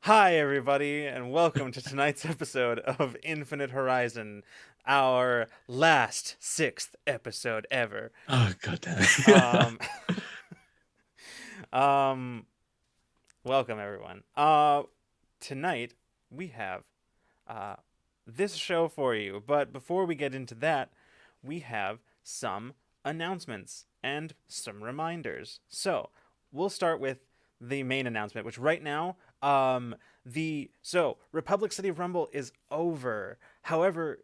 Hi, everybody, and welcome to tonight's episode of Infinite Horizon, our last sixth episode ever. Oh god damn it. Um, um, welcome everyone. Tonight we have uh this show for you, but before we get into that, we have some announcements and some reminders. So we'll start with the main announcement, which right now, Republic City of Rumble is over. However,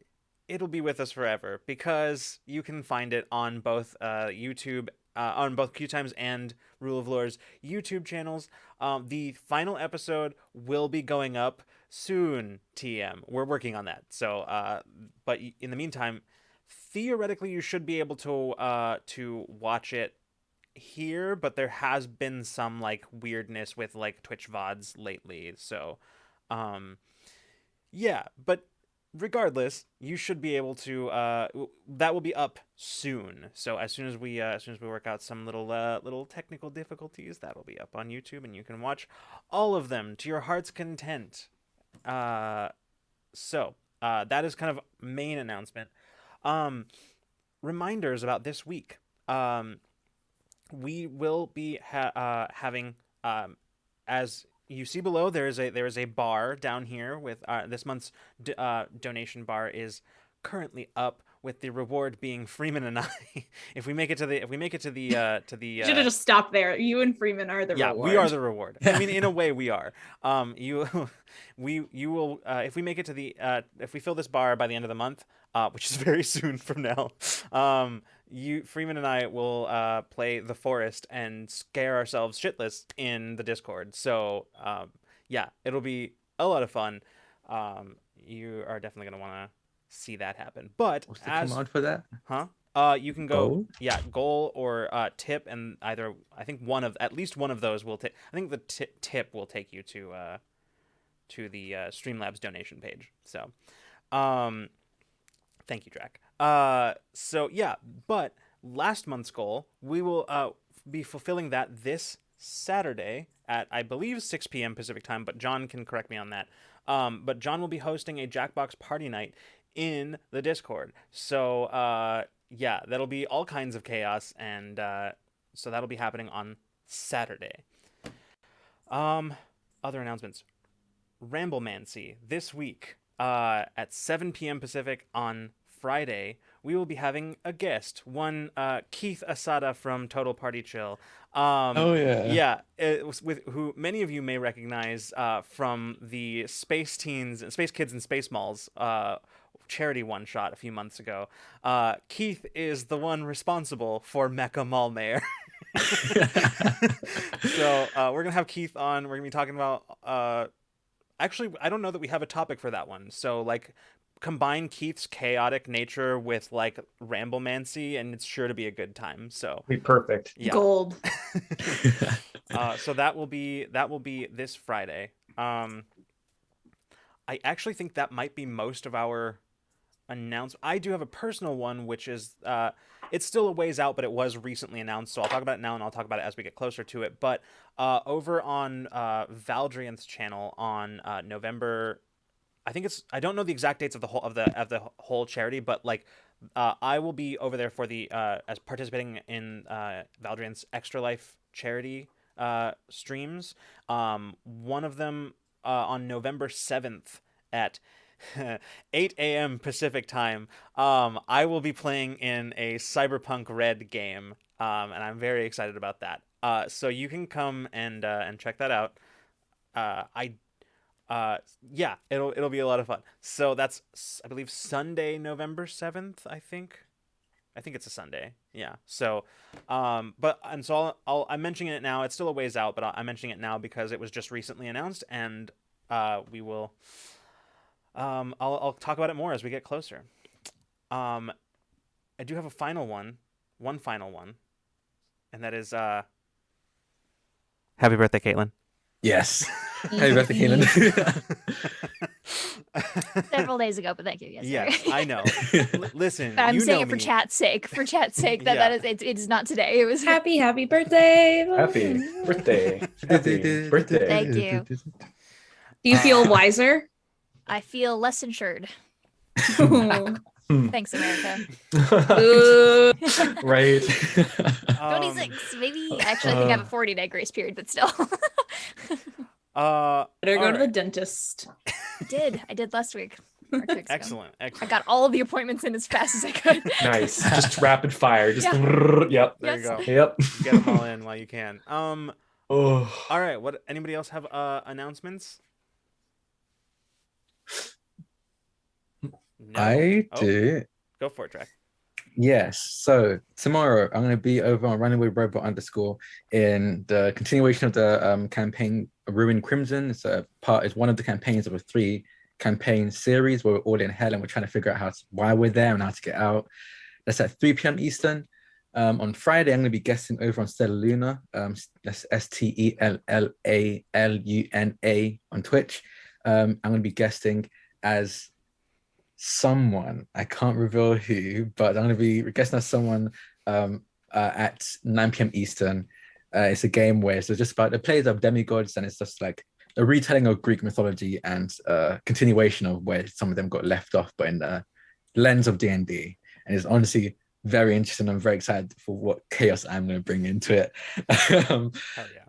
it'll be with us forever because you can find it on both YouTube, on both Q Times and Rule of Lore's YouTube channels. The final episode will be going up soon. TM, we're working on that. So, but in the meantime, theoretically, you should be able to watch it here, but there has been some like weirdness with like Twitch VODs lately. So, um, yeah, but regardless, you should be able to. That will be up soon. So as soon as we work out some little technical difficulties, that'll be up on YouTube, and you can watch all of them to your heart's content. Uh, that is kind of main announcement. Um, Reminders about this week. We will be having as you see below, there is a bar down here with this month's donation bar is currently up, with the reward being Freeman and I. If we make it to the Should have just stopped there. You and Freeman are the reward. we are the reward. I mean, in a way, we are. You, you will. If we make it to the, if we fill this bar by the end of the month, which is very soon from now, Freeman and I will play the forest and scare ourselves shitless in the Discord. So, yeah, it'll be a lot of fun. You are definitely gonna want to see that happen. But What's the command for that? You can go Goal? goal or tip, and either I think at least one of those will take. I think the tip will take you to the Streamlabs donation page. So, thank you, Drac. So yeah, but last month's goal, we will be fulfilling that this Saturday at, I believe, 6 p.m. Pacific time, but John can correct me on that. But John will be hosting a Jackbox party night in the Discord. So yeah, that'll be all kinds of chaos, and so that'll be happening on Saturday. Other announcements. Ramblemancy this week at 7 p.m. Pacific on Friday, we will be having a guest, one Keith Asada from Total Party Chill. Yeah, it was with who many of you may recognize from the Space Teens, Space Kids, and Space Malls charity one shot a few months ago. Keith is the one responsible for Mecha Mall Mayor. So we're gonna have Keith on. We're gonna be talking about. Actually, I don't know that we have a topic for that one. So like, combine Keith's chaotic nature with like Ramblemancy, and it's sure to be a good time. So Be perfect. yeah. Gold. So that will be this Friday. I actually think that might be most of our announcements. I do have a personal one, which is it's still a ways out, but it was recently announced. So I'll talk about it now, and I'll talk about it as we get closer to it. But over on Valdrian's channel on November, I don't know the exact dates of the whole charity, but like I will be over there for the as participating in Valdrian's Extra Life charity streams. One of them on November 7th at 8 a.m. Pacific time. I will be playing in a Cyberpunk Red game, and I'm very excited about that. So you can come and check that out. Yeah, it'll be a lot of fun. So that's, I believe, Sunday, November 7th. I think it's a Sunday. Yeah. So, I'm mentioning it now. It's still a ways out, but I'm mentioning it now because it was just recently announced, and we will. I'll talk about it more as we get closer. I do have one final one, and that is happy birthday, Caitlin. Yes. Happy birthday, Keenan. Several days ago, but thank you. Yes, I know. Listen, but I'm you saying know it for me. chat's sake. For chat's sake, Yeah. that is it is not today. It was Happy birthday. Happy birthday. Happy birthday. Thank you. Do you feel wiser? I feel less insured. Ooh. Thanks, America. Ooh. Right. 26, maybe. Actually, I think I have a 40-day grace period, but still. Better go to the alright. dentist. I did last week. Or 2 weeks ago. Excellent. I Excellent. got all of the appointments in as fast as I could. Nice. Just rapid fire. Just Yeah. yep. There you go. Yep. Get them all in while you can. Oh. All right. What? Anybody else have announcements? No. I Oh, do. go for it, Drac. Yes. So tomorrow I'm going to be over on Runaway Robot underscore in the continuation of the campaign Ruin Crimson. It's one of the campaigns of a 3-campaign series where we're all in hell and we're trying to figure out why we're there and how to get out. That's at 3 p.m. Eastern. On Friday, I'm going to be guesting over on Stellar Luna. That's STELLALUNA on Twitch. I'm going to be guesting as someone. I can't reveal who, but I'm going to be guessing as someone at 9 p.m. Eastern. It's a game where it's just about the players of demigods, and it's just like a retelling of Greek mythology and continuation of where some of them got left off, but in the lens of D&D. And it's honestly very interesting. I'm very excited for what chaos I'm going to bring into it. Hell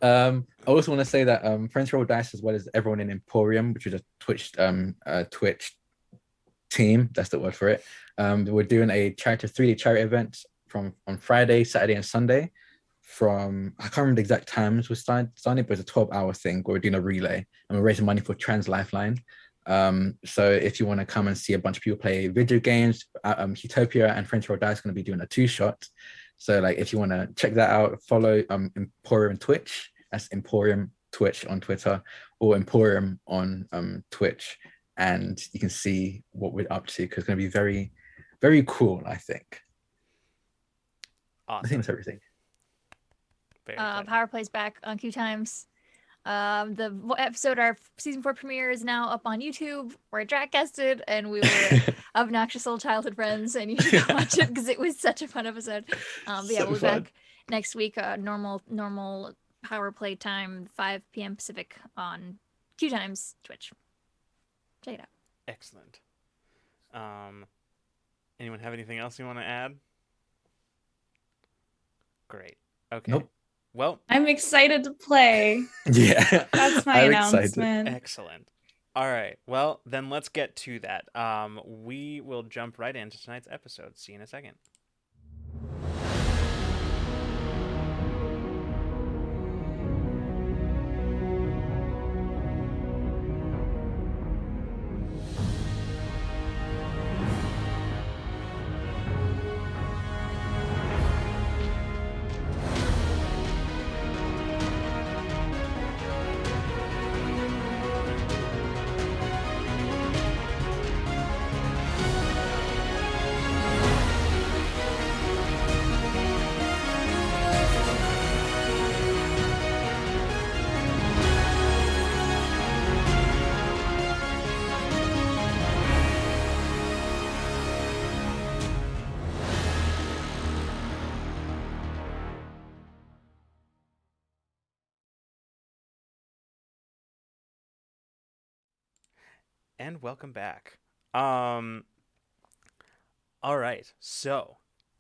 yeah. I also want to say that French Roll Dice, as well as everyone in Emporium, which is a Twitch team, that's the word for it. We're doing a 3-day charity event on Friday, Saturday, and Sunday. I can't remember the exact times we're starting, but it's a 12-hour thing where we're doing a relay and we're raising money for Trans Lifeline. So if you want to come and see a bunch of people play video games, Utopia and French Roll Dice going to be doing a 2-shot. So like if you want to check that out, follow Emporium Twitch. That's Emporium Twitch on Twitter, or Emporium on Twitch, and you can see what we're up to, because it's going to be very, very cool, I think. Awesome. I think that's everything. Very exciting. Power Play's back on Q Times. Our season 4 premiere is now up on YouTube, where Drac guested, and we were obnoxious little childhood friends, and you should go watch it because it was such a fun episode. But yeah, So we'll be fun. back next week. Normal Power Play time, 5 p.m. Pacific on Q Times Twitch. Check it out. Excellent. Anyone have anything else you want to add? Great. Okay. Nope. Well, I'm excited to play. Yeah. That's my I'm excited. announcement. excellent. All right. Well, then let's get to that. We will jump right into tonight's episode. See you in a second. And welcome back. All right. So,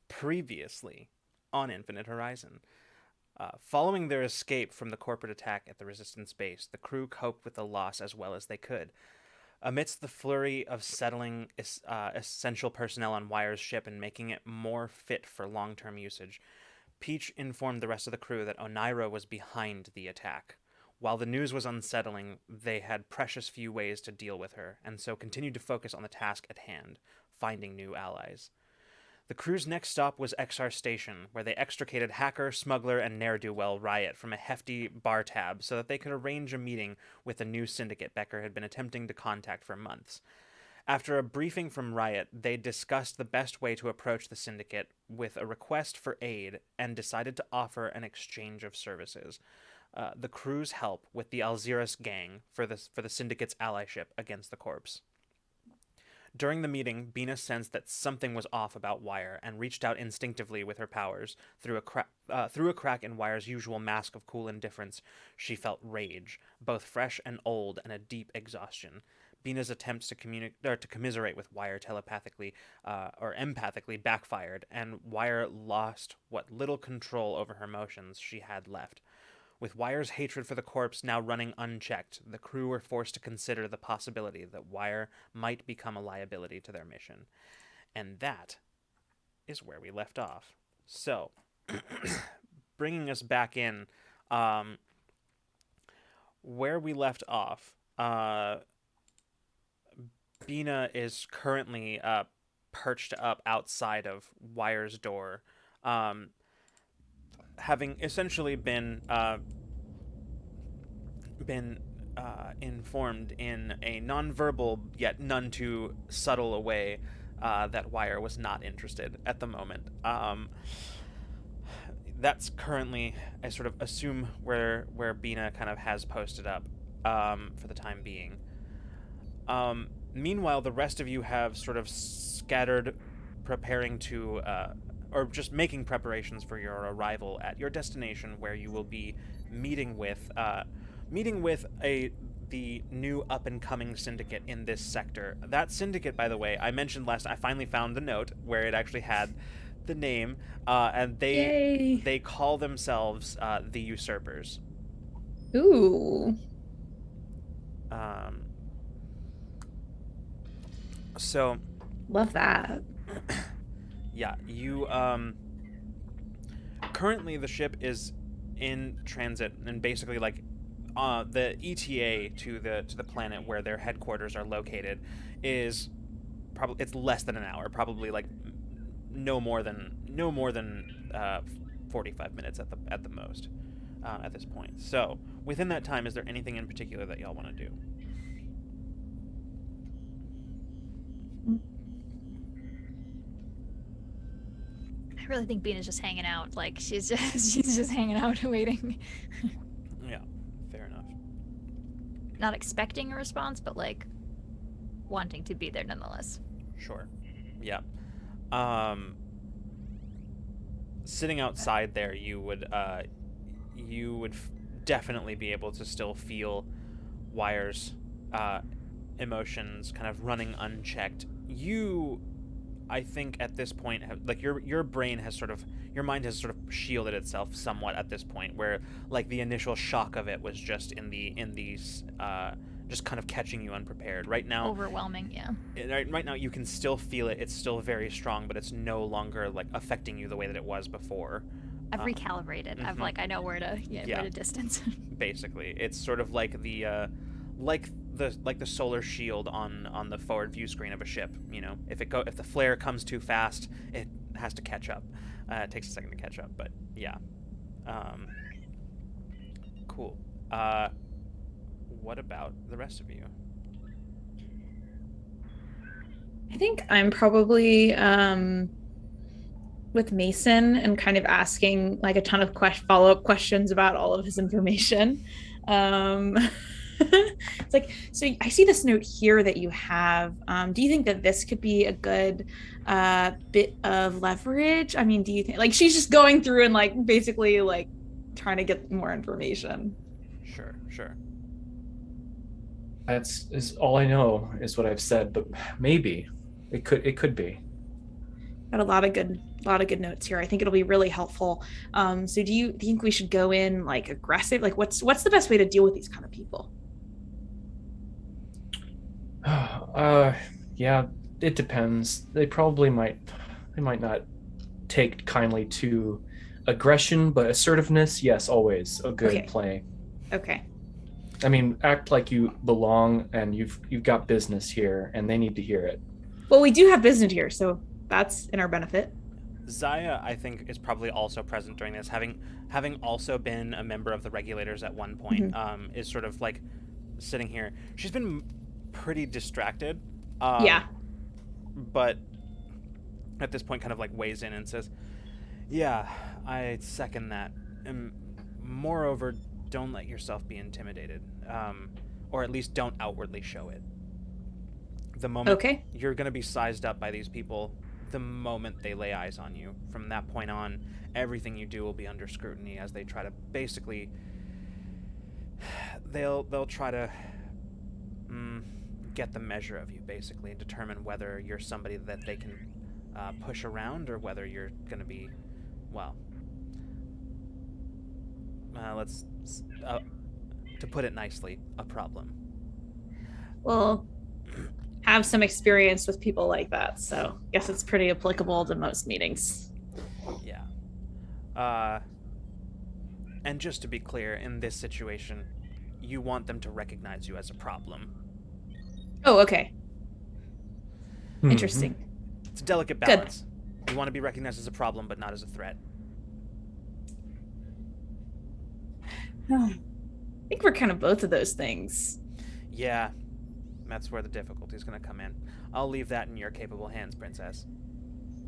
previously on Infinite Horizon, following their escape from the corporate attack at the Resistance base, the crew coped with the loss as well as they could. Amidst the flurry of settling essential personnel on Wire's ship and making it more fit for long-term usage, Peach informed the rest of the crew that Oneira was behind the attack. While the news was unsettling, they had precious few ways to deal with her, and so continued to focus on the task at hand, finding new allies. The crew's next stop was XR Station, where they extricated hacker, smuggler, and ne'er-do-well Riot from a hefty bar tab so that they could arrange a meeting with the new syndicate Becker had been attempting to contact for months. After a briefing from Riot, they discussed the best way to approach the syndicate with a request for aid and decided to offer an exchange of services. The crew's help with the Alziras gang for the syndicate's allyship against the corps. During the meeting, Bina sensed that something was off about Wire and reached out instinctively with her powers. Through a crack in Wire's usual mask of cool indifference, she felt rage, both fresh and old, and a deep exhaustion. Bina's attempts to commiserate with Wire telepathically or empathically backfired, and Wire lost what little control over her emotions she had left. With Wire's hatred for the corpse now running unchecked, the crew were forced to consider the possibility that Wire might become a liability to their mission. And that is where we left off. So, bringing us back in, where we left off, Bina is currently perched up outside of Wire's door, having essentially been informed in a nonverbal yet none too subtle a way that Wire was not interested at the moment. That's currently, I sort of assume, where Bina kind of has posted up for the time being. Meanwhile, the rest of you have sort of scattered, preparing to, or just making preparations for your arrival at your destination, where you will be meeting with the new up-and-coming syndicate in this sector. That syndicate, by the way, I mentioned last. I finally found the note where it actually had the name, and Yay. they call themselves the Usurpers. Ooh. So, Love that. yeah, you currently the ship is in transit, and basically like the ETA to the planet where their headquarters are located is probably, it's less than an hour, probably like no more than 45 minutes at the most at this point. So within that time, is there anything in particular that y'all want to do? I really think Bina's just hanging out. Like she's just hanging out waiting. Yeah, fair enough. Not expecting a response, but like wanting to be there nonetheless. Sure. Yeah. Sitting outside there, you would definitely be able to still feel Wire's emotions kind of running unchecked. You, I think, at this point, like your brain has sort of, your mind has sort of shielded itself somewhat at this point, where like the initial shock of it was just in these just kind of catching you unprepared. Right now, Overwhelming, yeah. right now you can still feel it. It's still very strong, but it's no longer like affecting you the way that it was before. I've recalibrated. I've like, I know where to where to distance. Basically, it's sort of like the solar shield on the forward view screen of a ship. You know, if the flare comes too fast, it has to catch up. It takes a second to catch up, but yeah. Cool. What about the rest of you? I think I'm probably with Mason and kind of asking like a ton of follow-up questions about all of his information. It's like, so I see this note here that you have. Do you think that this could be a good bit of leverage? I mean, do you think, like, she's just going through and like basically like trying to get more information? Sure. That's is all I know is what I've said, but maybe it could be. Got a lot of good notes here. I think it'll be really helpful. So do you think we should go in like aggressive? Like what's the best way to deal with these kind of people? Yeah, it depends. They might not take kindly to aggression, but assertiveness, yes, always a good play. Okay. I mean, act like you belong and you've got business here and they need to hear it. Well, we do have business here, so that's in our benefit. Zaya, I think, is probably also present during this, having also been a member of the regulators at one point. Is sort of like sitting here. She's been pretty distracted. But at this point, kind of like weighs in and says, "Yeah, I second that. And moreover, don't let yourself be intimidated, or at least don't outwardly show it. The moment Okay. you're going to be sized up by these people, the moment they lay eyes on you. From that point on, everything you do will be under scrutiny as they try to basically they'll try to get the measure of you, basically, and determine whether you're somebody that they can push around or whether you're going to be, well, let's to put it nicely, a problem. Well, have some experience with people like that, so I guess it's pretty applicable to most meetings. Yeah. And just to be clear, in this situation, you want them to recognize you as a problem. Oh, okay. Interesting. It's a delicate balance. Good. You want to be recognized as a problem, but not as a threat. I think we're kind of both of those things. Yeah. That's where the difficulty is going to come in. I'll leave that in your capable hands, Princess.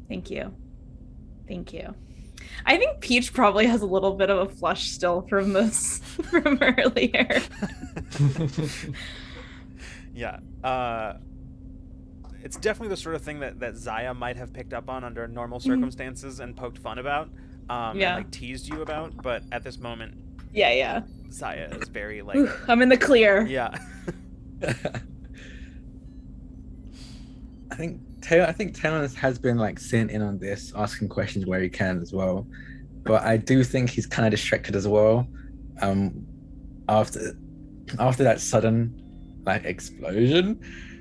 Thank you. Thank you. I think Peach probably has a little bit of a flush still from this from earlier. Yeah. It's definitely the sort of thing that Zaya might have picked up on under normal circumstances and poked fun about. And like teased you about, but at this moment, yeah, Zaya is very like, ooh, I'm in the clear. Yeah. I think Talon has been like sitting in on this, asking questions where he can as well. But I do think he's kind of distracted as well. After that sudden like explosion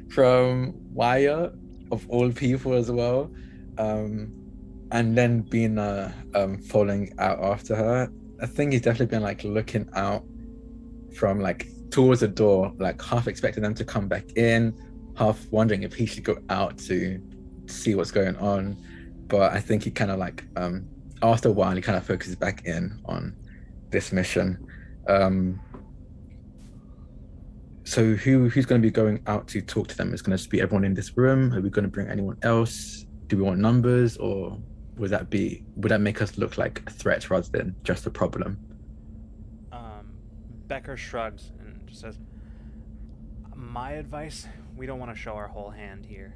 from Wire, of all people as well, and then being falling out after her. I think he's definitely been like looking out from like towards the door, like half expecting them to come back in, half wondering if he should go out to see what's going on. But I think he kind of like after a while he kind of focuses back in on this mission. So who's going to be going out to talk to them? Is going to be everyone in this room? Are we going to bring anyone else? Do we want numbers, or would that make us look like a threat rather than just a problem? Becker shrugs and just says, my advice, we don't want to show our whole hand here.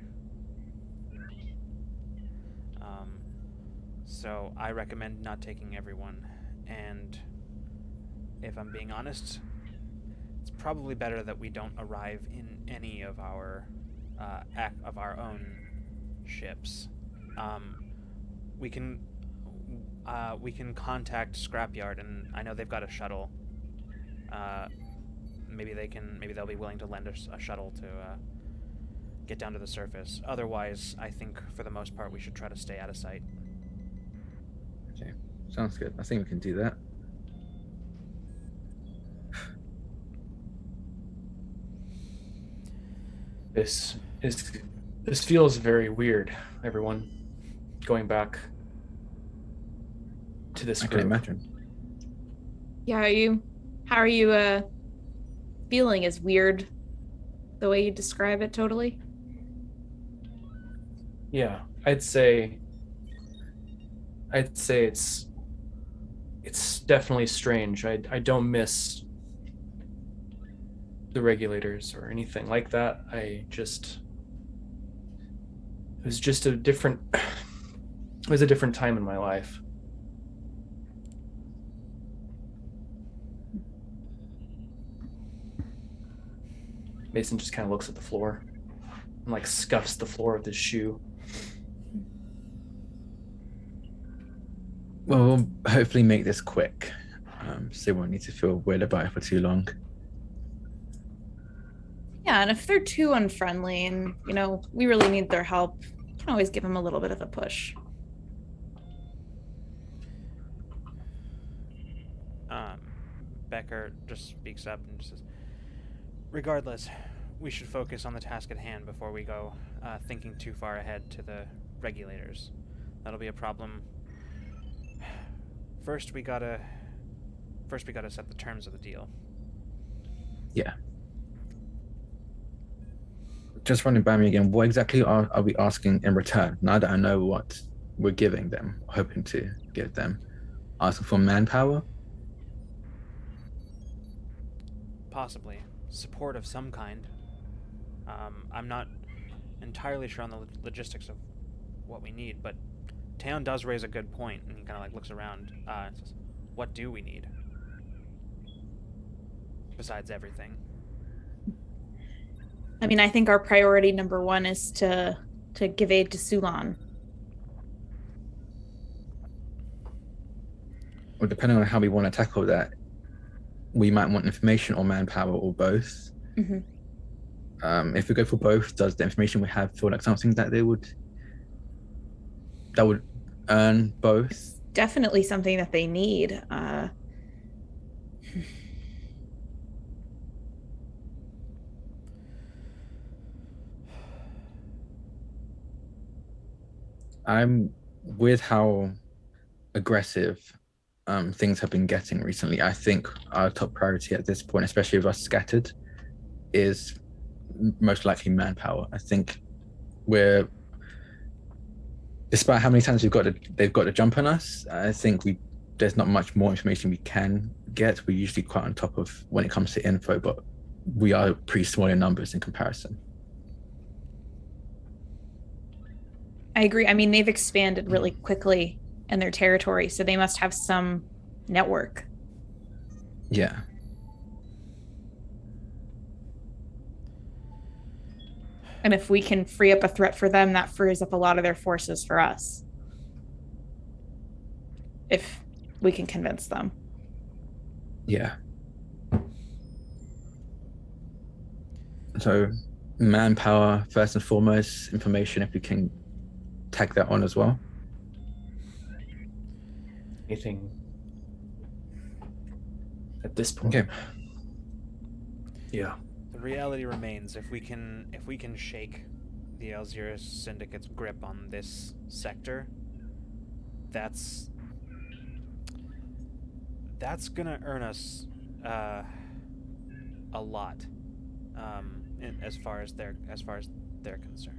So I recommend not taking everyone. And if I'm being honest, it's probably better that we don't arrive in any of our own ships. We can contact Scrapyard, and I know they've got a shuttle. Maybe they'll be willing to lend us a shuttle to get down to the surface. Otherwise, I think for the most part we should try to stay out of sight. Okay, sounds good. I think we can do that. This feels very weird, everyone. Going back to this group. I can imagine. Yeah, how are you feeling? Is weird the way you describe it totally? Yeah, I'd say it's definitely strange. I don't miss the regulators or anything like that. It was a different time in my life. Mason just kind of looks at the floor and like scuffs the floor with his shoe. Well, we'll hopefully make this quick, so we won't need to feel weird about it for too long. Yeah, and if they're too unfriendly and, we really need their help, you can always give them a little bit of a push. Becker just speaks up and just says, regardless, we should focus on the task at hand before we go thinking too far ahead to the regulators. That'll be a problem. First we gotta set the terms of the deal. Yeah. Just running by me again, what exactly are we asking in return? Now that I know what we're giving them, hoping to give them, asking for manpower? Possibly. Support of some kind. I'm not entirely sure on the logistics of what we need, but Taeon does raise a good point, and he kind of like looks around and says, what do we need? Besides everything. I mean, I think our priority number one is to give aid to Sulan. Well, depending on how we want to tackle that, we might want information or manpower or both. Mm-hmm. If we go for both, does the information we have feel like something that would earn both? Definitely something that they need. I'm with how aggressive things have been getting recently. I think our top priority at this point, especially with us scattered, is most likely manpower. I think we're, despite how many times they've got to jump on us, I think there's not much more information we can get. We're usually quite on top of when it comes to info, but we are pretty small in numbers in comparison. I agree. I mean, they've expanded really quickly in their territory, so they must have some network. Yeah. And if we can free up a threat for them, that frees up a lot of their forces for us. If we can convince them. Yeah. So manpower, first and foremost, information, if we can tag that on as well. Anything at this point? Okay. Yeah. The reality remains, if we can shake the Usurpers Syndicate's grip on this sector, that's gonna earn us a lot, as far as they're concerned.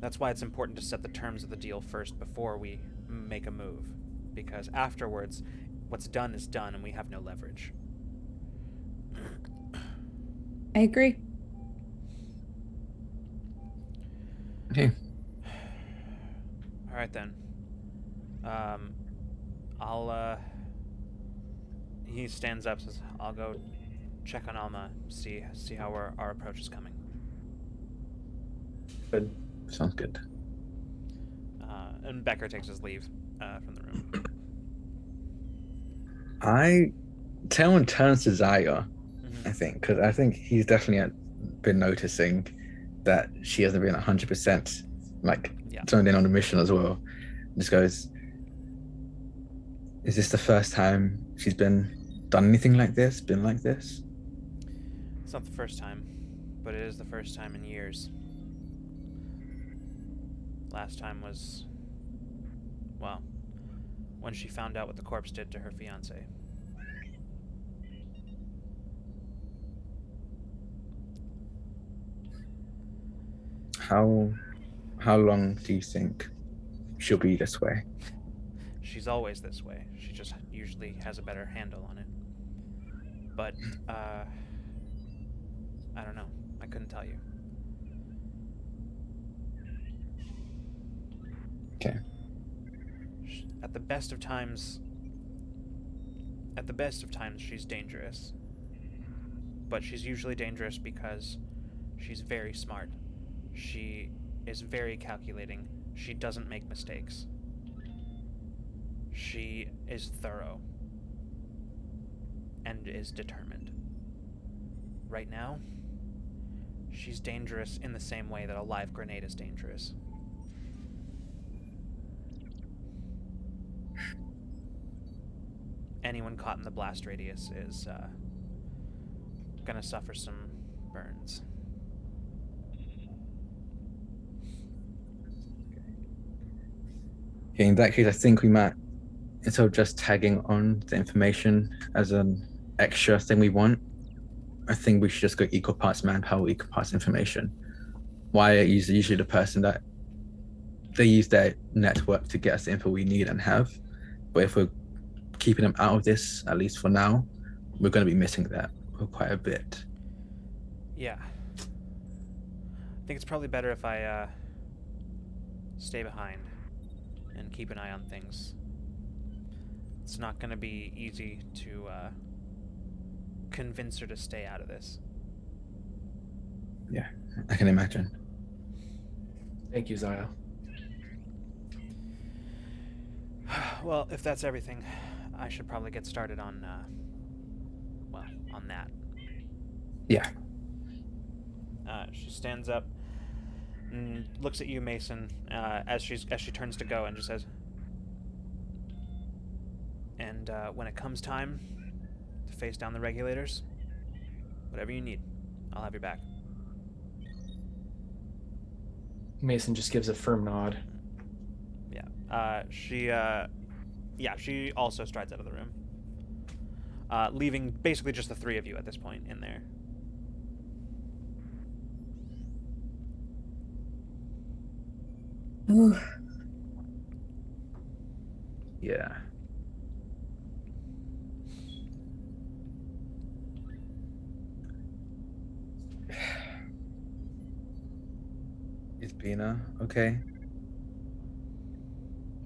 That's why it's important to set the terms of the deal first before we make a move, because afterwards, what's done is done, and we have no leverage. I agree. Okay. All right then. He stands up, says, "I'll go check on Alma, see how our approach is coming." Good. Sounds good. And Becker takes his leave from the room. Taewon turns to Zaya, Mm-hmm. I think, because I think he's definitely been noticing that she hasn't been 100% zoned in on the mission as well. Just goes, is this the first time she's done anything like this, been like this? It's not the first time, but it is the first time in years. Last time was, well, when she found out what the corpse did to her fiancé. How long do you think she'll be this way? She's always this way. She just usually has a better handle on it. But, I don't know. I couldn't tell you. Okay. At the best of times, she's dangerous. But she's usually dangerous because she's very smart. She is very calculating. She doesn't make mistakes. She is thorough. And is determined. Right now, she's dangerous in the same way that a live grenade is dangerous. Anyone caught in the blast radius is gonna suffer some burns. Okay, in that case, I think we might, instead of just tagging on the information as an extra thing we want, I think we should just go equal parts manpower, equal parts information. Wyatt is usually the person that they use their network to get us the info we need and have. But if we're keeping them out of this, at least for now, we're going to be missing that quite a bit. Yeah. think it's probably better if I stay behind and keep an eye on things. It's not going to be easy to convince her to stay out of this. Yeah, I can imagine. Thank you, Zaya. Well, if that's everything, I should probably get started on, on that. Yeah. She stands up and looks at you, Mason, as she turns to go, and just says, "And when it comes time to face down the regulators, whatever you need, I'll have your back." Mason just gives a firm nod. Yeah. She also strides out of the room, leaving basically just the three of you at this point in there. Ooh. Yeah. Is Bina okay? I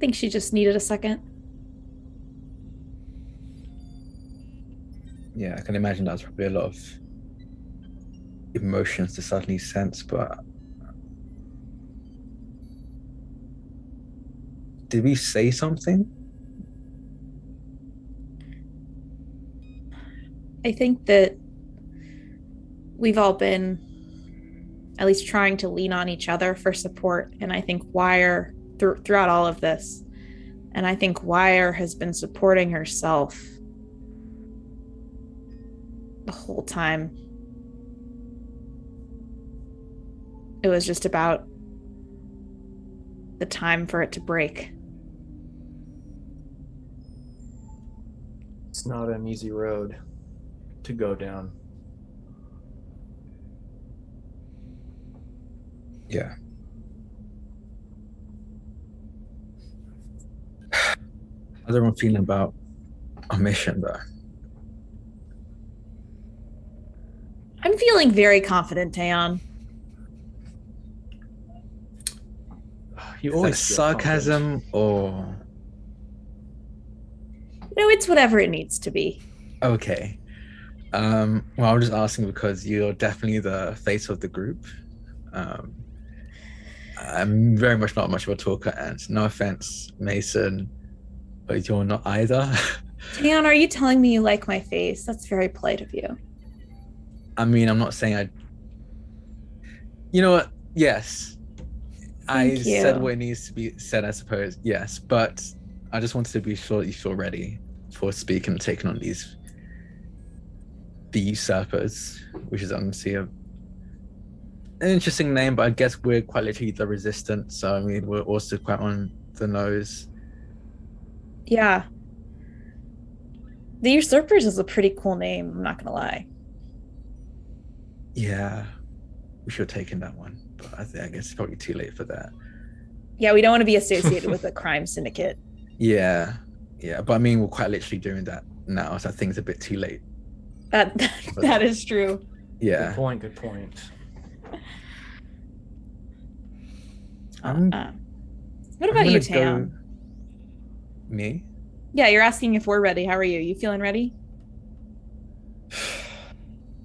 think she just needed a second. Yeah, I can imagine that was probably a lot of emotions to suddenly sense, but did we say something? I think that we've all been at least trying to lean on each other for support. And I think Wire, throughout all of this, and I think Wire has been supporting herself the whole time. It was just about the time for it to break. It's not an easy road to go down. Yeah. How's everyone feeling about our mission, though? I'm feeling very confident, Taeyeon. You Is always that feel sarcasm confident. or No, it's whatever it needs to be. okay? Well, I'm just asking because you're definitely the face of the group. I'm very much not much of a talker, and no offense, Mason, but you're not either. Taeyeon, are you telling me you like my face? That's very polite of you. I mean, I'm not saying I. You know what? Yes, I Thank you. said what needs to be said, I suppose. Yes, but I just wanted to be sure that you feel ready for speaking and taking on the Usurpers, which is honestly an interesting name, but I guess we're quite literally the Resistance, so I mean, we're also quite on the nose. Yeah. The Usurpers is a pretty cool name, I'm not gonna lie. Yeah, we should have taken that one, but I guess it's probably too late for that. Yeah, we don't want to be associated with a crime syndicate. Yeah, but I mean, we're quite literally doing that now, so I think it's a bit too late. That is true. Yeah. Good point. What about you, Taeyeon? Me? Yeah, you're asking if we're ready. How are you? You feeling ready?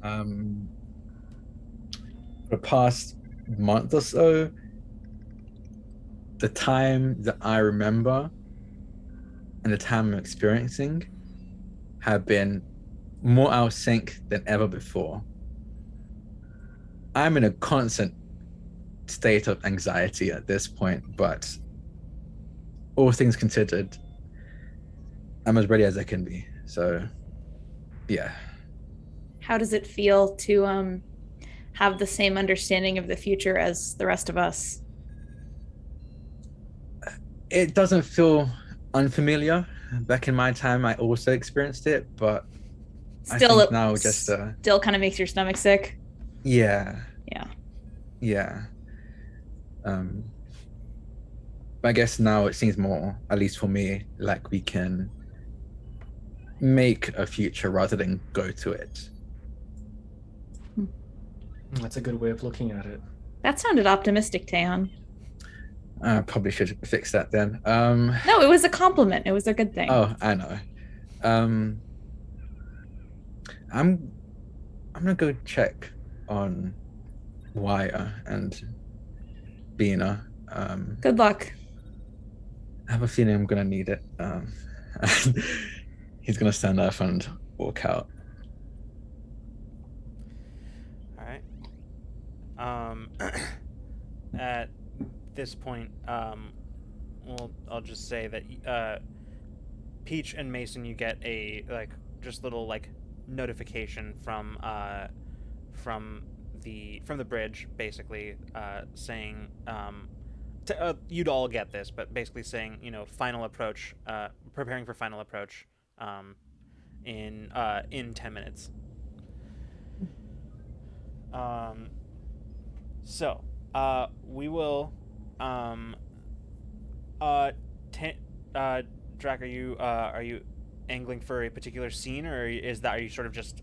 For the past month or so, the time that I remember and the time I'm experiencing have been more out of sync than ever before. I'm in a constant state of anxiety at this point, but all things considered, I'm as ready as I can be. So, yeah. How does it feel to have the same understanding of the future as the rest of us? It doesn't feel unfamiliar. Back in my time, I also experienced it, but Still, I think now just still kind of makes your stomach sick. Yeah. But I guess now it seems more, at least for me, like we can make a future rather than go to it. That's a good way of looking at it. That sounded optimistic, Taeyeon. I probably should fix that then. No, it was a compliment. It was a good thing. Oh, I know. Um, I'm gonna go check on Wire and Bina. Good luck. I have a feeling I'm gonna need it. He's gonna stand up and walk out. All right. At this point, well, I'll just say that Peach and Mason, you get a just little notification from the bridge, basically saying you'd all get this, but basically saying final approach, preparing for final approach, in 10 minutes. So we will Drac, are you angling for a particular scene, or are you sort of just,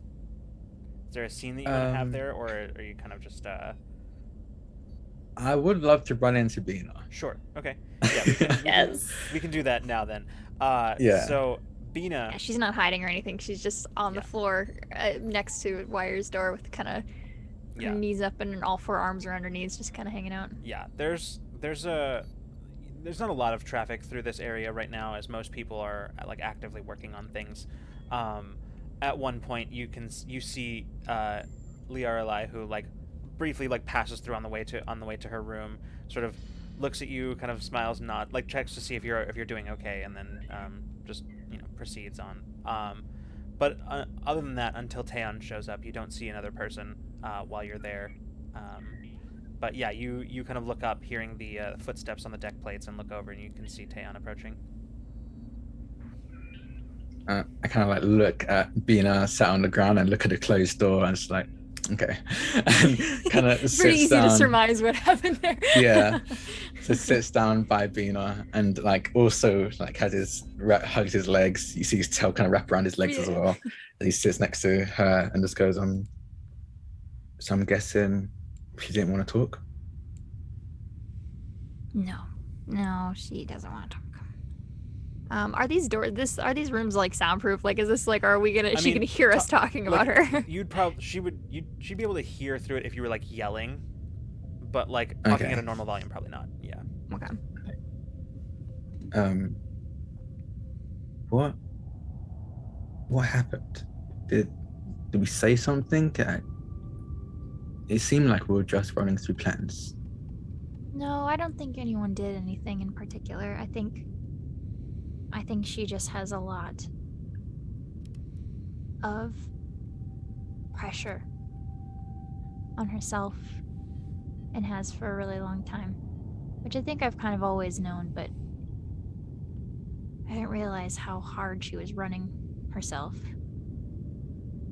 is there a scene that you want to have there, or are you kind of just I would love to run into Bina. Sure. Okay. Yeah, we can, Yes. we can do that now then. Yeah. So Bina, Yeah, she's not hiding or anything. She's just on the floor next to Wire's door with kind of her knees up and all four arms around her knees, just kind of hanging out. Yeah, there's not a lot of traffic through this area right now, as most people are actively working on things. At one point, you see Liaralai, who briefly passes through on the way to her room, sort of looks at you, kind of smiles, nod, checks to see if you're doing okay, and then just proceeds on. But other than that, until Taeyeon shows up, you don't see another person while you're there. But yeah, you kind of look up, hearing the footsteps on the deck plates, and look over, and you can see Taeyeon approaching. I kind of look at Bina sat on the ground and look at the closed door, and it's like, okay, and kind of sits Pretty easy down. to surmise what happened there. Yeah, so sits down by Bina, and also hugs his legs. You see his tail kind of wrap around his legs as well. And he sits next to her and just goes, so I'm guessing she didn't want to talk? No, she doesn't want to talk. Are these rooms soundproof? Is this are we gonna? Is she gonna hear us talking about her? She'd be able to hear through it if you were yelling, but talking at a normal volume, probably not. Yeah. Okay. What happened? Did we say something? It seemed like we were just running through plans. No, I don't think anyone did anything in particular. I think she just has a lot of pressure on herself, and has for a really long time, which I think I've kind of always known, but I didn't realize how hard she was running herself.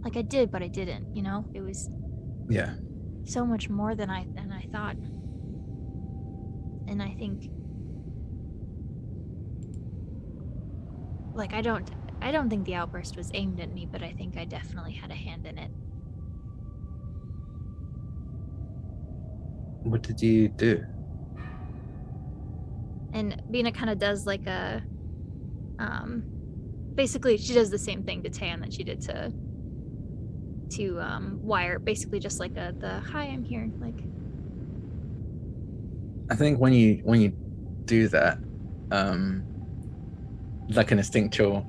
I did, but I didn't, It was so much more than I thought. And I think I don't think the outburst was aimed at me, but I think I definitely had a hand in it. What did you do? And Bina kind of does basically she does the same thing to Tan that she did to Wire, basically just the hi, I'm here. I think when you do that, an instinctual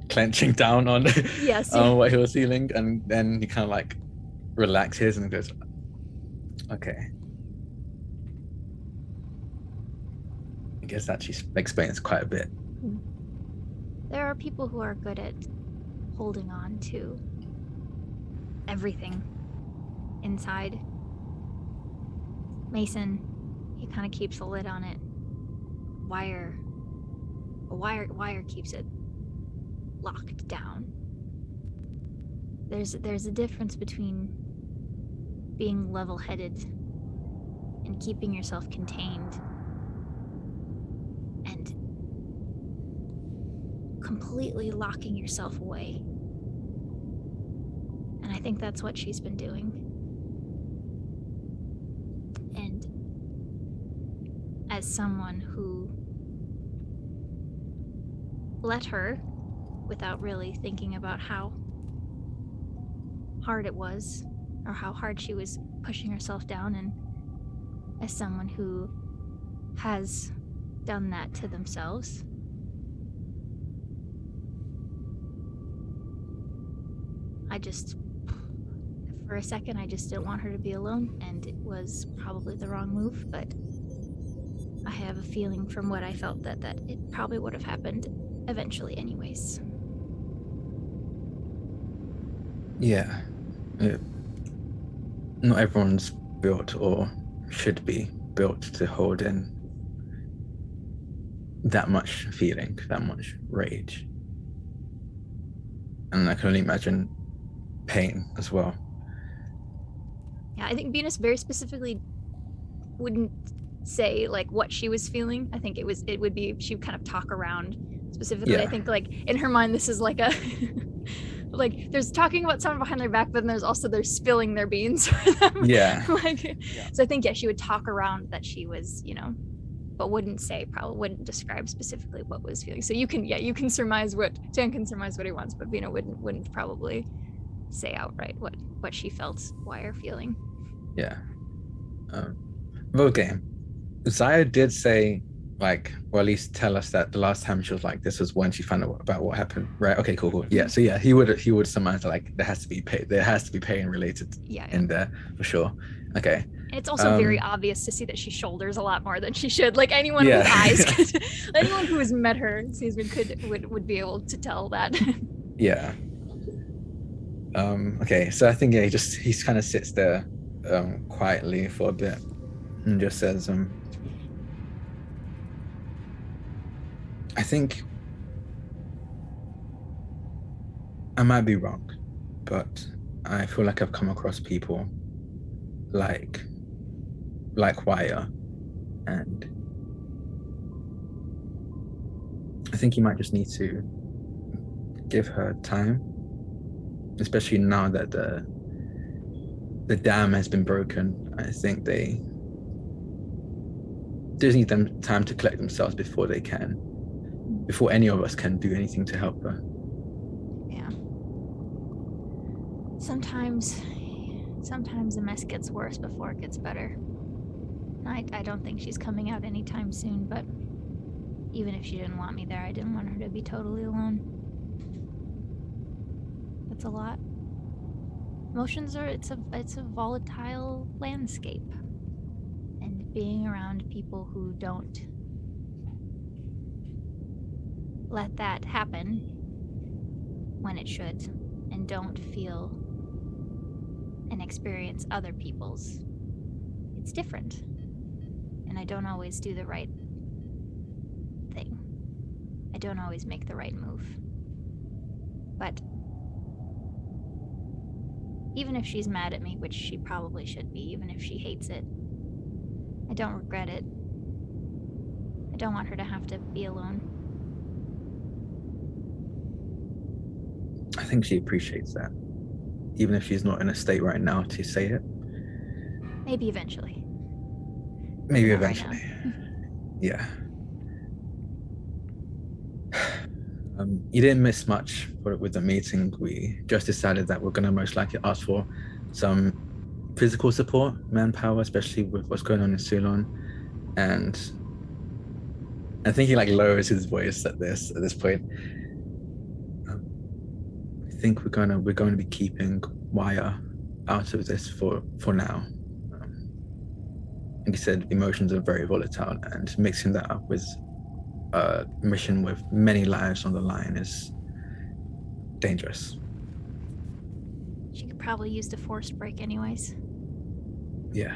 clenching down on what he was feeling, and then he kind of relaxes and goes, okay. I guess that she explains quite a bit. There are people who are good at holding on to everything inside. Mason, he kind of keeps a lid on it. Wire keeps it locked down. There's a difference between being level-headed and keeping yourself contained and completely locking yourself away. And I think that's what she's been doing. as someone who let her, without really thinking about how hard it was, or how hard she was pushing herself down, and as someone who has done that to themselves. For a second, I just didn't want her to be alone, and it was probably the wrong move, but I have a feeling from what I felt that it probably would have happened eventually anyways. Yeah. Not everyone's built or should be built to hold in that much feeling, that much rage. And I can only imagine pain as well. Yeah, I think Venus very specifically wouldn't say like what she was feeling. I think it would be, she would kind of talk around specifically. Yeah. I think like in her mind this is like a like there's talking about someone behind their back, but then there's also they're spilling their beans for them. Yeah. So I think she would talk around that she was, but wouldn't describe specifically what was feeling. So you can surmise Dan can surmise what he wants, but Vina wouldn't probably say outright what she felt, why her feeling. Yeah. Vote game. Zaya did say, like, or at least tell us that the last time she was like, this was when she found out about what happened, right? Okay, cool. Yeah. So yeah, he would surmise like there has to be pain related in there for sure. Okay. And it's also very obvious to see that she shoulders a lot more than she should. Like anyone with eyes, anyone who has met her, would be able to tell that. Yeah. Okay, so I think he kind of sits there quietly for a bit and just says, I think I might be wrong, but I feel like I've come across people like Wire, and I think you might just need to give her time, especially now that the dam has been broken. I think they just need them time to collect themselves before any of us can do anything to help her. Yeah. Sometimes the mess gets worse before it gets better. I don't think she's coming out anytime soon, but even if she didn't want me there, I didn't want her to be totally alone. That's a lot. Emotions it's a volatile landscape. And being around people who don't let that happen when it should, and don't feel and experience other people's, it's different. And I don't always do the right thing. I don't always make the right move. But even if she's mad at me, which she probably should be, even if she hates it, I don't regret it. I don't want her to have to be alone. I think she appreciates that, even if she's not in a state right now to say it. Maybe eventually. Maybe Not eventually. right Yeah. You didn't miss much with the meeting. We just decided that we're going to most likely ask for some physical support, manpower, especially with what's going on in Ceylon. And I think he lowers his voice at this point. I think we're going to be keeping Wire out of this for now. Like you said, emotions are very volatile, and mixing that up with a mission with many lives on the line is dangerous. She could probably use the forced break anyways. Yeah.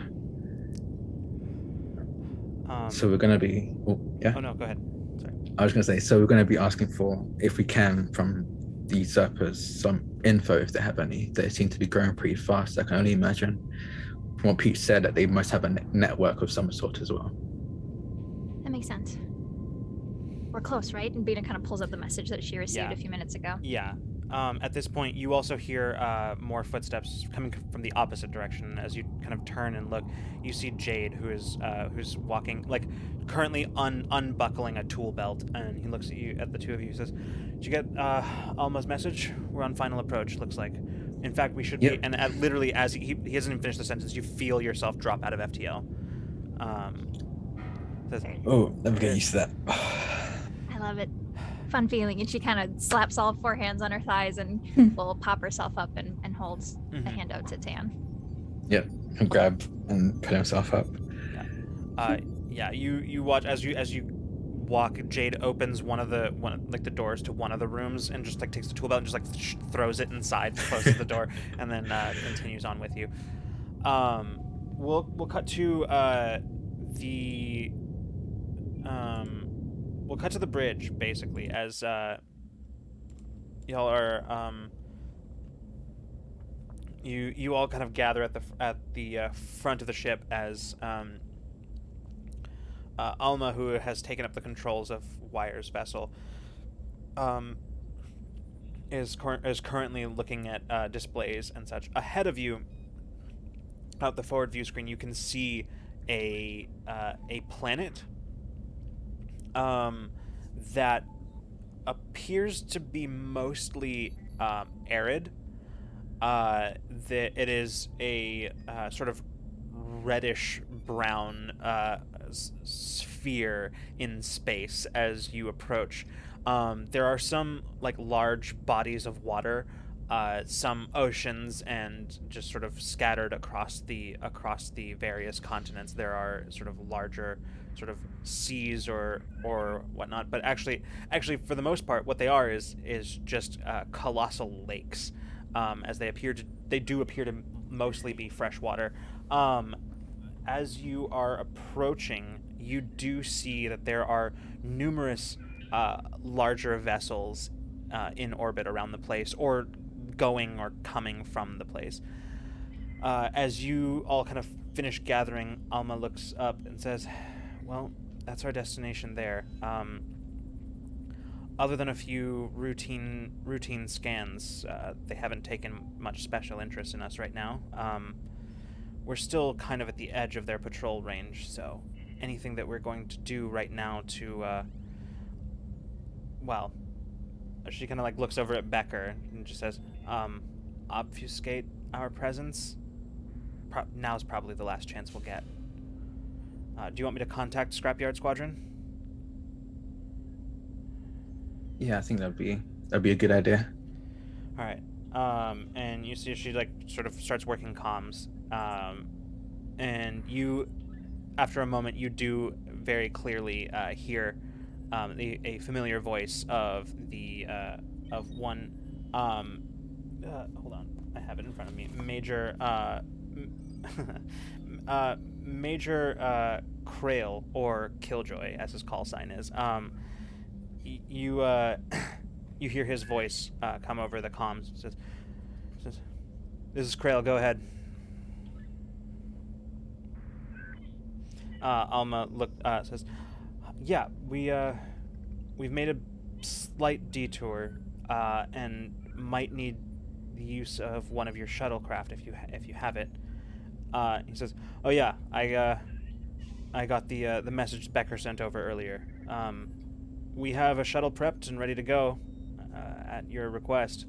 So we're going to be... Oh, yeah? Oh, no, go ahead. Sorry. I was going to say, so we're going to be asking for, if we can, from the Usurpers, some info if they have any. They seem to be growing pretty fast. I can only imagine, from what Pete said, that they must have a network of some sort as well. That makes sense. We're close, right? And Beta kind of pulls up the message that she received a few minutes ago. Yeah. at this point, you also hear more footsteps coming from the opposite direction. As you kind of turn and look, you see Jade, who's walking, like currently unbuckling a tool belt, and he looks at the two of you. He says, "Did you get Alma's message? We're on final approach. Looks like. In fact, we should be." And literally, as he hasn't even finished the sentence, you feel yourself drop out of FTL. Says, Oh, never get used to that. I love it. Fun feeling. And she kind of slaps all 4 hands on her thighs and will pop herself up and holds a hand out to Tan. Yep, and grab and put himself up. Yeah. You watch as you walk. Jade opens one of the doors to one of the rooms and just like takes the tool belt and just like throws it inside, closes the door, and then continues on with you. We'll cut to we'll cut to the bridge basically as y'all are you all kind of gather at the front of the ship as Alma, who has taken up the controls of Wire's vessel, is currently looking at displays and such. Ahead of you, out the forward view screen, you can see a planet that appears to be mostly arid. It is a sort of reddish brown sphere in space as you approach. There are some like large bodies of water, some oceans, and just sort of scattered across the various continents. There are sort of larger sort of seas or whatnot, but actually for the most part what they are is just colossal lakes, as they do appear to mostly be freshwater. As you are approaching, you do see that there are numerous larger vessels in orbit around the place, or going or coming from the place. As you all kind of finish gathering, Alma looks up and says, "Well, that's our destination there. Other than a few routine scans, they haven't taken much special interest in us right now. We're still kind of at the edge of their patrol range, so anything that we're going to do right now to, well," she kind of like looks over at Becker and just says, "obfuscate our presence. Now's probably the last chance we'll get. Do you want me to contact Scrapyard Squadron?" Yeah, I think that'd be a good idea. All right. And you see she like sort of starts working comms. And you, after a moment, you do very clearly hear a familiar voice of one. Hold on, I have it in front of me. Major Krail, or Killjoy, as his call sign is. You hear his voice come over the comms. Says, "This is Krail. Go ahead." Alma says, "Yeah, we've made a slight detour and might need the use of one of your shuttlecraft if you have it." He says, "Oh yeah, I got the message Becker sent over earlier. We have a shuttle prepped and ready to go at your request.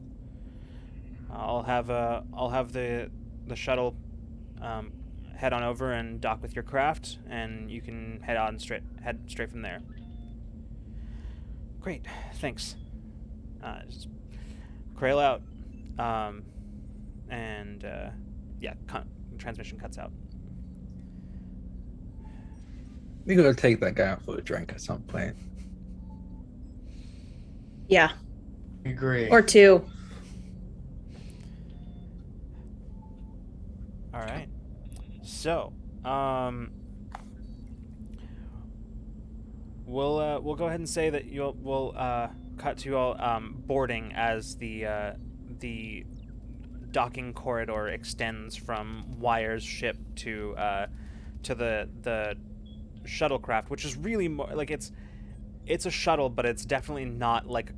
I'll have the shuttle head on over and dock with your craft, and you can head straight from there." "Great, thanks." Krail out. Transmission cuts out. We gotta take that guy out for a drink at some point. Yeah. Agree. Or 2. All right. So, we'll go ahead and say that we'll cut to you all boarding as the docking corridor extends from Wire's ship to the shuttlecraft, which is really more like it's a shuttle, but it's definitely not like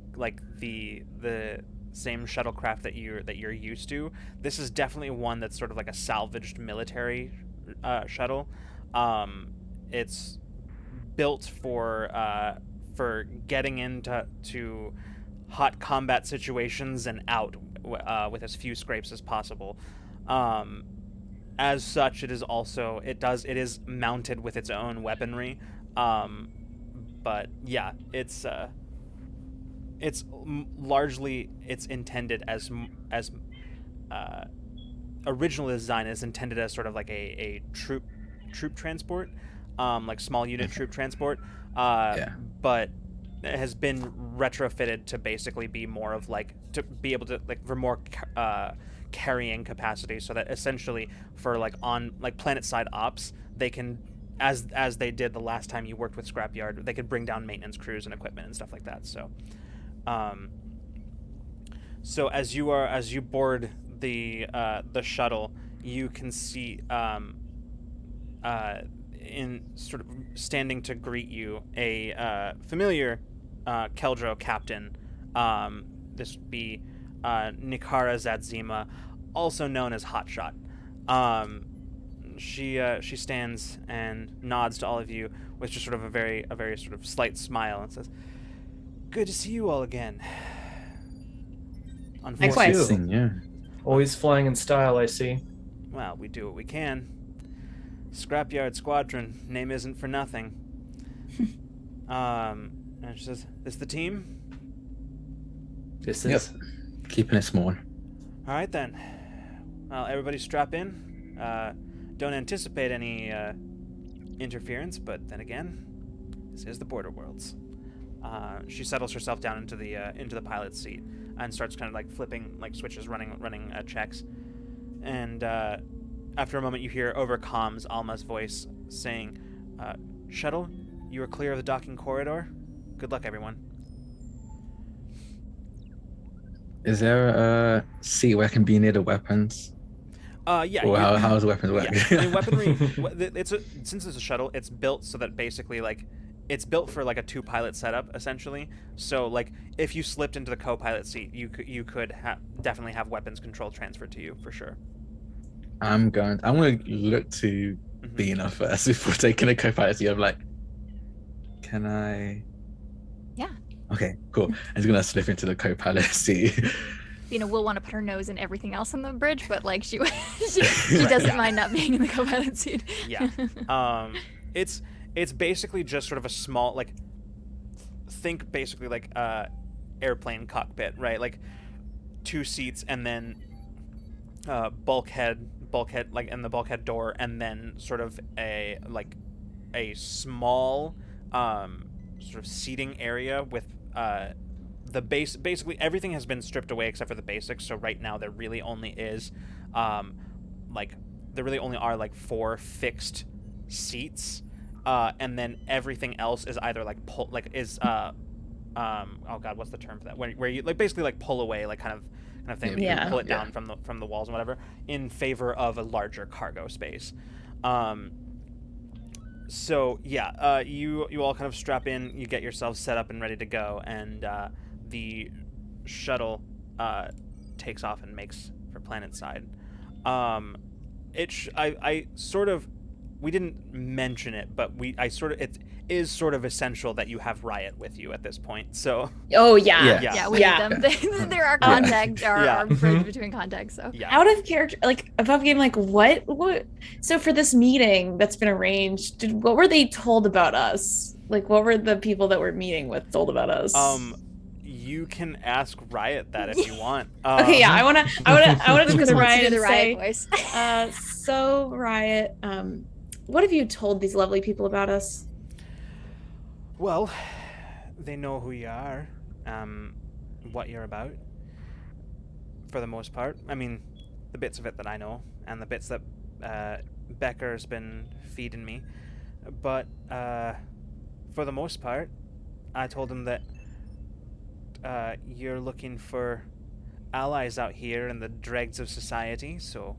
the shuttlecraft that you're used to. This is definitely one that's sort of like a salvaged military shuttle. It's built for getting into hot combat situations and out with as few scrapes as possible. As such, it is mounted with its own weaponry. But yeah, it's largely intended as original design is intended as sort of like a troop transport, like small unit troop transport. But it has been retrofitted to basically be more of like to be able to like for more carrying capacity, so that essentially for like on like planet side ops they can, as they did the last time you worked with Scrapyard, they could bring down maintenance crews and equipment and stuff like that. So so as you board the shuttle, you can see in sort of standing to greet you a familiar Keldro captain. This would be Nikara Zadzima, also known as Hotshot. She stands and nods to all of you with just sort of a very sort of slight smile and says, "Good to see you all again." Likewise. Yeah. Always flying in style, I see. Well, we do what we can. Scrapyard Squadron, name isn't for nothing. And she says, "This the team?" This is. Yep. Keeping it small. All right then. Well, everybody strap in. Don't anticipate any interference, but then again, this is the Border Worlds. She settles herself down into the pilot's seat and starts kind of like flipping like switches, running checks. And after a moment, you hear over comms Alma's voice saying, "Shuttle, you are clear of the docking corridor. Good luck, everyone." Is there a seat where I can be near the weapons? Yeah. Or how's the weapons work? Yeah. I mean, weaponry. Since it's a shuttle, it's built so that basically like it's built for like a 2-pilot setup essentially. So like if you slipped into the co-pilot seat, you could definitely have weapons control transferred to you for sure. I'm going to look to Bina first before taking a co-pilot seat. I'm like, can I? Yeah. Okay, cool. I'm just gonna slip into the co-pilot seat. Will want to put her nose in everything else on the bridge, but like she doesn't mind not being in the co-pilot seat. Yeah. It's basically just sort of a small, like, think basically like airplane cockpit, right? Like 2 seats and then bulkhead like in the bulkhead door, and then sort of a small sort of seating area with the base. Basically everything has been stripped away except for the basics, so right now there really only are like 4 fixed seats, and then everything else is either like oh god, what's the term for that, where you like basically like pull away, like kind of thing, you pull it down from the walls and whatever, in favor of a larger cargo space. So yeah, you all kind of strap in, you get yourselves set up and ready to go, and the shuttle takes off and makes for planet side. We didn't mention it, but it is sort of essential that you have Riot with you at this point. So we need them. They're our contact, our bridge between contacts. So out of character, like above game, like what? So for this meeting that's been arranged, what were they told about us? Like, what were the people that we're meeting with told about us? You can ask Riot that if you want. Okay, yeah, I want to do the Riot voice. So Riot, what have you told these lovely people about us? Well, they know who you are, what you're about, for the most part. I mean, the bits of it that I know, and the bits that Becker's been feeding me. But for the most part, I told him that you're looking for allies out here in the dregs of society, so...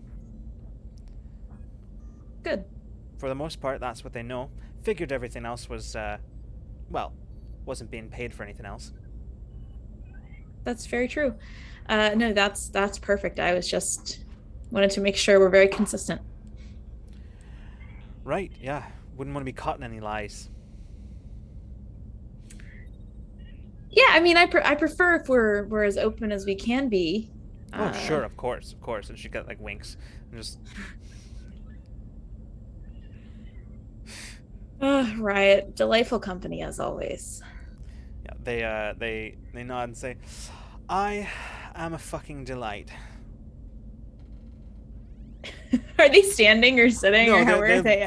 Good. For the most part, that's what they know. Figured everything else was, wasn't being paid for anything else. That's very true. No, that's perfect. I was just wanted to make sure we're very consistent. Right, yeah. Wouldn't want to be caught in any lies. Yeah, I mean, I prefer if we're as open as we can be. Oh, sure, of course. And she got like winks and just. Riot, delightful company as always. Yeah, they nod and say, "I am a fucking delight." Are they standing or sitting, No, or how are they?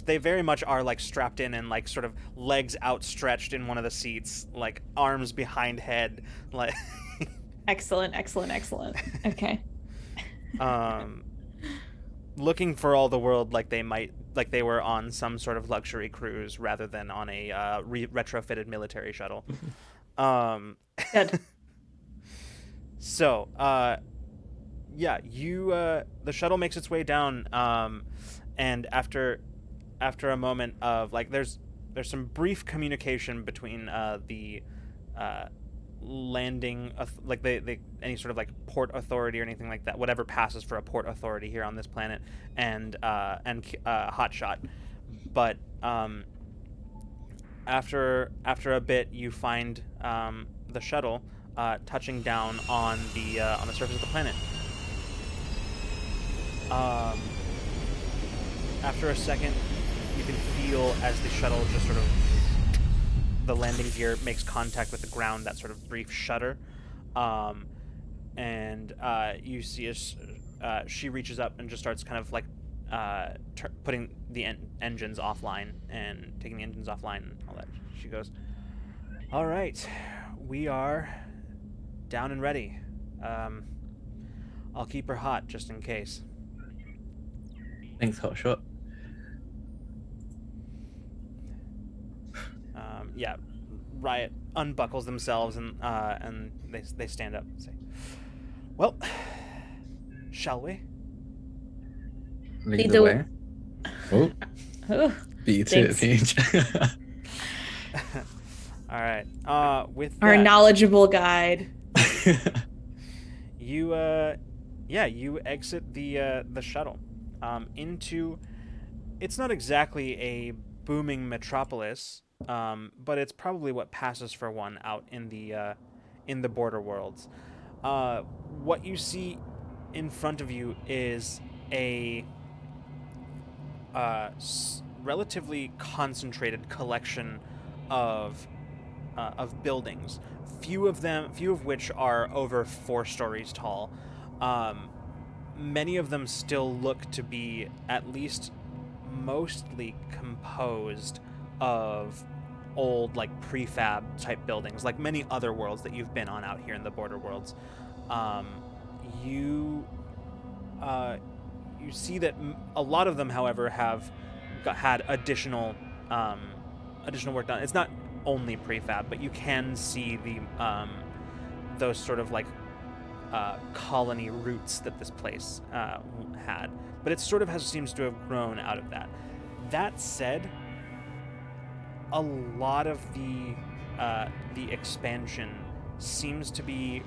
They very much are like strapped in and like sort of legs outstretched in one of the seats, like arms behind head, like. Excellent. Okay. Looking for all the world like they were on some sort of luxury cruise rather than on a retrofitted military shuttle. Good. So, yeah, the shuttle makes its way down, and after a moment of like, there's some brief communication between the landing like any sort of like port authority or anything like that, whatever passes for a port authority here on this planet, and Hotshot, but after a bit you find the shuttle touching down on the surface of the planet. After a second, you can feel as the shuttle just sort of, the landing gear makes contact with the ground, that sort of brief shudder, and you see as she reaches up and just starts kind of like putting the engines offline and taking the engines offline and all that. She goes, "All right, we are down and ready. I'll keep her hot just in case." Thanks, Hotshot. Yeah, Riot unbuckles themselves and they stand up and say, "Well, shall we?" Lead the way. Oh, Beat it, Paige. All right. With our that, knowledgeable guide. you exit the shuttle into. It's not exactly a booming metropolis, but it's probably what passes for one out in the border worlds. What you see in front of you is a relatively concentrated collection of buildings. Few of which are over 4 stories tall. Many of them still look to be at least mostly composed of old, like, prefab type buildings, like many other worlds that you've been on out here in the border worlds. You see that a lot of them, however, have had additional work done. It's not only prefab, but you can see the those sort of like colony roots that this place had. But it sort of seems to have grown out of that. That said, a lot of the expansion seems to be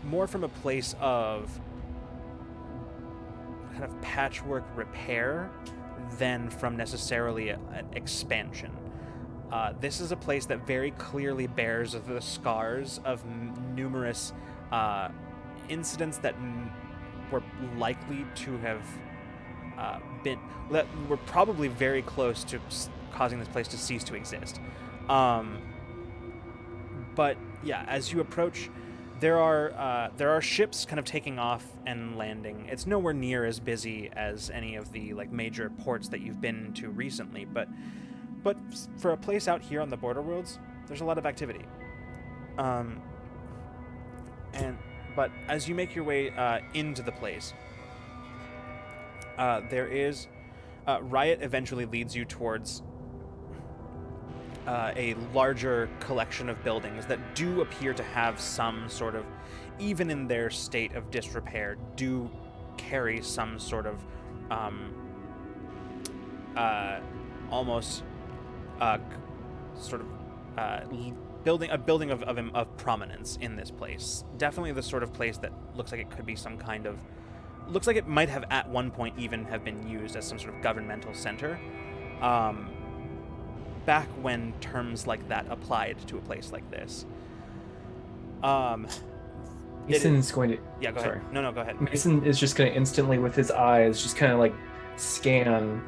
more from a place of kind of patchwork repair than from necessarily an expansion. This is a place that very clearly bears the scars of numerous incidents that were likely to have that were probably very close to causing this place to cease to exist. But yeah, as you approach, there are ships kind of taking off and landing. It's nowhere near as busy as any of the like major ports that you've been to recently, but for a place out here on the border worlds, there's a lot of activity. But as you make your way into the place, there is Riot eventually leads you towards a larger collection of buildings that do appear to have some sort of, even in their state of disrepair, do carry some sort of almost building of prominence in this place. Definitely the sort of place that looks like it could be some kind of, looks like it might have at one point even have been used as some sort of governmental center. Back when terms like that applied to a place like this. Mason's going to. Yeah, go sorry. ahead. No, go ahead. Mason is just going to instantly, with his eyes, just kind of like scan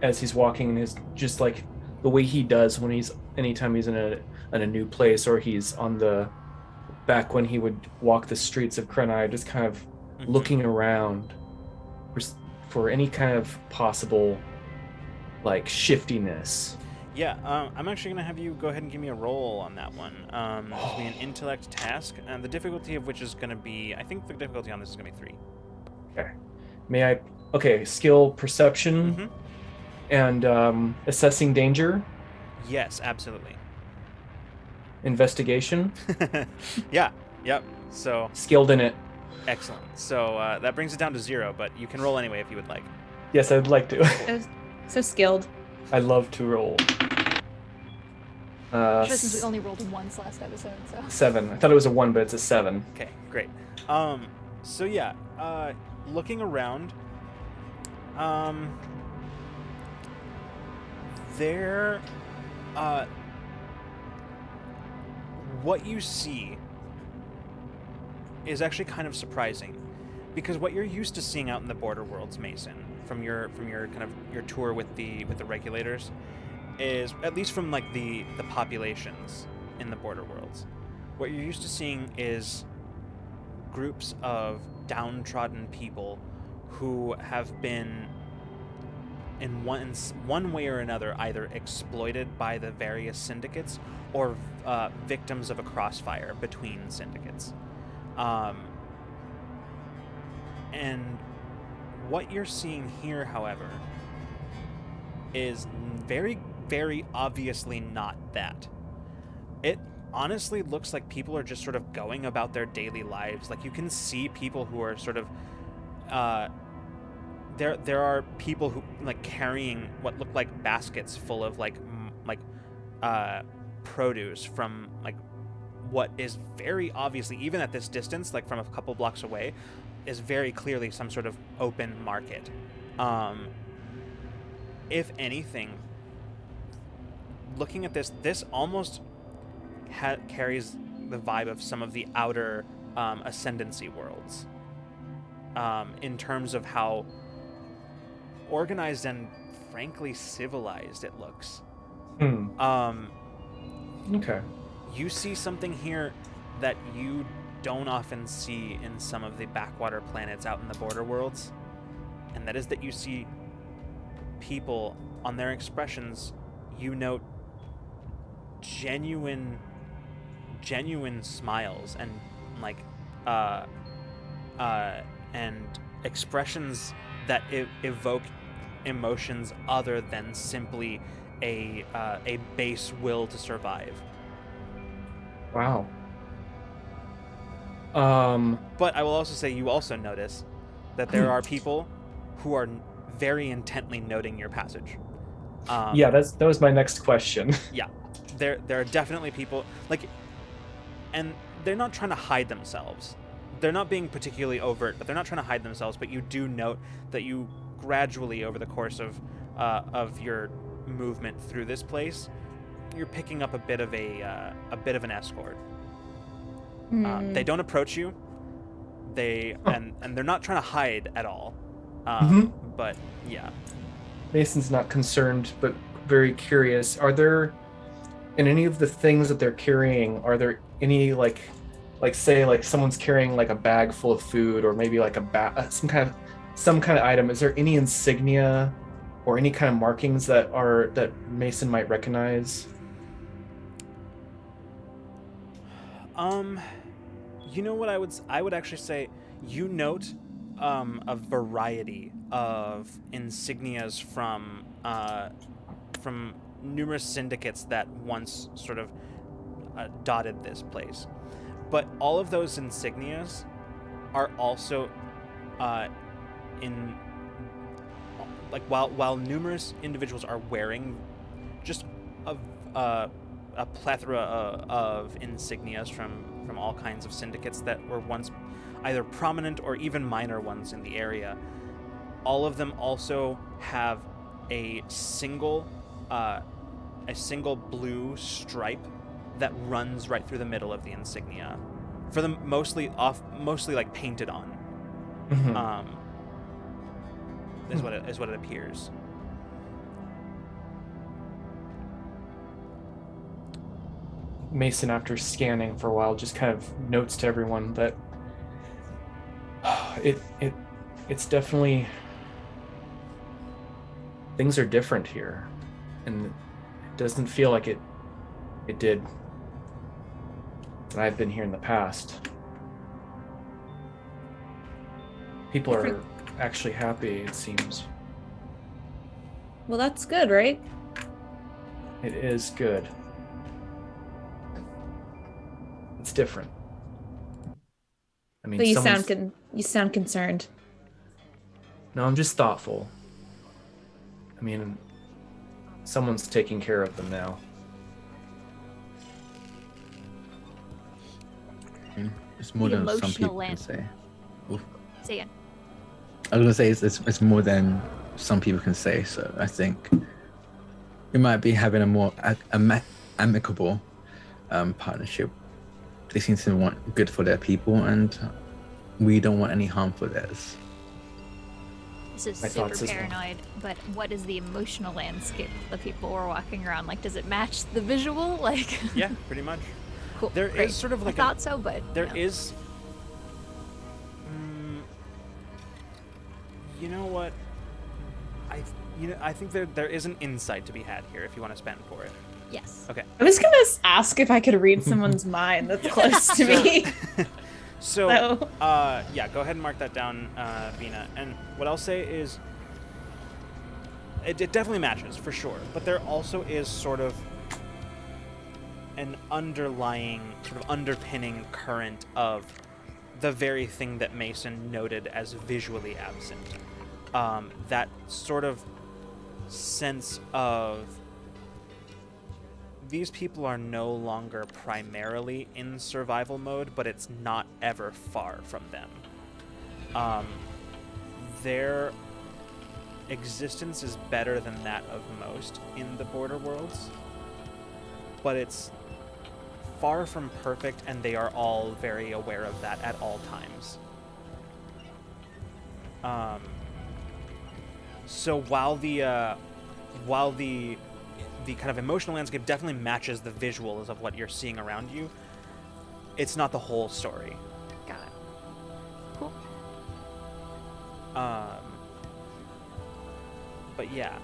as he's walking, and his just like the way he does when anytime he's in a new place, or he's on the back when he would walk the streets of Krenai, just kind of looking around for any kind of possible like shiftiness. Yeah, I'm actually going to have you go ahead and give me a roll on that one. It'll be an intellect task, and the difficulty of which is going to be, I think the difficulty on this is going to be 3. Okay. Okay, skill perception and assessing danger. Yes, absolutely. Investigation. Yeah, yep. So skilled in it. Excellent. So that brings it down to 0, but you can roll anyway if you would like. Yes, I'd like to. So skilled. I love to roll. Since we only rolled once last episode, so 7. I thought it was a 1, but it's a 7. Okay, great. So yeah, looking around, there, what you see is actually kind of surprising, because what you're used to seeing out in the border worlds, Mason, from your kind of your tour with the regulators, is, at least from like the populations in the border worlds, what you're used to seeing is groups of downtrodden people who have been in one way or another either exploited by the various syndicates or victims of a crossfire between syndicates. And what you're seeing here, however, is very, very obviously not that. It honestly looks like people are just sort of going about their daily lives. Like, you can see people who are sort of there are people who like carrying what look like baskets full of like produce from like what is very obviously, even at this distance, like from a couple blocks away, is very clearly some sort of open market. If anything, looking at this almost carries the vibe of some of the outer ascendancy worlds, in terms of how organized and frankly civilized it looks. Okay. You see something here that you don't often see in some of the backwater planets out in the border worlds, and that is that you see people, on their expressions, you note genuine smiles and like and expressions that evoke emotions other than simply a base will to survive. Wow. But I will also say, you also notice that there are people who are very intently noting your passage. Yeah, that was my next question. Yeah, there are definitely people like, and they're not trying to hide themselves. They're not being particularly overt, but they're not trying to hide themselves. But you do note that you gradually, over the course of your movement through this place, you're picking up a bit of an escort. They don't approach you. And they're not trying to hide at all. But yeah. Mason's not concerned, but very curious. Are there, in any of the things that they're carrying, are there any like say like someone's carrying like a bag full of food, or maybe like some kind of item? Is there any insignia or any kind of markings that Mason might recognize? You know what I would actually say, you note a variety of insignias from numerous syndicates that once sort of dotted this place. But all of those insignias are also in like while numerous individuals are wearing just a a plethora of insignias from all kinds of syndicates that were once either prominent or even minor ones in the area. All of them also have a single blue stripe that runs right through the middle of the insignia. For them, mostly like painted on. Mhm. Is what it appears. Mason, after scanning for a while, just kind of notes to everyone that it's definitely, things are different here, and it doesn't feel like it did when I've been here in the past. People are actually happy, it seems. Well, that's good, right? It is good. It's different. I mean, But you someone's... sound concerned. No, I'm just thoughtful. I mean, someone's taking care of them now. It's more The than some emotional people can say. Oof. Say it. I was gonna say it's more than some people can say. So I think we might be having a more amicable partnership. They seem to want good for their people, and we don't want any harm for theirs. This is My super thoughts as well. paranoid, but what is the emotional landscape the people were walking around? Like, does it match the visual? Like, Yeah, pretty much. cool. There is great. sort of like I thought so, but there no. is. You know what? I think there is an insight to be had here if you want to spend for it. Yes. Okay. I was gonna ask if I could read someone's mind that's close to me. So, So- yeah, go ahead and mark that down, Vina. And what I'll say is, it definitely matches for sure, but there also is sort of an underlying, sort of underpinning current of the very thing that Mason noted as visually absent. That sort of sense of these people are no longer primarily in survival mode, but it's not ever far from them. Their existence is better than that of most in the Border Worlds, but it's far from perfect, and they are all very aware of that at all times. So while the kind of emotional landscape definitely matches the visuals of what you're seeing around you, it's not the whole story. Got it. Cool. But yeah,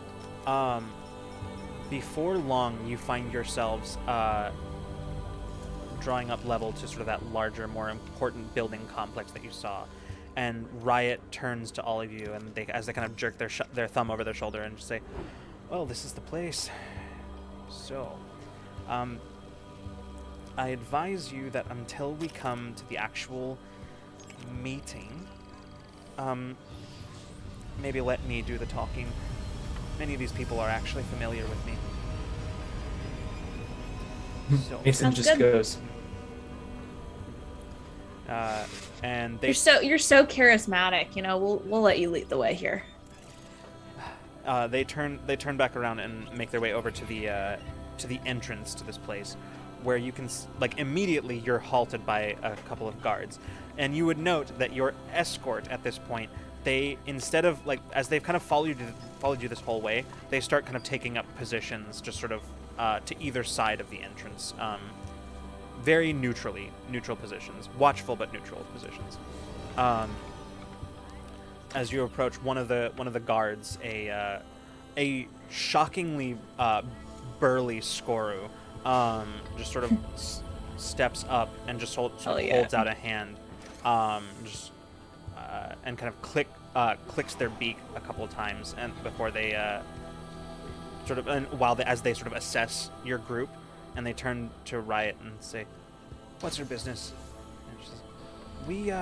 before long, you find yourselves drawing up level to sort of that larger, more important building complex that you saw. And Riot turns to all of you, and as they kind of jerk their thumb over their shoulder and just say, "Well, this is the place. So, I advise you that until we come to the actual meeting, maybe let me do the talking. Many of these people are actually familiar with me." So, Mason Sounds just good. goes, and they You're so charismatic. You know, we'll let you lead the way here. they turn back around and make their way over to the entrance to this place, where you can like immediately you're halted by a couple of guards, and you would note that your escort at this point, they, instead of like, as they've kind of followed you this whole way, they start kind of taking up positions just sort of to either side of the entrance, very neutral positions, watchful but neutral positions. As you approach, one of the guards, a shockingly burly Skoru, just sort of steps up and just holds out a hand, and kind of clicks their beak a couple of times, and before they as they sort of assess your group, and they turn to Riot and say, "What's your business?" And she says, "We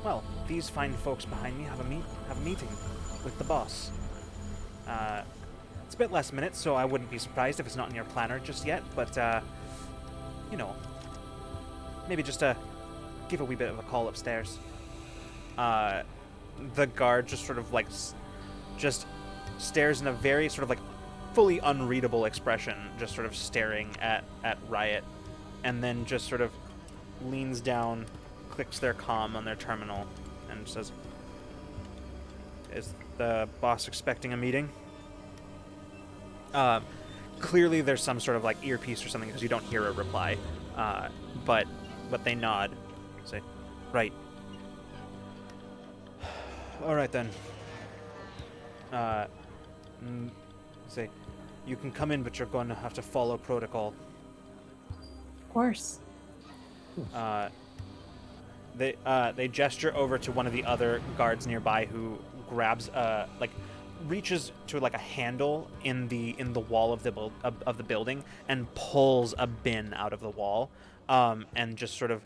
well, these fine folks behind me have a meeting with the boss. It's a bit last minute, so I wouldn't be surprised if it's not in your planner just yet, but, maybe just give a wee bit of a call upstairs. The guard just sort of, like, just stares in a very sort of, like, fully unreadable expression, just sort of staring at Riot, and then just sort of leans down, clicks their comm on their terminal, and says, "Is the boss expecting a meeting?" Clearly there's some sort of like earpiece or something because you don't hear a reply, but they nod, say, "Right. All right then." Say, "You can come in, but you're going to have to follow protocol." Of course. They gesture over to one of the other guards nearby who grabs reaches to like a handle in the wall of the building and pulls a bin out of the wall, and just sort of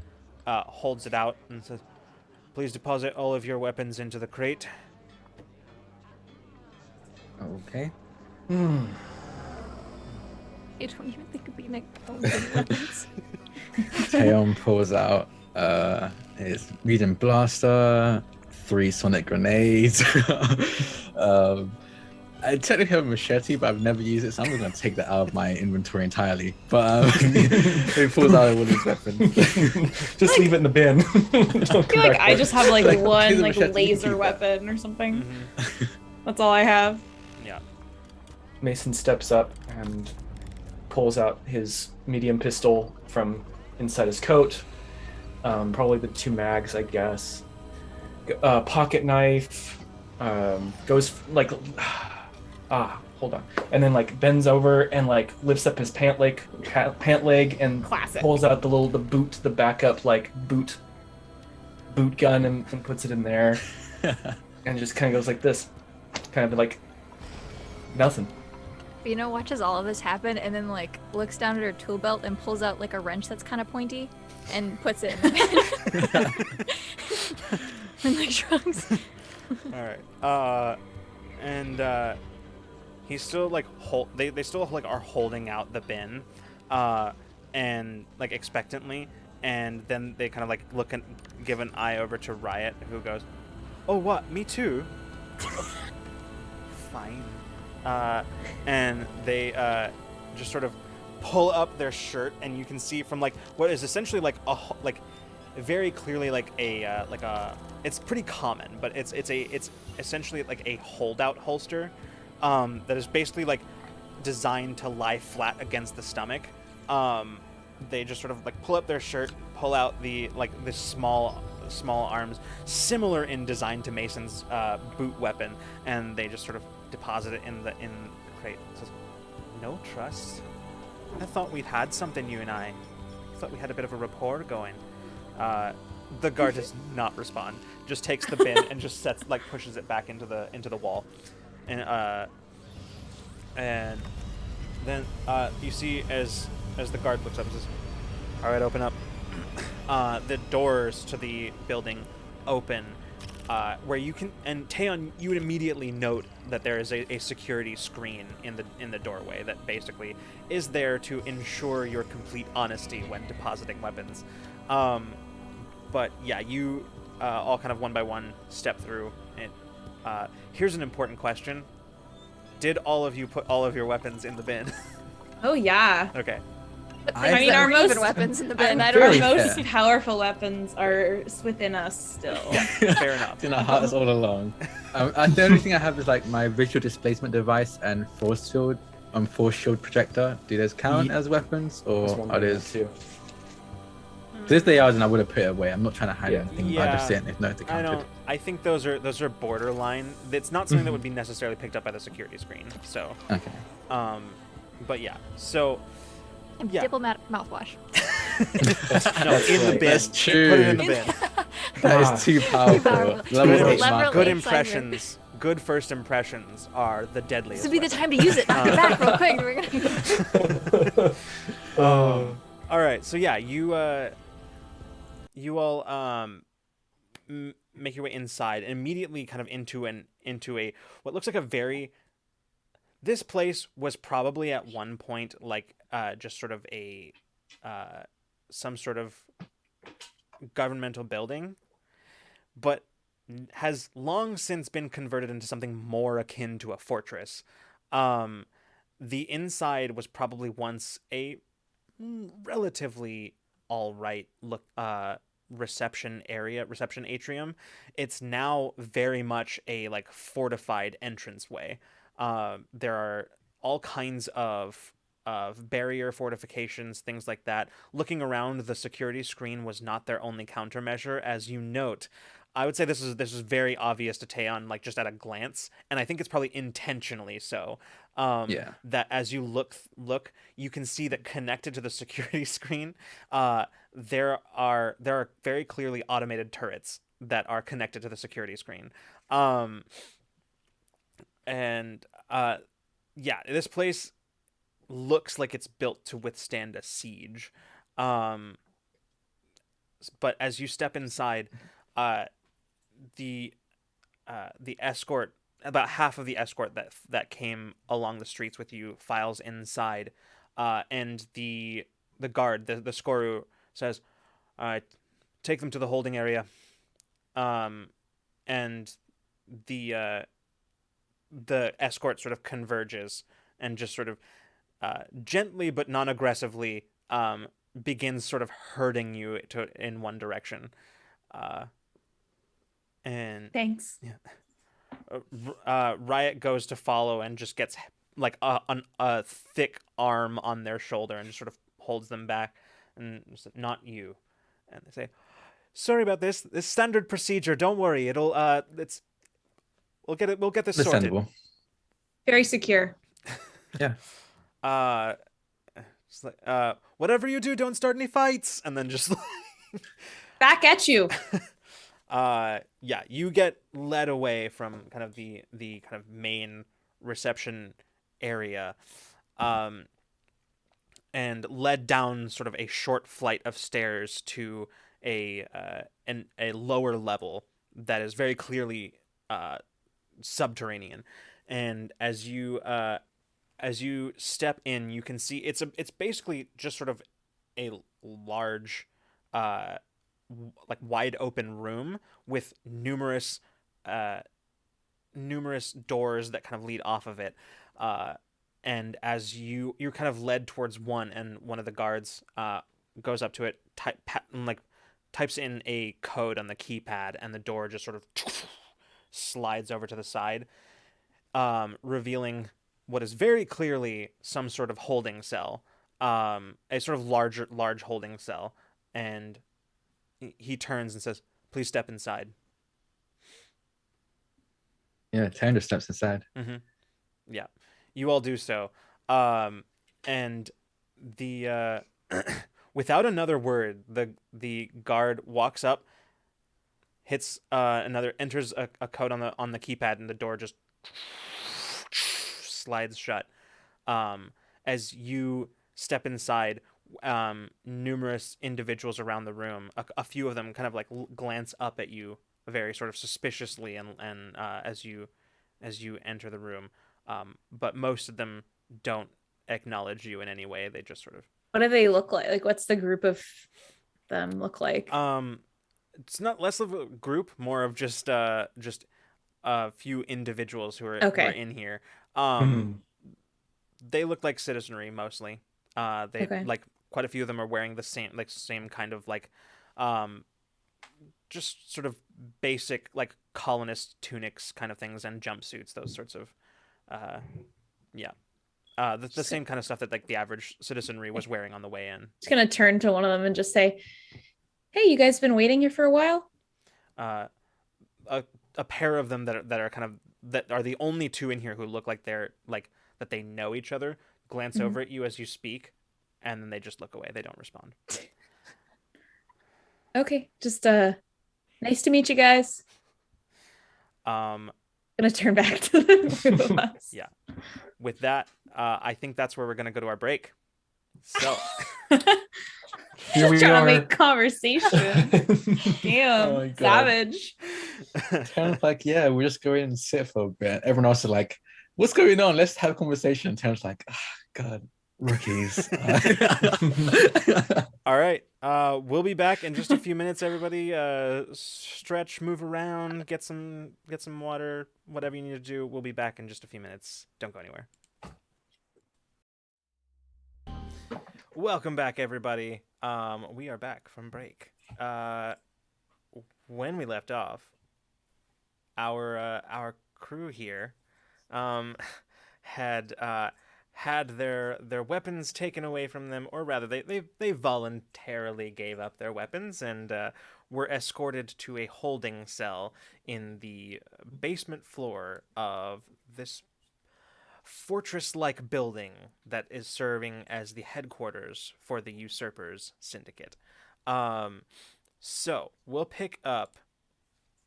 holds it out and says, "Please deposit all of your weapons into the crate." Okay. I don't even think of being like weapons. Taeyeon pulls out his medium blaster, 3 sonic grenades. I technically have a machete, but I've never used it, so I'm just going to take that out of my inventory entirely. But he pulls out all his weapons. Just leave it in the bin. I feel like I just have like Like, one here's a like machete, you can laser keep that. weapon or something. Mm-hmm. That's all I have. Yeah. Mason steps up and pulls out his medium pistol from inside his coat. Probably the 2 mags, I guess. Pocket knife. Goes like, hold on, and then like bends over and like lifts up his pant leg, and Classic. pulls out the backup like boot gun and puts it in there, and just kind of goes like this, kind of like nothing. Fino watches all of this happen and then like looks down at her tool belt and pulls out like a wrench that's kind of pointy and puts it in the bin. And like shrugs. All right. And he's still like they still like are holding out the bin, and like expectantly, and then they kind of like look and give an eye over to Riot, who goes, "Oh, what? Me too." Fine. And they just sort of pull up their shirt, and you can see from like what is essentially like very clearly like a it's pretty common, but it's essentially like a holdout holster that is basically like designed to lie flat against the stomach. They just sort of like pull up their shirt, pull out the small arms, similar in design to Mason's boot weapon, and they just sort of deposit it in the crate. It says, "No trust? I thought we'd had something, you and I. I thought we had a bit of a rapport going." The guard does not respond. Just takes the bin and just pushes it back into the wall, and then you see as the guard looks up and says, "All right, open up." The doors to the building open, where you can, and Taeyeon, you would immediately note that there is a security screen in the doorway that basically is there to ensure your complete honesty when depositing weapons. But yeah, you all kind of one by one step through. And here's an important question: did all of you put all of your weapons in the bin? Oh yeah. Okay. I mean, our most weapons in the bin. I our don't know. most powerful weapons are within us still. Fair enough. It's in our hearts all along. The only thing I have is like my visual displacement device and force shield projector. Do those count as weapons, or are those? Too. If they are, then I would have put it away. I'm not trying to hide Yeah. anything, but I'm just saying if no, they counted. I think those are borderline. It's not something that would be necessarily picked up by the security screen. So, Okay. but yeah. So, And yeah. diplomat mouthwash. No, in the bin. That's true. Put it in the bin. That is too powerful. powerful. Level Good 8 level marker. Good eight impressions. Good first impressions are the deadliest. This would be the weapon. time to use it. Knock it back real quick. We're gonna... All right. So yeah, you all make your way inside and immediately kind of into a what looks like a very This place was probably at one point like just sort of a some sort of governmental building, but has long since been converted into something more akin to a fortress. The inside was probably once a relatively all right look reception atrium. It's now very much a like fortified entranceway. There are all kinds of barrier fortifications, things like that. Looking around, the security screen was not their only countermeasure, as you note. I would say this is very obvious to Taeon, like just at a glance, and I think it's probably intentionally so. Yeah. That as you look, you can see that connected to the security screen, there are very clearly automated turrets that are connected to the security screen. And yeah, this place looks like it's built to withstand a siege. But as you step inside, the escort, about half of the escort that came along the streets with you, files inside, and the guard, the Skoru, says, "All right, take them to the holding area." And the escort sort of converges and just sort of gently but non-aggressively begins sort of herding you in one direction. And Thanks. Riot goes to follow and just gets like a thick arm on their shoulder and just sort of holds them back and says, "Not you." And they say, "Sorry about this. This standard procedure. Don't worry. We'll get this sorted." Understandable. Very secure. Yeah. It's like, whatever you do, don't start any fights. And then just Back at you. yeah, you get led away from kind of the kind of main reception area, and led down sort of a short flight of stairs to a lower level that is very clearly subterranean. And as you step in, you can see it's basically just sort of a large like wide open room with numerous doors that kind of lead off of it, and as you're kind of led towards one, and one of the guards goes up to it, types in a code on the keypad, and the door just sort of slides over to the side, revealing what is very clearly some sort of holding cell, a sort of large holding cell. And he turns and says, "Please step inside." Yeah, Tandra steps inside. Mm-hmm. Yeah, you all do so. And the without another word, the guard walks up, hits enters a code on the keypad, and the door just slides shut. As you step inside, numerous individuals around the room, a few of them kind of like glance up at you very sort of suspiciously, and as you enter the room, but most of them don't acknowledge you in any way. They just sort of... What do they look like? Like, what's the group of them look like? It's not less of a group, more of just a few individuals who are in here. They look like citizenry mostly. Like quite a few of them are wearing the same kind of like just sort of basic like colonist tunics kind of things, and jumpsuits, those sorts of the same kind of stuff that like the average citizenry was wearing on the way in. Just gonna turn to one of them and just say, "Hey, you guys been waiting here for a while?" A pair of them that are the only two in here who look like they're like that they know each other, glance over at you as you speak, and then they just look away. They don't respond. Okay, just nice to meet you guys. Gonna turn back to the group of us. Yeah. With that, I think that's where we're gonna go to our break. So here we trying are. to make conversation. Damn, Oh my God. savage. Terran's like, yeah, we're just going and sit for a bit. Everyone else is like, what's going on? Let's have a conversation. Terran's like, God, rookies. All right. We'll be back in just a few minutes, everybody. Stretch, move around, get some water, whatever you need to do. We'll be back in just a few minutes. Don't go anywhere. Welcome back, everybody. We are back from break. When we left off, our crew here had their weapons taken away from them, or rather, they voluntarily gave up their weapons and were escorted to a holding cell in the basement floor of this fortress-like building that is serving as the headquarters for the Usurpers Syndicate. So we'll pick up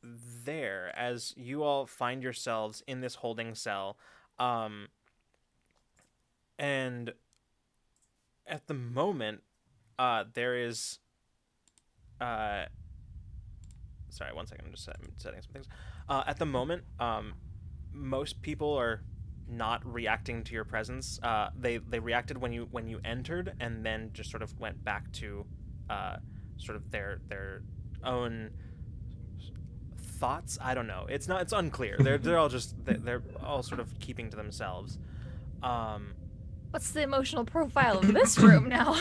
there as you all find yourselves in this holding cell. And at the moment, there is... sorry, 1 second. I'm just setting some things. At the moment, most people are not reacting to your presence. They reacted when you entered, and then just sort of went back to sort of their own thoughts. I don't know. It's unclear. They're all just they're all sort of keeping to themselves. What's the emotional profile of this room now?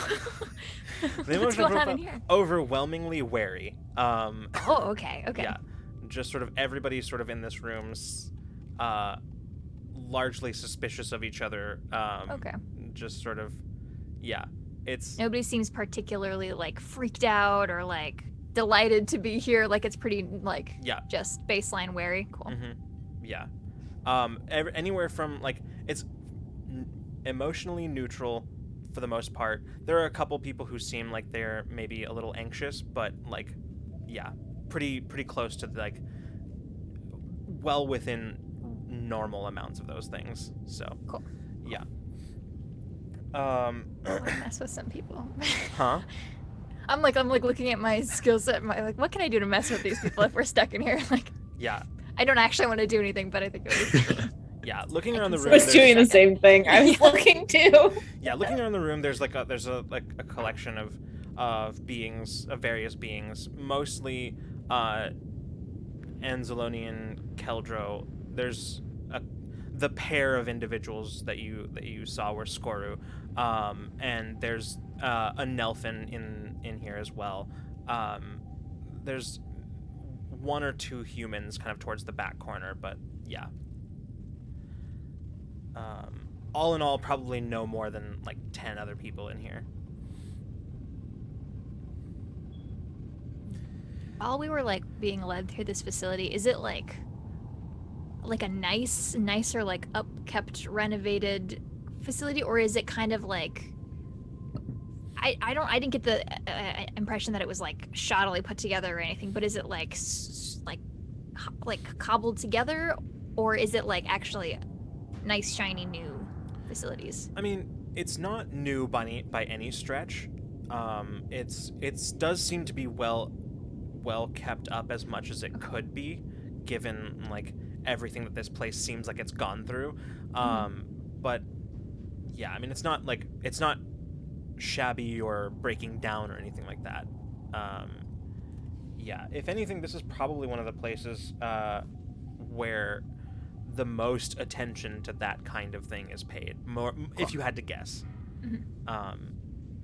The emotional profile, overwhelmingly wary. Oh, okay. Yeah, just sort of everybody sort of in this room's largely suspicious of each other. Okay. Just sort of, yeah. It's nobody seems particularly like freaked out or like delighted to be here. Like it's pretty like just baseline wary. Cool. Mm-hmm. Yeah. Anywhere from like it's emotionally neutral for the most part. There are a couple people who seem like they're maybe a little anxious, but like, yeah, pretty close to like well within normal amounts of those things. So cool. Yeah. I want to mess with some people. Huh? I'm like looking at my skill set. What can I do to mess with these people if we're stuck in here? Like, yeah. I don't actually want to do anything, but I think it would be. Yeah, looking around the room. I was doing the same thing. I was looking too. Yeah, looking around the room, there's a collection of beings, of various beings, mostly Anzalonian Keldro. There's the pair of individuals that you saw were Skoru, and there's a Nelfin in here as well. There's one or two humans kind of towards the back corner, but yeah. All in all, probably no more than like 10 other people in here. While we were like being led through this facility, is it like a nicer like upkept, renovated facility, or is it kind of like I didn't get the impression that it was like shoddily put together or anything, but is it like cobbled together, or is it like actually nice shiny new facilities? I mean, it's not new by any stretch. It's does seem to be well kept up as much as it could be, given like everything that this place seems like it's gone through. But yeah, I mean, it's not shabby or breaking down or anything like that. Yeah, if anything, this is probably one of the places where the most attention to that kind of thing is paid. More, if you had to guess. Mm-hmm.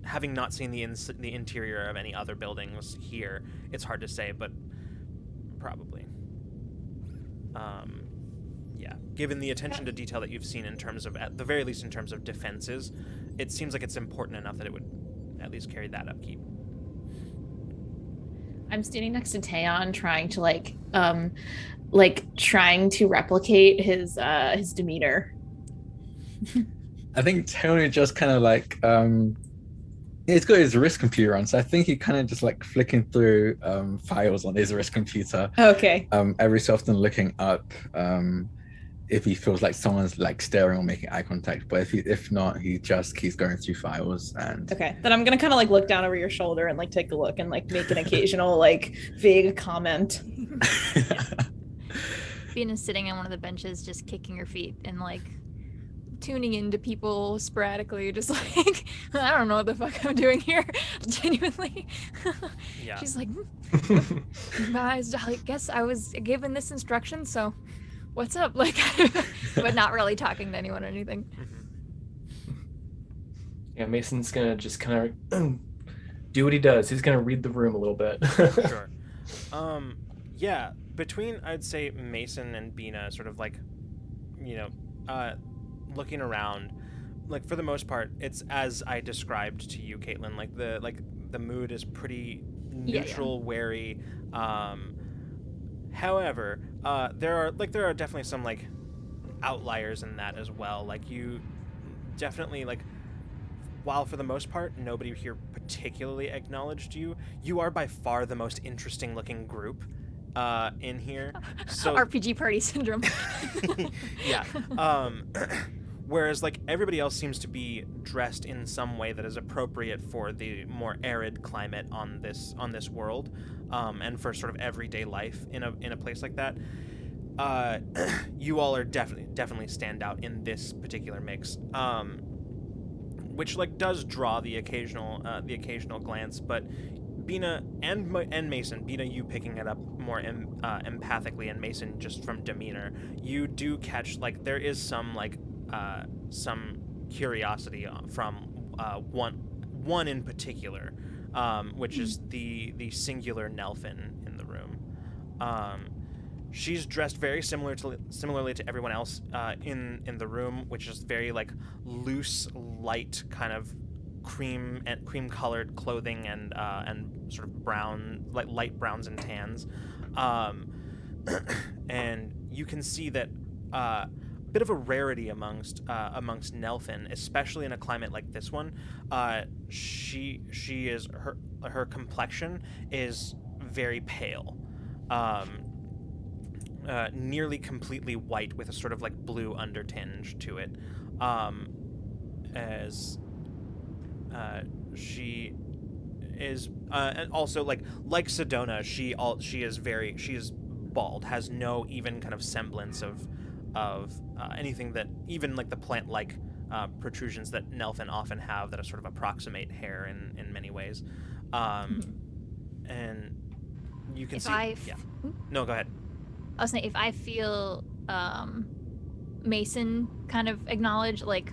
Having not seen the interior of any other buildings here, it's hard to say, but probably. Yeah, given the attention to detail that you've seen in terms of, at the very least in terms of defenses, it seems like it's important enough that it would at least carry that upkeep. I'm standing next to Taeon trying to trying to replicate his demeanor. I think Tony just kind of like he's got his wrist computer on, so I think he kind of just like flicking through files on his wrist computer. Okay. Every so often looking up, if he feels like someone's like staring or making eye contact. But if not, he just keeps going through files and Okay, then I'm gonna kind of like look down over your shoulder and like take a look and like make an occasional like vague comment. Bina's sitting on one of the benches, just kicking her feet and like tuning into people sporadically, just like I don't know what the fuck I'm doing here. Genuinely. Yeah. She's like, I guess I was given this instruction, so what's up? Like, but not really talking to anyone or anything. Yeah, Mason's gonna just kind of do what he does. He's gonna read the room a little bit. Sure. Yeah, between I'd say Mason and Bina sort of like, looking around, like for the most part, it's as I described to you, Caitlin. Like the mood is pretty neutral, wary. However, there are definitely some like outliers in that as well. Like you definitely like, while for the most part nobody here particularly acknowledged you, you are by far the most interesting looking group in here. So RPG party syndrome. yeah. Whereas like everybody else seems to be dressed in some way that is appropriate for the more arid climate on this world, and for sort of everyday life in a place like that. You all are definitely stand out in this particular mix, which like does draw the occasional glance, but Bina and Mason, Bina, you picking it up more empathically, and Mason just from demeanor, you do catch like there is some curiosity from one in particular, which is the singular Nelfin in the room. She's dressed very similarly to everyone else in the room, which is very like loose, light kind of cream colored clothing and sort of brown, like light browns and tans, and you can see that a bit of a rarity amongst Nelfin, especially in a climate like this one. She is her complexion is very pale. Nearly completely white with a sort of like blue undertinge to it, as she is, and also like Sedona, she is bald, has no even kind of semblance of anything that even like the plant like protrusions that Nelfin often have that sort of approximate hair in many ways, and you can no, go ahead. I was saying, if I feel Mason kind of acknowledge, like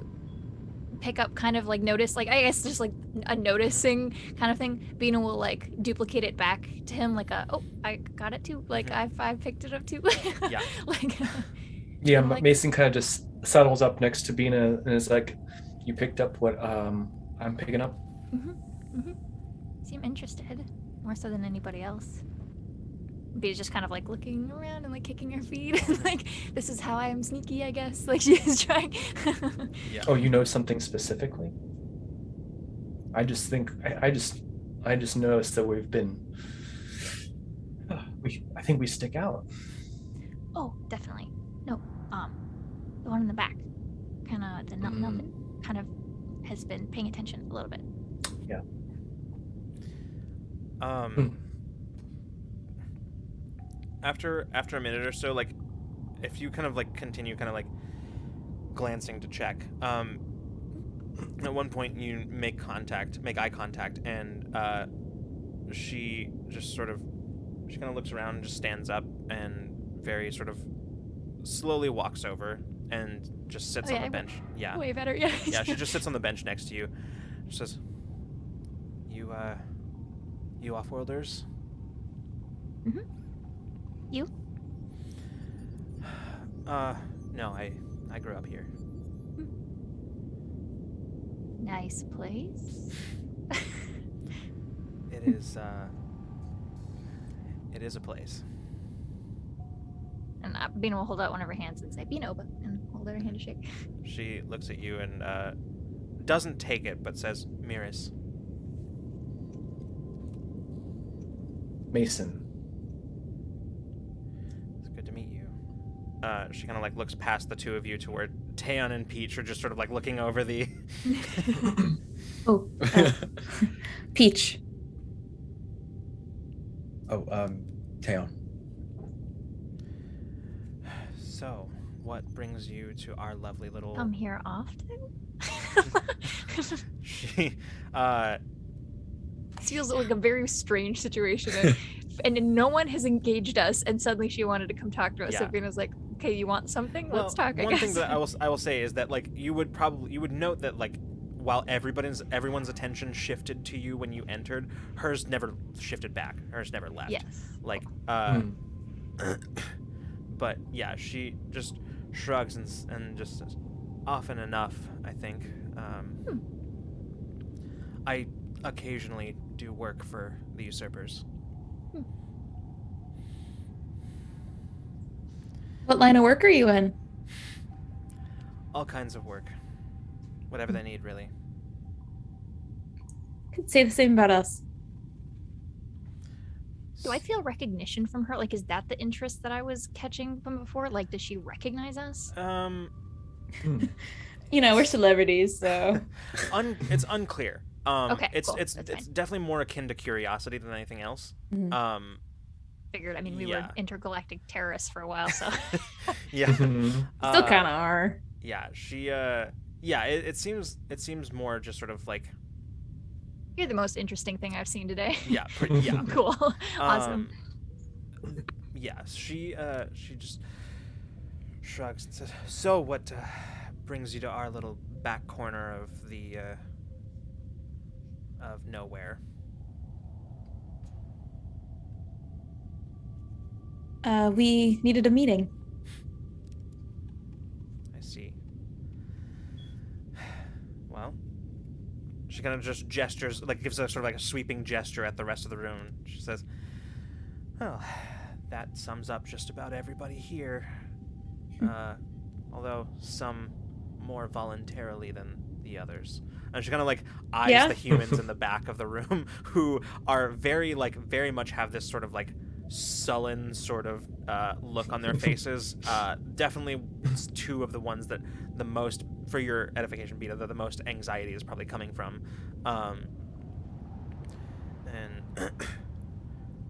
pick up, kind of like notice, like I guess just like a noticing kind of thing, Bina will like duplicate it back to him, like oh, I got it too, like I picked it up too. Yeah. Like yeah, like, Mason kind of just settles up next to Bina and is like, you picked up what I'm picking up? Seem interested more so than anybody else. Bina's just kind of like looking around and like kicking her feet and like, this is how I am sneaky, I guess. Like she's trying. Yeah. Oh, you know something specifically? I just think I just noticed that we've been. I think we stick out. Oh, definitely. No, the one in the back, kind of the Nelfin, kind of has been paying attention a little bit. Yeah. After a minute or so, like if you kind of like continue kind of like glancing to check, at one point you make eye contact, and she just sort of, she kind of looks around and just stands up and very sort of slowly walks over and just sits on the bench. Yeah. Way better, yeah. Yeah, she just sits on the bench next to you. She says, You off-worlders? You? No, I grew up here. Nice place. It is a place. And Bina will hold out one of her hands and say, Binoba, and hold her hand to shake. She looks at you and doesn't take it, but says, Miris. Mason. It's good to meet you. she kind of like looks past the two of you to where Taeyeon and Peach are just sort of like looking over the. Oh, Peach. Oh, Taeyeon. So, what brings you to our lovely little? Come here often? She, This feels like a very strange situation. And no one has engaged us, and suddenly she wanted to come talk to us. Yeah. Sabrina's like, okay, you want something? well, Let's talk, I one guess. thing that I will say is that like you would note that like while everyone's attention shifted to you when you entered, hers never shifted back. Hers never left. Yes. Like but yeah, she just shrugs and just says, often enough, I think. I occasionally do work for the Usurpers. What line of work are you in? All kinds of work. Whatever they need, really. Could say the same about us. Do I feel recognition from her? Like, is that the interest that I was catching from before? Like, does she recognize us? You know, we're celebrities, so It's unclear. Okay, it's cool. it's That's it's fine. definitely more akin to curiosity than anything else. Mhm. Figured. I mean, we yeah. were intergalactic terrorists for a while, so. Yeah. still kind of are. Yeah, she it seems more just sort of like You're the most interesting thing I've seen today. yeah, yeah. Cool. Awesome. Yeah, she just shrugs and says, "So what brings you to our little back corner of the of nowhere?" We needed a meeting. I see. Well, she kind of just gestures, like gives a sort of like a sweeping gesture at the rest of the room. She says, "Well, that sums up just about everybody here. Although some more voluntarily than the others." And she kind of like eyes the humans in the back of the room who are very much have this sort of like sullen sort of look on their faces. Definitely two of the ones that the most, for your edification, Beta, that the most anxiety is probably coming from. And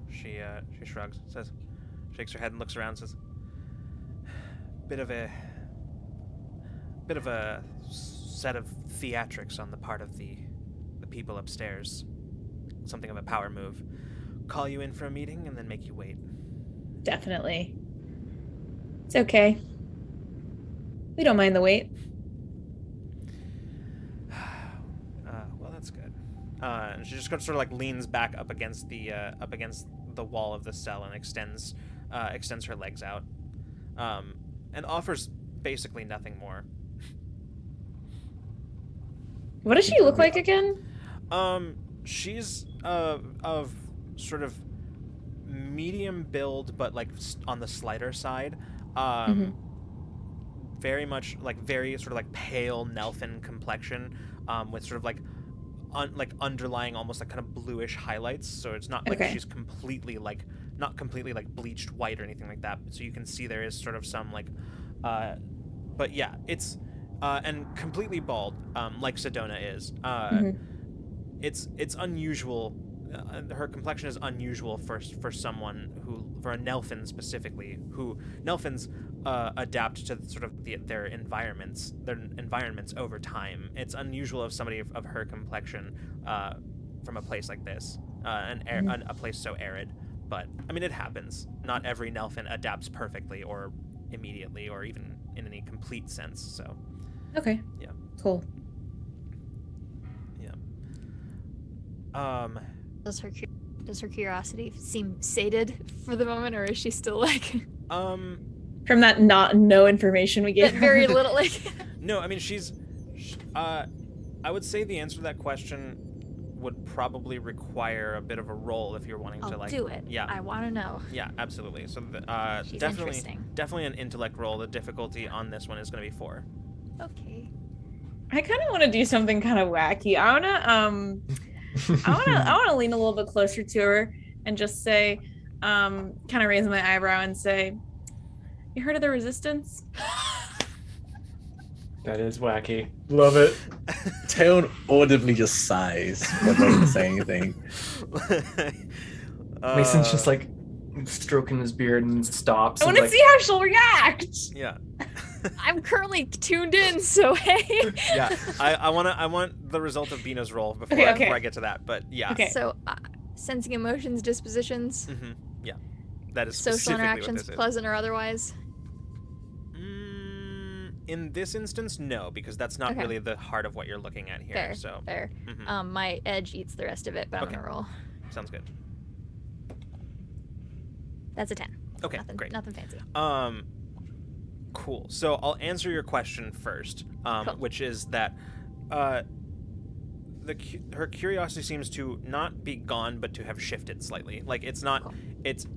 she shrugs, says, shakes her head and looks around, says, bit of a set of theatrics on the part of the people upstairs. Something of a power move. Call you in for a meeting and then make you wait. Definitely. It's okay. We don't mind the wait. Well, that's good. And she just sort of like leans back up against the wall of the cell and extends her legs out, and offers basically nothing more. What does she look like again? She's of sort of medium build, but like on the slighter side. Very much like very sort of like pale Nelfin complexion, with sort of like underlying almost like kind of bluish highlights. So it's not like she's completely like not completely like bleached white or anything like that. So you can see there is sort of some like, but yeah, it's and completely bald, like Sedona is. It's unusual. Her complexion is unusual for someone for a Nelfin specifically, who Nelfins adapt to sort of their environments over time. It's unusual of somebody of her complexion from a place like this, a place so arid. But I mean, it happens. Not every Nelfin adapts perfectly or immediately or even in any complete sense. So. Okay. Yeah. Cool. Yeah. Does her curiosity seem sated for the moment, or is she still like? From that no information we gave her. Very little like. No, I mean I would say the answer to that question would probably require a bit of a roll if you're wanting to like. Do it. Yeah. I want to know. Yeah, absolutely. So She's definitely interesting. an intellect roll. The difficulty on this one is going to be 4. Okay. I kind of want to do something kind of wacky. I want to lean a little bit closer to her and just say, kind of raise my eyebrow and say, You heard of the Resistance? That is wacky. Love it. Tail audibly just sighs, but doesn't say anything. Mason's just like stroking his beard and stops. I and want to like, see how she'll react. Yeah. I'm currently tuned in, so hey. Yeah. I want the result of Bina's roll before, Okay, okay. before I get to that. But yeah. Okay. So, sensing emotions, dispositions, Yeah. That is social specifically interactions, what this pleasant or otherwise. In this instance, no, because that's not Okay. really the heart of what you're looking at here. Fair, So fair. Mhm. My edge eats the rest of it, but Okay. I'm gonna roll. Sounds good. That's a 10. Okay, Nothing, great. Nothing fancy. Cool. So I'll answer your question first, Cool. which is that her curiosity seems to not be gone, but to have shifted slightly. Like it's not, Cool. it's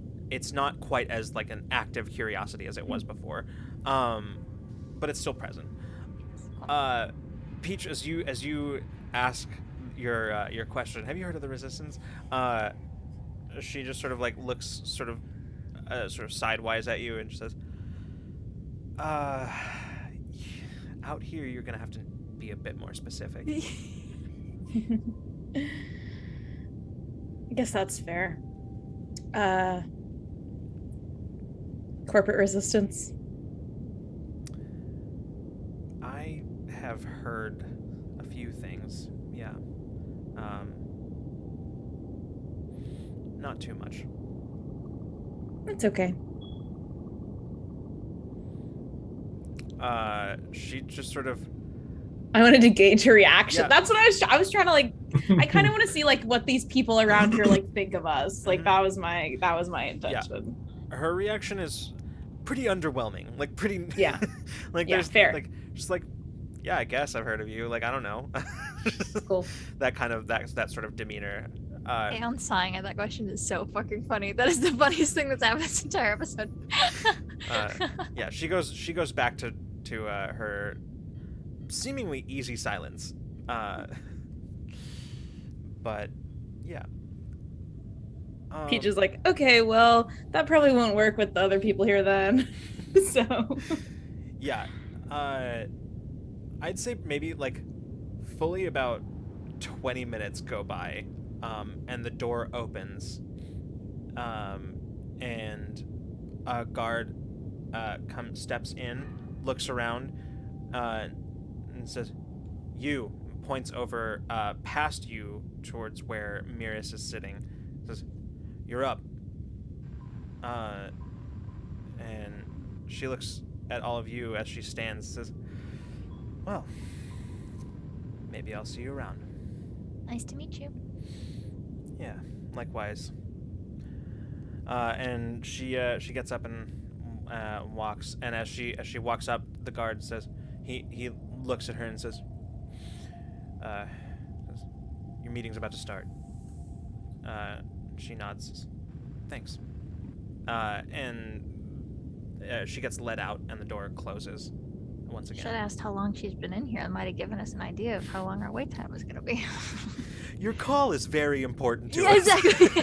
not quite as like an active curiosity as it was before, but it's still present. Peach, as you ask your question, have you heard of the Resistance? She just sort of like looks sort of sidewise at you and she says, out here you're gonna have to be a bit more specific. I guess that's fair. Corporate resistance. I have heard a few things, yeah. Not too much. That's okay. She just sort of, I wanted to gauge her reaction. Yeah. That's what I was trying to like. I kind of want to see like what these people around here like think of us. Like that was my intention. her reaction is pretty underwhelming. Like pretty, Yeah. like Yeah, there's fair. like just like, yeah, I guess I've heard of you. Like I don't know. Cool. That kind of that sort of demeanor. Aeon sighing at that question is so fucking funny. That is the funniest thing that's happened this entire episode. Yeah, she goes back to her seemingly easy silence. But yeah. Peach is like, okay, well, that probably won't work with the other people here then. So Yeah. I'd say maybe like fully about 20 minutes go by, and the door opens, and a guard steps in, looks around, and says, "You," points over past you towards where Miris is sitting. Says, "You're up." And she looks at all of you as she stands. Says, "Well, maybe I'll see you around." Nice to meet you. Yeah, likewise. And she gets up and walks. And as she walks up, the guard says, he looks at her and says, "Your meeting's about to start." She nods. Says, "Thanks." And she gets led out, and the door closes once again. Should have asked how long she's been in here. It might have given us an idea of how long our wait time was going to be. Your call is very important to Yeah, us. exactly.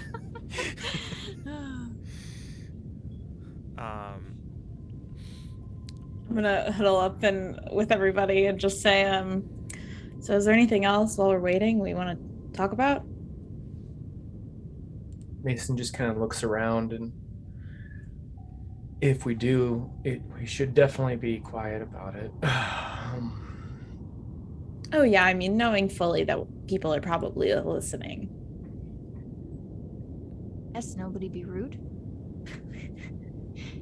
I'm gonna huddle up and with everybody and just say, so is there anything else while we're waiting we want to talk about? Mason just kind of looks around, and if we do, we should definitely be quiet about it. Oh yeah, I mean, knowing fully that people are probably listening. Yes, nobody be rude.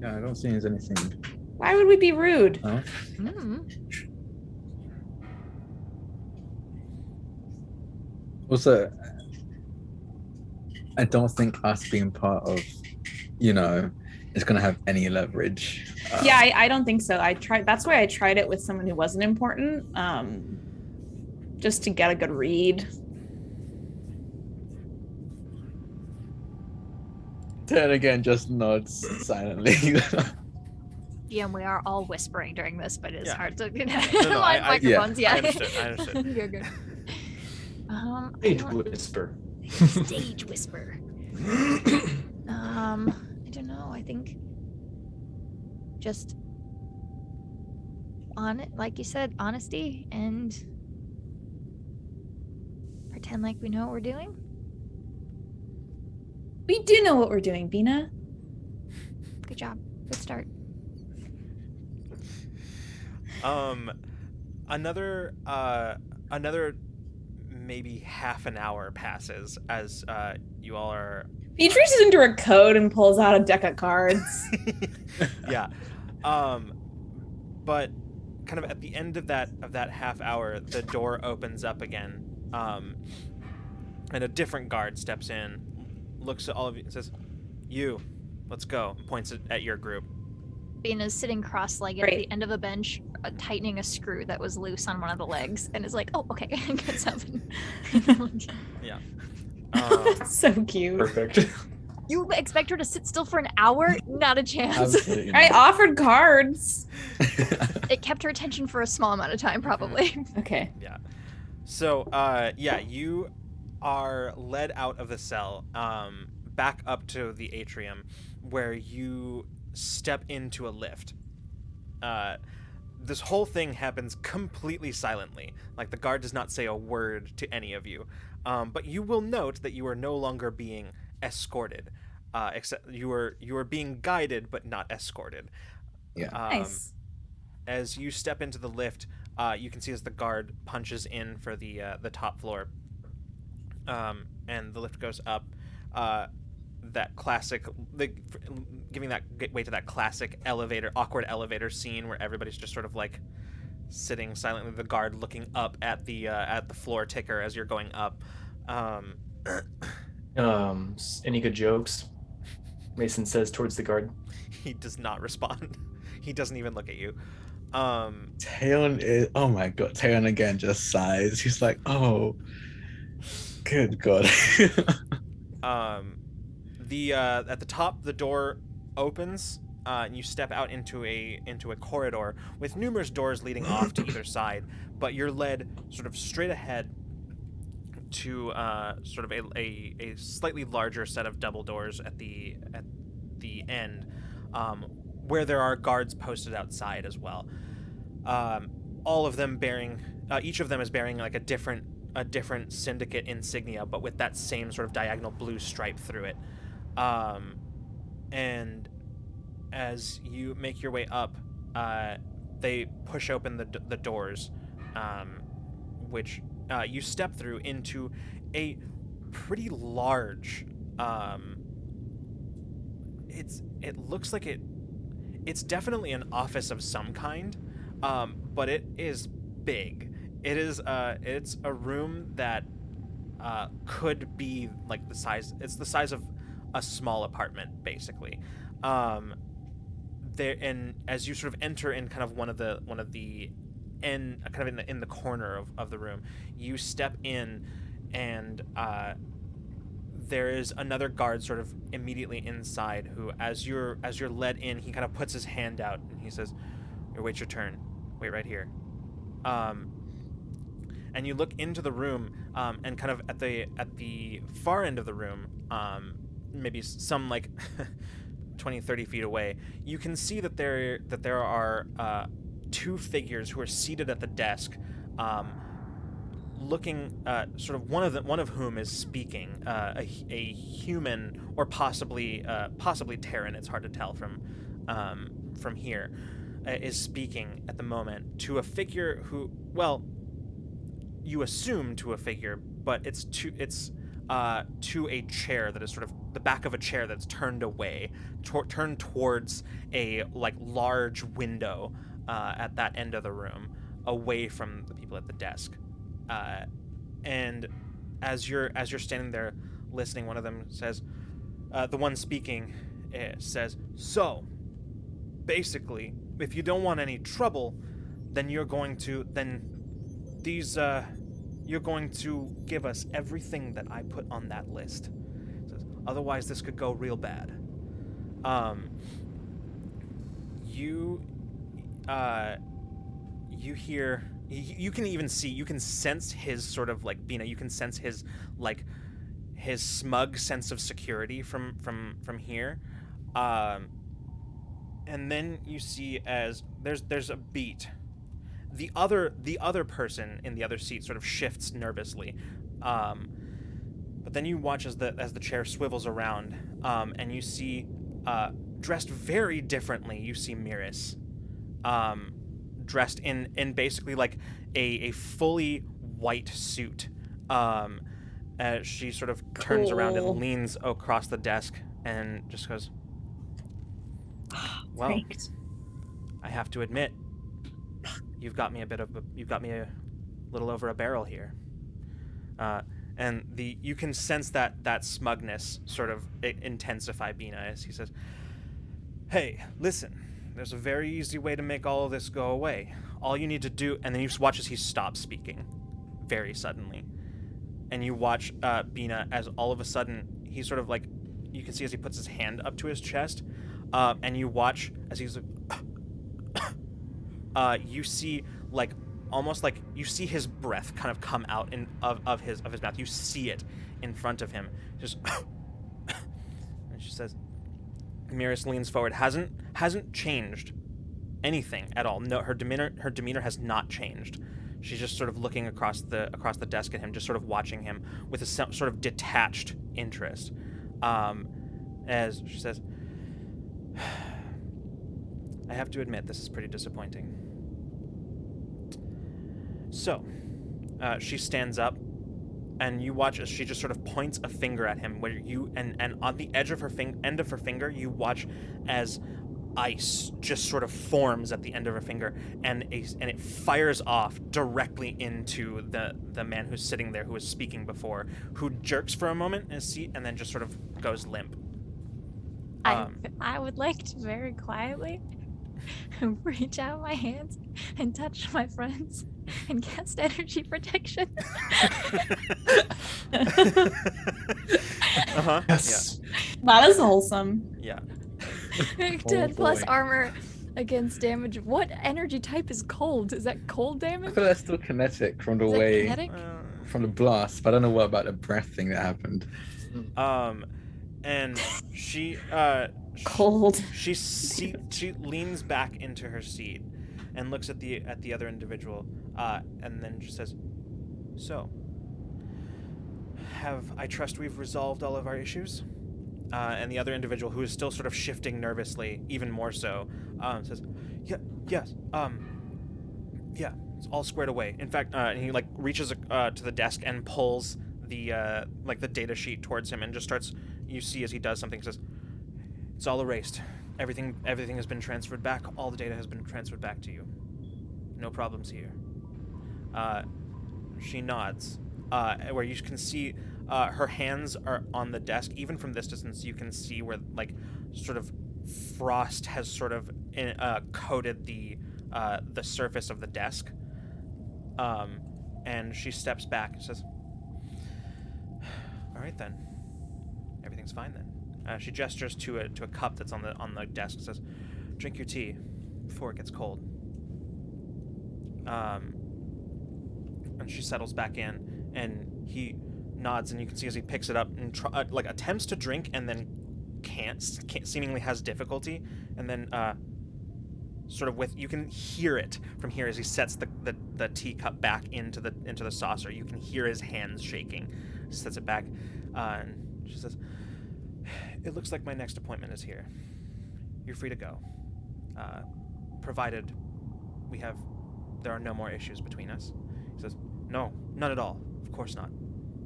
Yeah, I don't see there's anything. Why would we be rude? Huh? Also, I don't think us being part of, is going to have any leverage. Yeah, I don't think so. That's why I tried it with someone who wasn't important, just to get a good read. Then again, just nods silently. Yeah, we are all whispering during this, but it's Yeah. hard to no, line microphones. I Yeah. understood. Good. I Stage don't- whisper. Stage whisper. I don't know. I think just like you said, honesty, and pretend like we know what we're doing. We do know what we're doing, Bina. Good job. Good start. Another maybe half an hour passes as you all are. He reaches into her coat and pulls out a deck of cards. Yeah. But kind of at the end of that half hour, the door opens up again. And a different guard steps in, looks at all of you and says, "You, let's go," and points at your group. Bina's sitting cross-legged at the end of a bench, tightening a screw that was loose on one of the legs, and is like, "Oh, okay," and gets up. Yeah. That's so cute. Perfect. You expect her to sit still for an hour? Not a chance. Absolutely I not. offered cards. It kept her attention for a small amount of time, probably. Okay. Yeah. So, you are led out of the cell, back up to the atrium, where you step into a lift. This whole thing happens completely silently. Like, the guard does not say a word to any of you. But you will note that you are no longer being escorted. Except you are being guided, but not escorted. Yeah. Nice. As you step into the lift, you can see as the guard punches in for the top floor, and the lift goes up. That classic, giving that way to that classic awkward elevator scene where everybody's just sort of like sitting silently. The guard looking up at the floor ticker as you're going up. Any good jokes? Mason says towards the guard. He does not respond. He doesn't even look at you. Taeyeon is, oh my god, Taeyeon again just sighs. He's like, oh, good god. At the top, the door opens, and you step out into a corridor with numerous doors leading off to either side, but you're led sort of straight ahead to sort of a slightly larger set of double doors at the end, where there are guards posted outside as well. All of them each of them is bearing like a different syndicate insignia, but with that same sort of diagonal blue stripe through it. And as you make your way up, they push open the doors, which you step through into a pretty large. It looks like it's definitely an office of some kind, but it is big. It's a room that could be like the size. It's the size of a small apartment, basically. There, and as you sort of enter in kind of one of the end, kind of in the corner of the room, you step in, and there is another guard sort of immediately inside who, as you're led in, he kind of puts his hand out and he says, "Wait your turn. Wait right here." And you look into the room, and kind of at the far end of the room, maybe some like 20-30 feet away, you can see that there are two figures who are seated at the desk, looking sort of one of whom is speaking, a human, or possibly Terran. It's hard to tell from here. Is speaking at the moment to a figure who, well, you assume to a figure, but it's to a chair that is sort of the back of a chair that's turned away, turned towards a like large window at that end of the room, away from the people at the desk. And as you're standing there listening, one of them says, the one speaking says, "So, basically, if you don't want any trouble, then you're going to give us everything that I put on that list. Says, otherwise, this could go real bad." You hear. You can even see. You can sense his sort of like Bina. You can sense his like his smug sense of security from here. And And then you see as there's a beat. The other person in the other seat sort of shifts nervously, but then you watch as the chair swivels around, and you see, dressed very differently. You see Miris, dressed in basically like a fully white suit. As she sort of turns around and Cool. leans across the desk and just goes, "Well, Pranked. I have to admit, you've got me a little over a barrel here." And you can sense that smugness sort of intensify Bina as he says, "Hey, listen, there's a very easy way to make all of this go away. All you need to do," and then you watch as he stops speaking very suddenly. And you watch Bina as all of a sudden he sort of like, you can see as he puts his hand up to his chest, and you watch as he's like, you see like almost like you see his breath kind of come out of his mouth. You see it in front of him. Just and she says, Miris leans forward. Hasn't changed anything at all. No, her demeanor has not changed. She's just sort of looking across the desk at him, just sort of watching him with a sort of detached interest. As she says, "I have to admit, this is pretty disappointing." So, she stands up, and you watch as she just sort of points a finger at him, where you and on the edge of her end of her finger, you watch as ice just sort of forms at the end of her finger, and it fires off directly into the man who's sitting there, who was speaking before, who jerks for a moment in his seat and then just sort of goes limp. I would like to very quietly reach out my hands and touch my friends and cast energy protection. Yes. That is wholesome. Yeah. 10 plus boy. armor against damage. What energy type is cold? Is that cold I damage? feel that's still kinetic from the Is that way kinetic? from the blast, but I don't know what about the breath thing that happened. And she Cold. she leans back into her seat and looks at the other individual, and then she says, "So, I trust we've resolved all of our issues?" And the other individual, who is still sort of shifting nervously, even more so, says, yes, yeah, it's all squared away. In fact, and he like reaches to the desk and pulls the the data sheet towards him and just starts. You see as he does something, says, "It's all erased. Everything has been transferred back. All the data has been transferred back to you. No problems here." She nods, where you can see her hands are on the desk. Even from this distance, you can see where like sort of frost has sort of coated the surface of the desk. And she steps back and says, "All right then, everything's fine then." She gestures to a cup that's on the desk and says, "Drink your tea before it gets cold." And she settles back in, and he nods, and you can see as he picks it up and attempts to drink, and then can't seemingly has difficulty, and then you can hear it from here as he sets the teacup back into the saucer. You can hear his hands shaking. He sets it back, and she says, "It looks like my next appointment is here. You're free to go, provided there are no more issues between us." He says, "No, none at all. Of course not."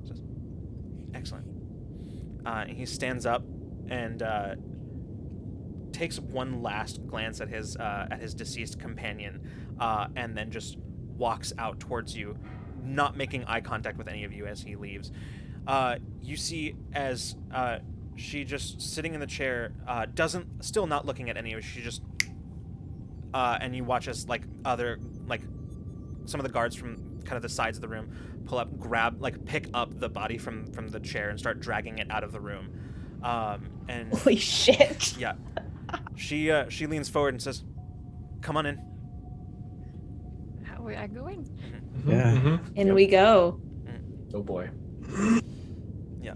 He says, "Excellent." He stands up and takes one last glance at his deceased companion, and then just walks out towards you, not making eye contact with any of you as he leaves. You see as she just sitting in the chair, still not looking at any of you. She just and you watch as some of the guards from kind of the sides of the room pull up, pick up the body from the chair and start dragging it out of the room. And Holy shit. yeah, she leans forward and says, "Come on in." How are I going? Yeah. In we go. Oh boy. Yeah.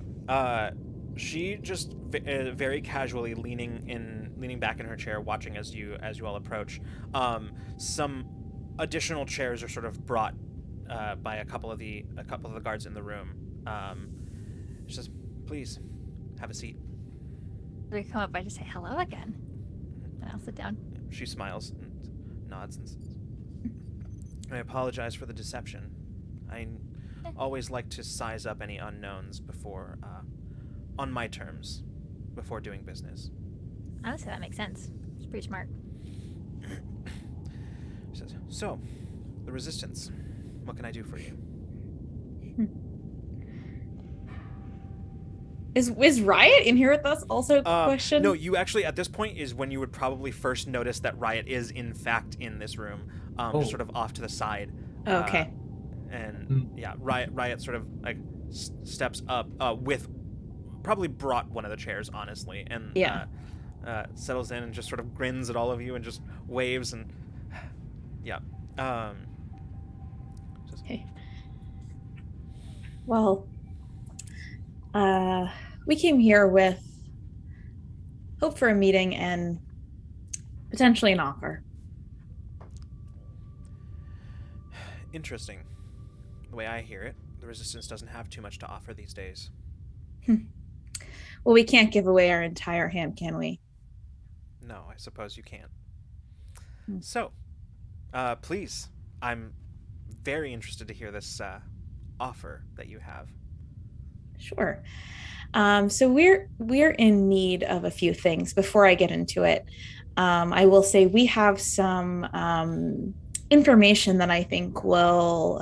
she just very casually leaning back in her chair, watching as you all approach. Some additional chairs are sort of brought by a couple of the guards in the room. She says, "Please, have a seat." We come up, I just say hello again, and I'll sit down. She smiles and nods and says, "I apologize for the deception. I always like to size up any unknowns before, on my terms, before doing business." Honestly, that makes sense. It's pretty smart. She says, "So, the Resistance. What can I do for you?" Is Riot in here with us? Also, question. No, you actually, at this point, is when you would probably first notice that Riot is, in fact, in this room, just sort of off to the side. Okay. And yeah, Riot sort of like steps up with, probably brought one of the chairs, honestly, and settles in and just sort of grins at all of you and just waves and yeah. Okay. Well, we came here with hope for a meeting and potentially an offer. Interesting. The way I hear it, the Resistance doesn't have too much to offer these days. Well, we can't give away our entire hand, can we? No, I suppose you can't. So, please, I'm very interested to hear this offer that you have. Sure. So we're in need of a few things. Before I get into it, I will say we have some information that I think will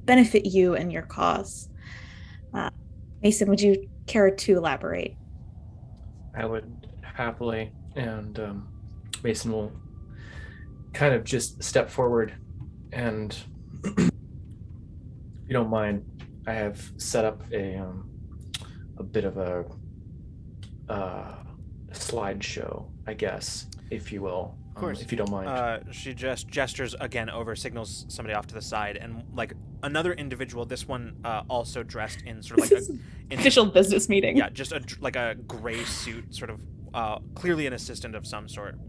benefit you and your cause. Mason, would you care to elaborate? I would happily, and Mason will kind of just step forward, and if you don't mind, I have set up a bit of a slideshow, I guess, if you will. Of course. If you don't mind. She just gestures again over, signals somebody off to the side, and like another individual, this one also dressed in sort of like an official business meeting. Yeah, just like a gray suit, sort of clearly an assistant of some sort,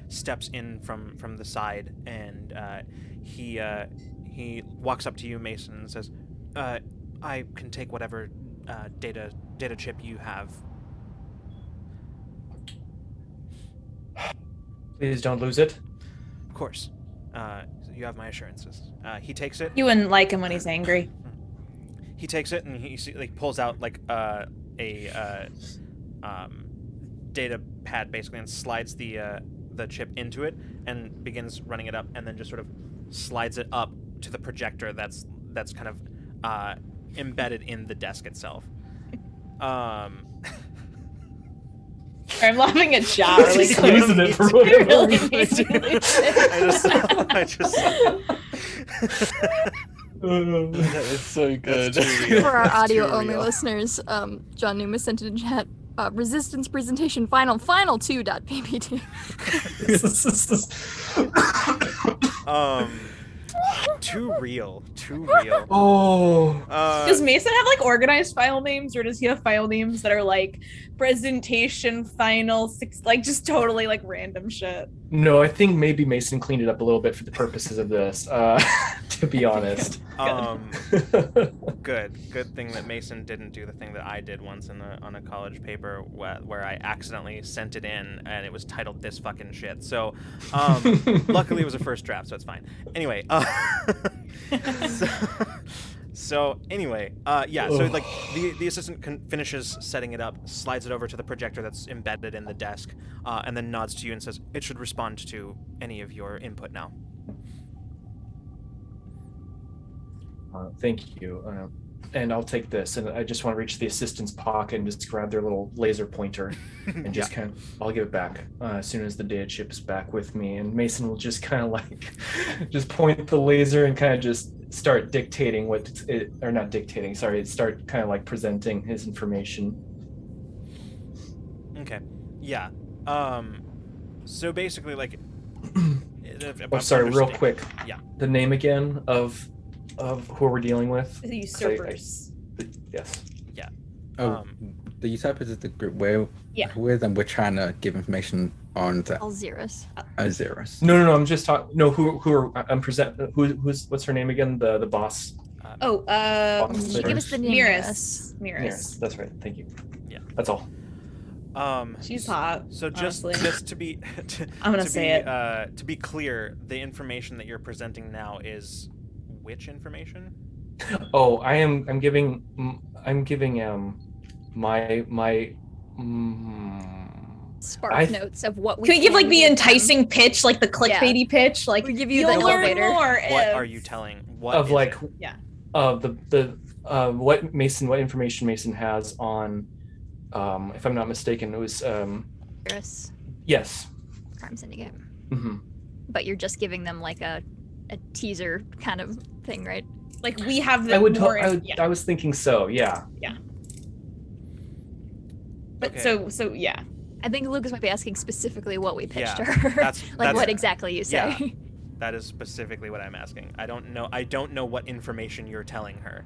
steps in from the side, and he walks up to you, Mason, and says, "I can take whatever data chip you have." Please don't lose it. Of course. You have my assurances. He takes it. You wouldn't like him when he's angry. He takes it and he like pulls out like a data pad basically and slides the chip into it and begins running it up, and then just sort of slides it up to the projector that's kind of embedded in the desk itself. I'm laughing at Shah really Just using it for whatever really reason. makes me lose I just That is so good. That's too real. For our That's too audio-only real. listeners, John Newman sent in chat, Resistance presentation final 2.ppt. Too real. Oh. Does Mason have like organized file names, or does he have file names that are like presentation final 6, like just totally like random shit? No, I think maybe Mason cleaned it up a little bit for the purposes of this, to be honest. Good thing that Mason didn't do the thing that I did once on a college paper where I accidentally sent it in and it was titled "This fucking shit." So, luckily it was a first draft, so it's fine. Anyway, so anyway, so like the assistant finishes setting it up, slides it over to the projector that's embedded in the desk, and then nods to you and says, "It should respond to any of your input now." Thank you. And I'll take this, and I just want to reach the assistant's pocket and just grab their little laser pointer and just kind of, I'll give it back as soon as the data chip is back with me. And Mason will just kind of like, just point the laser and kind of just start dictating start kind of like presenting his information. Okay. Yeah. So basically, like. Real quick. Yeah. The name again of who we're dealing with. The Usurpers. Yes. Yeah. Oh, the Usurpers is the group where Yeah. with them we're trying to give information on the Alzirus. Osiris. No. I'm just talking. No, who are I'm present? Who's what's her name again? The boss. Oh, You Give us the name. Miras. Yes, that's right. Thank you. Yeah. That's all. She's hot. So just honestly. just to be I'm gonna to say be, it. to be clear, the information that you're presenting now is which information? Oh, I'm giving my Spark I- notes of what we Can we give like the them. enticing pitch, like the clickbaity pitch? Like We give you you'll the learn elevator. more. What if- are you telling? What of is like it? Yeah. what information Mason has on if I'm not mistaken it was Alzirus yes. Crime Syndicate. Hmm. But you're just giving them like a teaser kind of thing, right? Like we have the I would more. I was thinking so, yeah. But Okay. so yeah. I think Lucas might be asking specifically what we pitched Yeah, to her. that's- like that's- what exactly you say. yeah. That is specifically what I'm asking. I don't know what information you're telling her.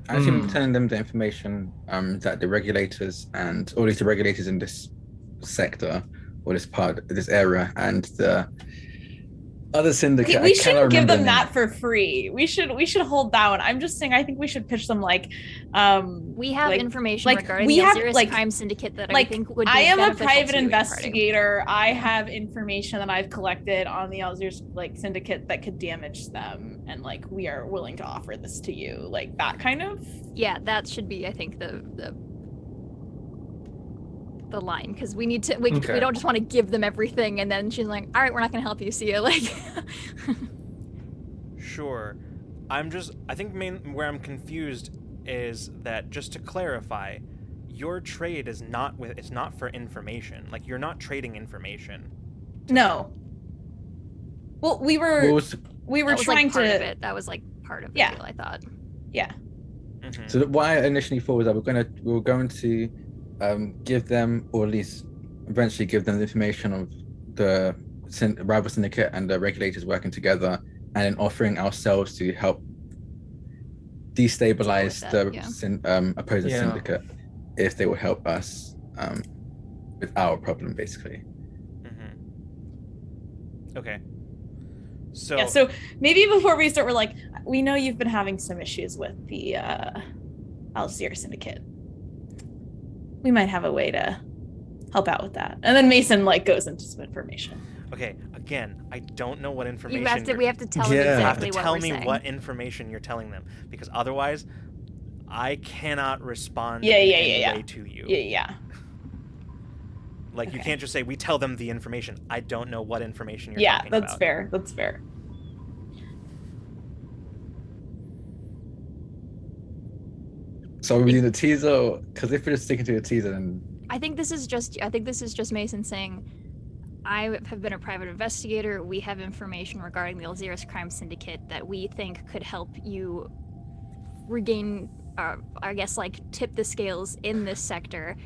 Actually, I'm telling them the information that the regulators and or at least the regulators in this sector or this area and the other syndicate. Okay, I we cannot shouldn't give remember them the that name. for free. We should hold that one. I'm just saying I think we should pitch them like We have like- information like, regarding we the have, Alzirus like- Crime Syndicate that I like think would be I am a beneficial private to you in imparting. investigator. I have information that I've collected on the Alzir's like syndicate that could damage them, and like we are willing to offer this to you, like that kind of. Yeah, that should be, I think, the line, because we need to. We Okay. don't just want to give them everything, and then she's like, "All right, we're not going to help you. See you." Like, Sure. I think where I'm confused is that, just to clarify, your trade is it's not for information. Like, you're not trading information. No. Well, we were What was- we were that was trying like part of to. it. That was like part of the Yeah. deal, I thought. Yeah. Mhm. So what I initially thought was that we were going to give them, or at least eventually give them the information of the rival syndicate and the regulators working together, and then offering ourselves to help destabilize Deal with the that, opposing Yeah. syndicate if they will help us with our problem, basically. Okay. So, Yeah, so maybe before we start, we're like, we know you've been having some issues with the Alzir Syndicate. We might have a way to help out with that. And then Mason like goes into some information. okay, again, I don't know what information You have to. you're- We have to tell them Yeah. you have exactly to what tell we're me saying. what information you're telling them, because otherwise I cannot respond Yeah, in yeah, any yeah, way yeah. to you. Yeah. Like, you Okay. can't just say, we tell them the information. I don't know what information you're Yeah, talking that's about. fair. That's fair. So we do the teaser, because if we're just sticking to the teaser, then I think this is just Mason saying, I have been a private investigator. We have information regarding the Alzirus Crime Syndicate that we think could help you regain, I guess, like, tip the scales in this sector.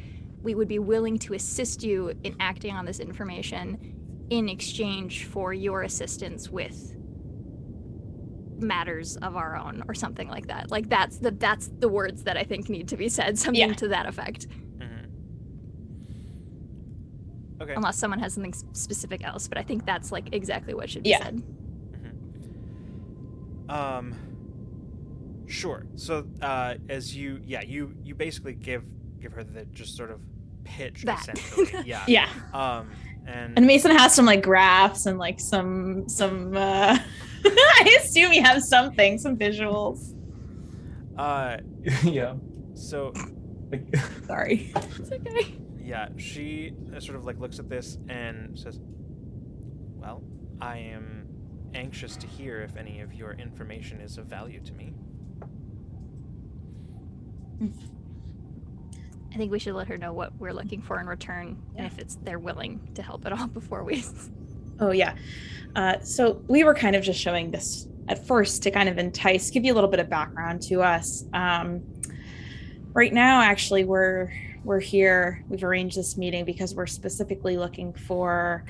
We would be willing to assist you in acting on this information in exchange for your assistance with matters of our own, or something like that. Like, that's the words that I think need to be said, something Yeah. to that effect. Mhm. Okay. Unless someone has something specific else, but I think that's like exactly what should be Yeah. said. Sure. So, as you basically give her the just sort of pitch, That. essentially. Yeah. Yeah. And And Mason has some like graphs and like some I assume he has some visuals. Yeah. so Like, Sorry. It's okay. yeah, she sort of like looks at this and says, "Well, I am anxious to hear if any of your information is of value to me." I think we should let her know what we're looking for in return, and if they're willing to help at all before we. Oh yeah. So we were kind of just showing this at first to kind of give you a little bit of background to us. Right now, actually, we're here. We've arranged this meeting because we're specifically looking for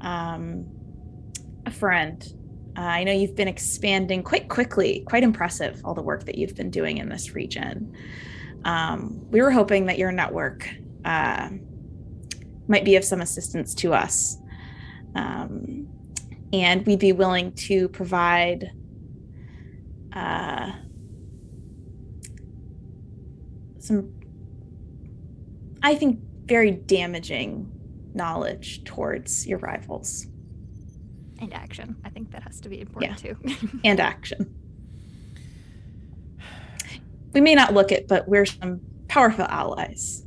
a friend I know you've been expanding quite quickly, quite impressive, all the work that you've been doing in this region. We were hoping that your network might be of some assistance to us. And we'd be willing to provide some, I think, very damaging knowledge towards your rivals. And action. I think that has to be important too. And action. We may not look it, but we're some powerful allies.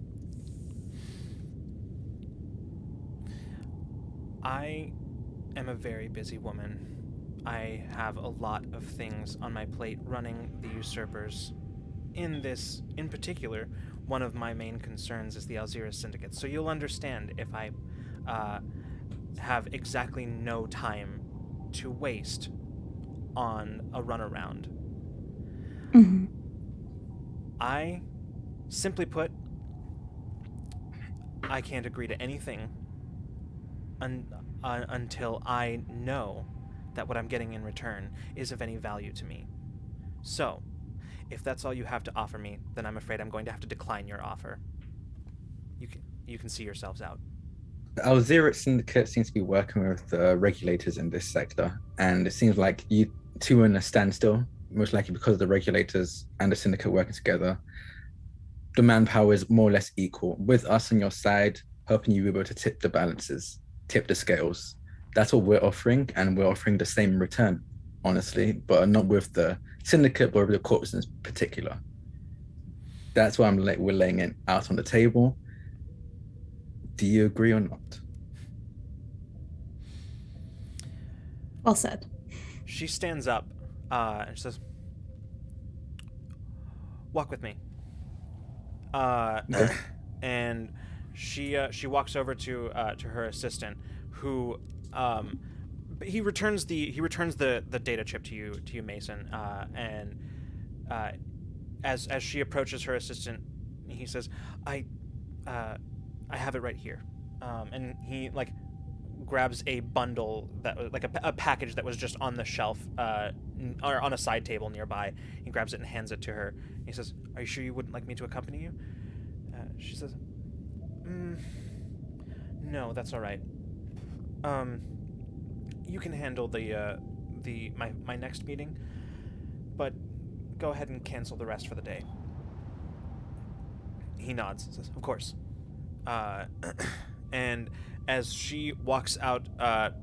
I am a very busy woman. I have a lot of things on my plate running the Usurpers. In particular, one of my main concerns is the Usurpers Syndicate. So you'll understand if I have exactly no time to waste on a runaround. Mm-hmm. I, simply put, I can't agree to anything until I know that what I'm getting in return is of any value to me. So, if that's all you have to offer me, then I'm afraid I'm going to have to decline your offer. You can see yourselves out. The Usurpers Syndicate seems to be working with the regulators in this sector, and it seems like you two are in a standstill, most likely because of the regulators and the syndicate working together. The manpower is more or less equal, with us on your side, helping you be able to tip the balances, tip the scales. That's what we're offering, and we're offering the same in return, honestly, but not with the syndicate, but with the corps in particular. That's why we're laying it out on the table. Do you agree or not? Well said. She stands up and she says, "Walk with me." Okay. And she walks over to her assistant, who he returns the data chip to you, Mason. And as she approaches her assistant, he says, "I have it right here," and he grabs a bundle that was a package that was just on the shelf or on a side table nearby. He grabs it and hands it to her. He says, "Are you sure you wouldn't like me to accompany you?" She says, "No, that's all right. You can handle my next meeting, but go ahead and cancel the rest for the day." He nods and says, "Of course." And as she walks out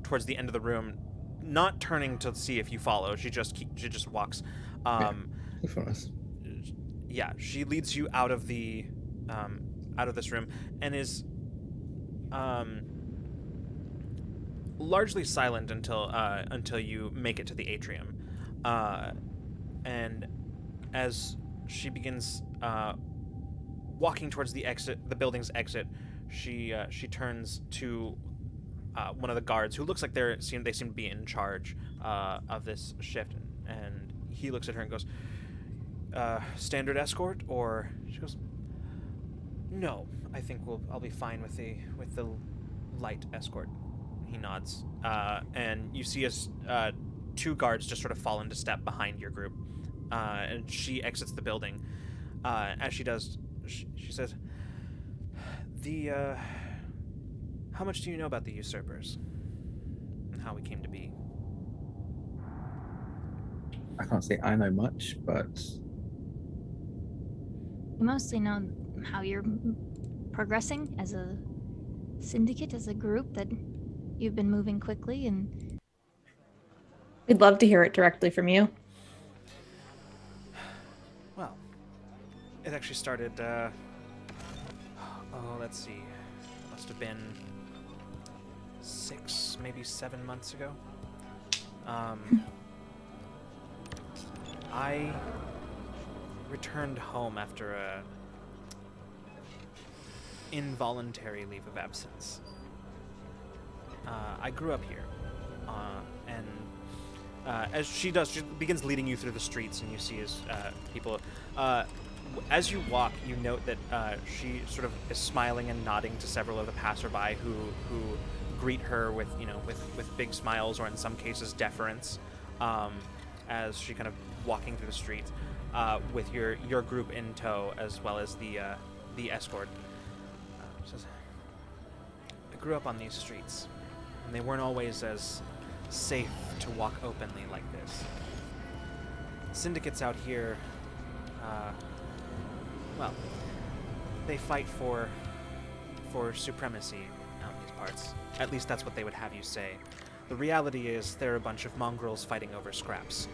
towards the end of the room, not turning to see if you follow, she just walks. Yeah, she leads you out of this room and is largely silent until you make it to the atrium. And as she begins walking towards the building's exit, she turns to one of the guards, who looks like they seem to be in charge of this shift, and he looks at her and goes, "Standard escort?" Or she goes, "No, I think I'll be fine with the light escort." He nods, and you see two guards just sort of fall into step behind your group, and she exits the building. As she does, she says, "How much do you know about the Usurpers and how we came to be?" I can't say I know much, but You mostly know how you're progressing as a syndicate, as a group, that you've been moving quickly, and We'd love to hear it directly from you. Well, it actually started, let's see. It must have been 6, maybe 7 months ago. I returned home after a involuntary leave of absence. I grew up here, and as she does, she begins leading you through the streets, and you see as people. As you walk, you note that she sort of is smiling and nodding to several of the passerby who greet her with big smiles, or in some cases deference. as she kind of walking through the streets with your group in tow, as well as the escort. Says, I grew up on these streets, and they weren't always as safe to walk openly like this. Syndicates out here, well, they fight for supremacy out in these parts. At least that's what they would have you say. The reality is they're a bunch of mongrels fighting over scraps.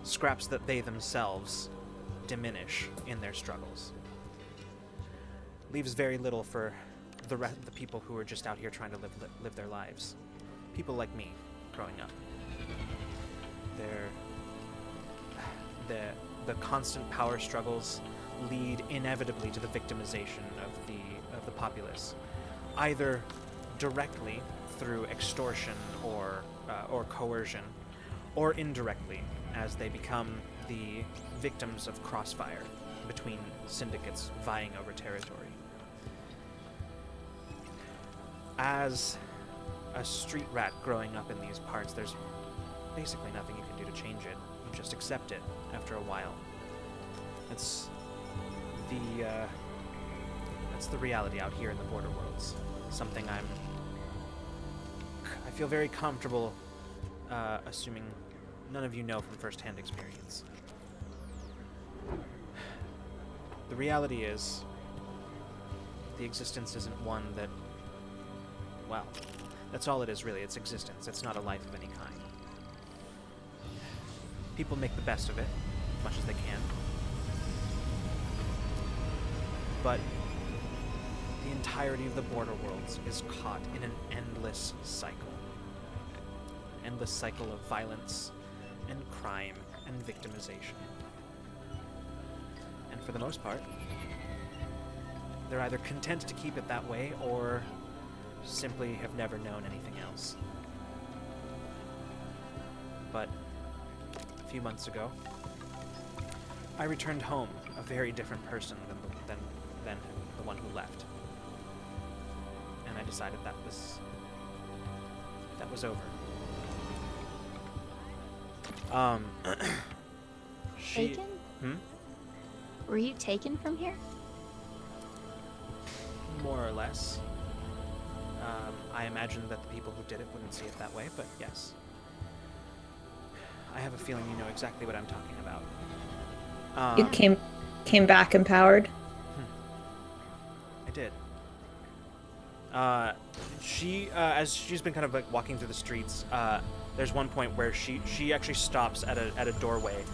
Scraps that they themselves diminish in their struggles. Leaves very little for the people who are just out here trying to live their lives. People like me, growing up. The constant power struggles lead inevitably to the victimization of the populace, either directly through extortion or coercion, or indirectly as they become the victims of crossfire between syndicates vying over territory. As a street rat growing up in these parts, there's basically nothing you can do to change it. You just accept it after a while. That's the reality out here in the Border Worlds. Something I feel very comfortable assuming none of you know from first-hand experience. The reality is, the existence isn't one that, well, that's all it is really. It's existence. It's not a life of any kind. People make the best of it, as much as they can. But the entirety of the Border Worlds is caught in an endless cycle. An endless cycle of violence and crime and victimization. And for the most part, they're either content to keep it that way or simply have never known anything else. But a few months ago, I returned home a very different person than the one who left. And I decided that was over. Taken? Hmm? Were you taken from here? More or less. I imagine that the people who did it wouldn't see it that way, but yes. I have a feeling you know exactly what I'm talking about. You came back empowered. I did. She, as she's been kind of like walking through the streets, there's one point where she actually stops at a doorway,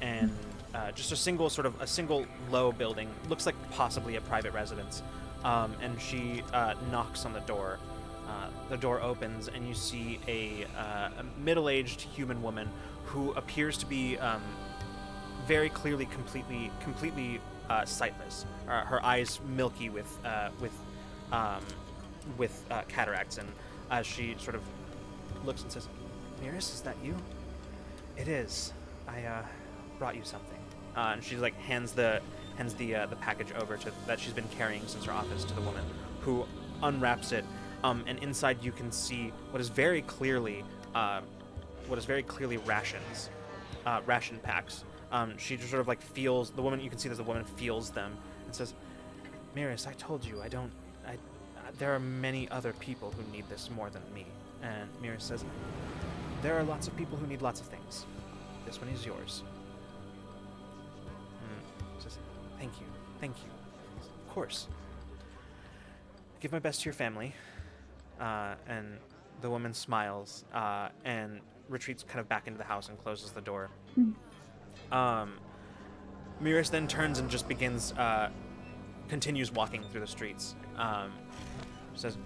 and just a single low building, looks like possibly a private residence, and she knocks on the door. The door opens, and you see a middle-aged human woman who appears to be very clearly completely sightless. Her eyes milky with cataracts, and as she sort of looks and says, "Miris, is that you?" "It is. I brought you something." And she like hands the package over that she's been carrying since her office to the woman, who unwraps it, and inside you can see what is very clearly rations, ration packs. She just sort of like feels the woman. You can see that the woman feels them and says, "Miris, I told you there are many other people who need this more than me." And Miris says, "There are lots of people who need lots of things. This one is yours." Says, Thank you. Of course. Give my best to your family." And the woman smiles and retreats kind of back into the house and closes the door. Miris then turns and just continues walking through the streets. Says,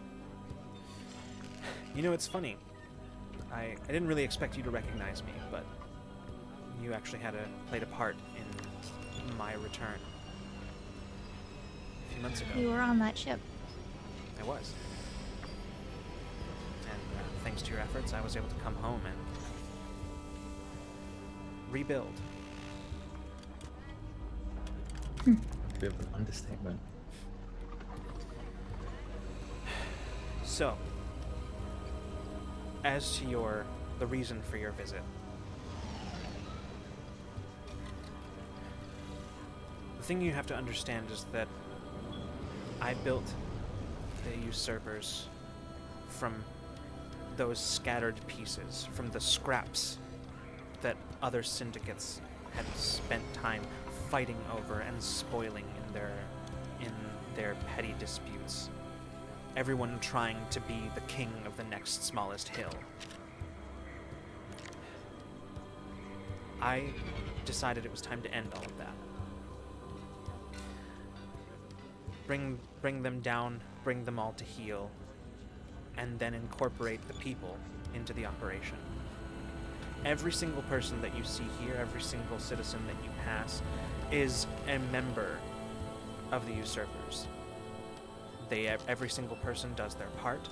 "You know, it's funny. I didn't really expect you to recognize me, but you actually played a part in my return a few months ago." You were on that ship. I was. And thanks to your efforts, I was able to come home and rebuild. Bit of an understatement. So, as to your the reason for your visit. The thing you have to understand is that I built the Usurpers from those scattered pieces, from the scraps that other syndicates had spent time fighting over and spoiling in their petty disputes. Everyone trying to be the king of the next smallest hill. I decided it was time to end all of that. Bring them down, bring them all to heel, and then incorporate the people into the operation. Every single person that you see here, every single citizen that you pass, is a member of the Usurpers. Every single person does their part,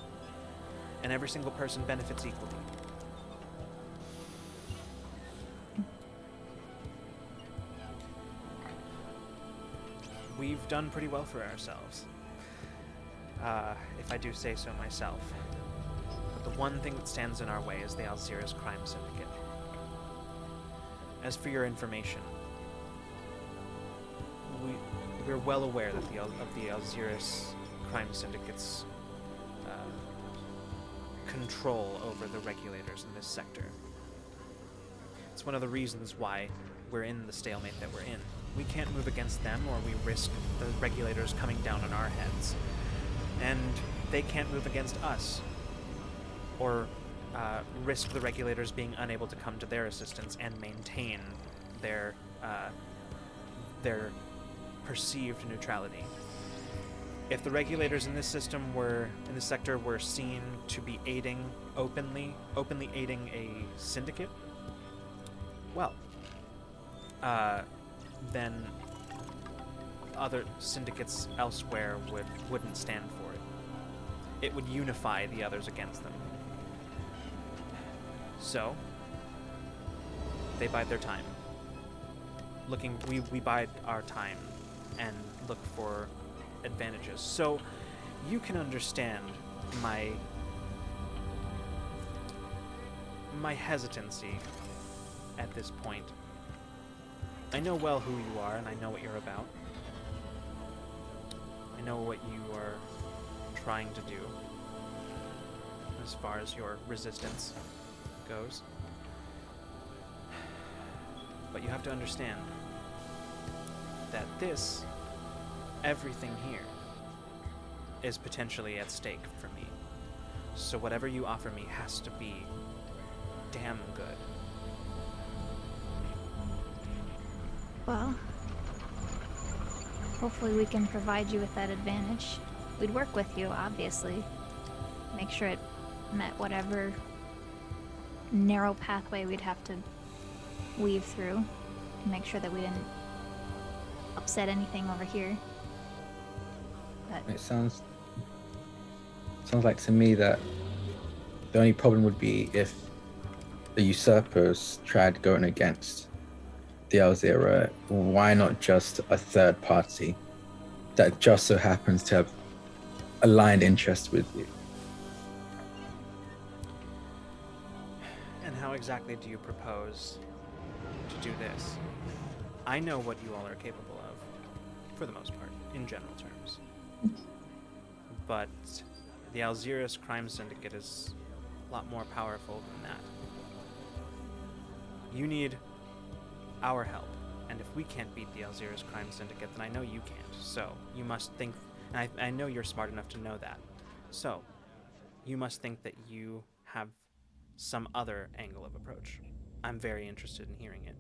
and every single person benefits equally. We've done pretty well for ourselves, if I do say so myself. But the one thing that stands in our way is the Alzira's crime syndicate. As for your information, we're well aware that of the Alzira's crime syndicate's control over the regulators in this sector. It's one of the reasons why we're in the stalemate that we're in. We can't move against them, or we risk the regulators coming down on our heads. And they can't move against us, or risk the regulators being unable to come to their assistance and maintain their perceived neutrality. If the regulators in this sector were seen to be openly aiding a syndicate, well, then other syndicates elsewhere wouldn't stand for it. It would unify the others against them. So, they bide their time. We bide our time and look for advantages. So, you can understand my hesitancy at this point. I know well who you are, and I know what you're about. I know what you are trying to do as far as your resistance goes. But you have to understand that everything here, is potentially at stake for me. So whatever you offer me has to be damn good. Well, hopefully we can provide you with that advantage. We'd work with you, obviously. Make sure it met whatever narrow pathway we'd have to weave through to make sure that we didn't upset anything over here. But It sounds like to me that the only problem would be if the usurpers tried going against the Alzira. Why not just a third party that just so happens to have aligned interests with you? And how exactly do you propose to do this? I know what you all are capable of, for the most part, in general terms. But the Alzira's crime syndicate is a lot more powerful than that. You need our help, and if we can't beat the Alzira's crime syndicate, then I know you can't. So you must think, and I know you're smart enough to know that. So you must think that you have some other angle of approach. I'm very interested in hearing it.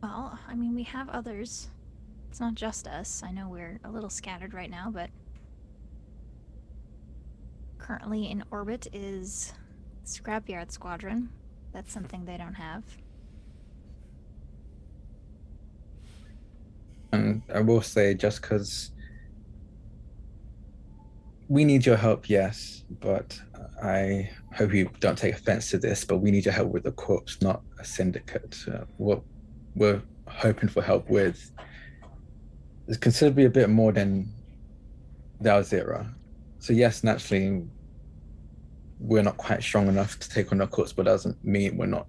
well, I mean, we have others. It's not just us. I know we're a little scattered right now, but currently in orbit is Scrapyard Squadron. That's something they don't have. And I will say, just because we need your help, yes, but I hope you don't take offense to this, but we need your help with the corpse, not a syndicate. What we're hoping for help with is considerably a bit more than the Alzira. So yes, naturally, we're not quite strong enough to take on the Courts, but doesn't mean we're not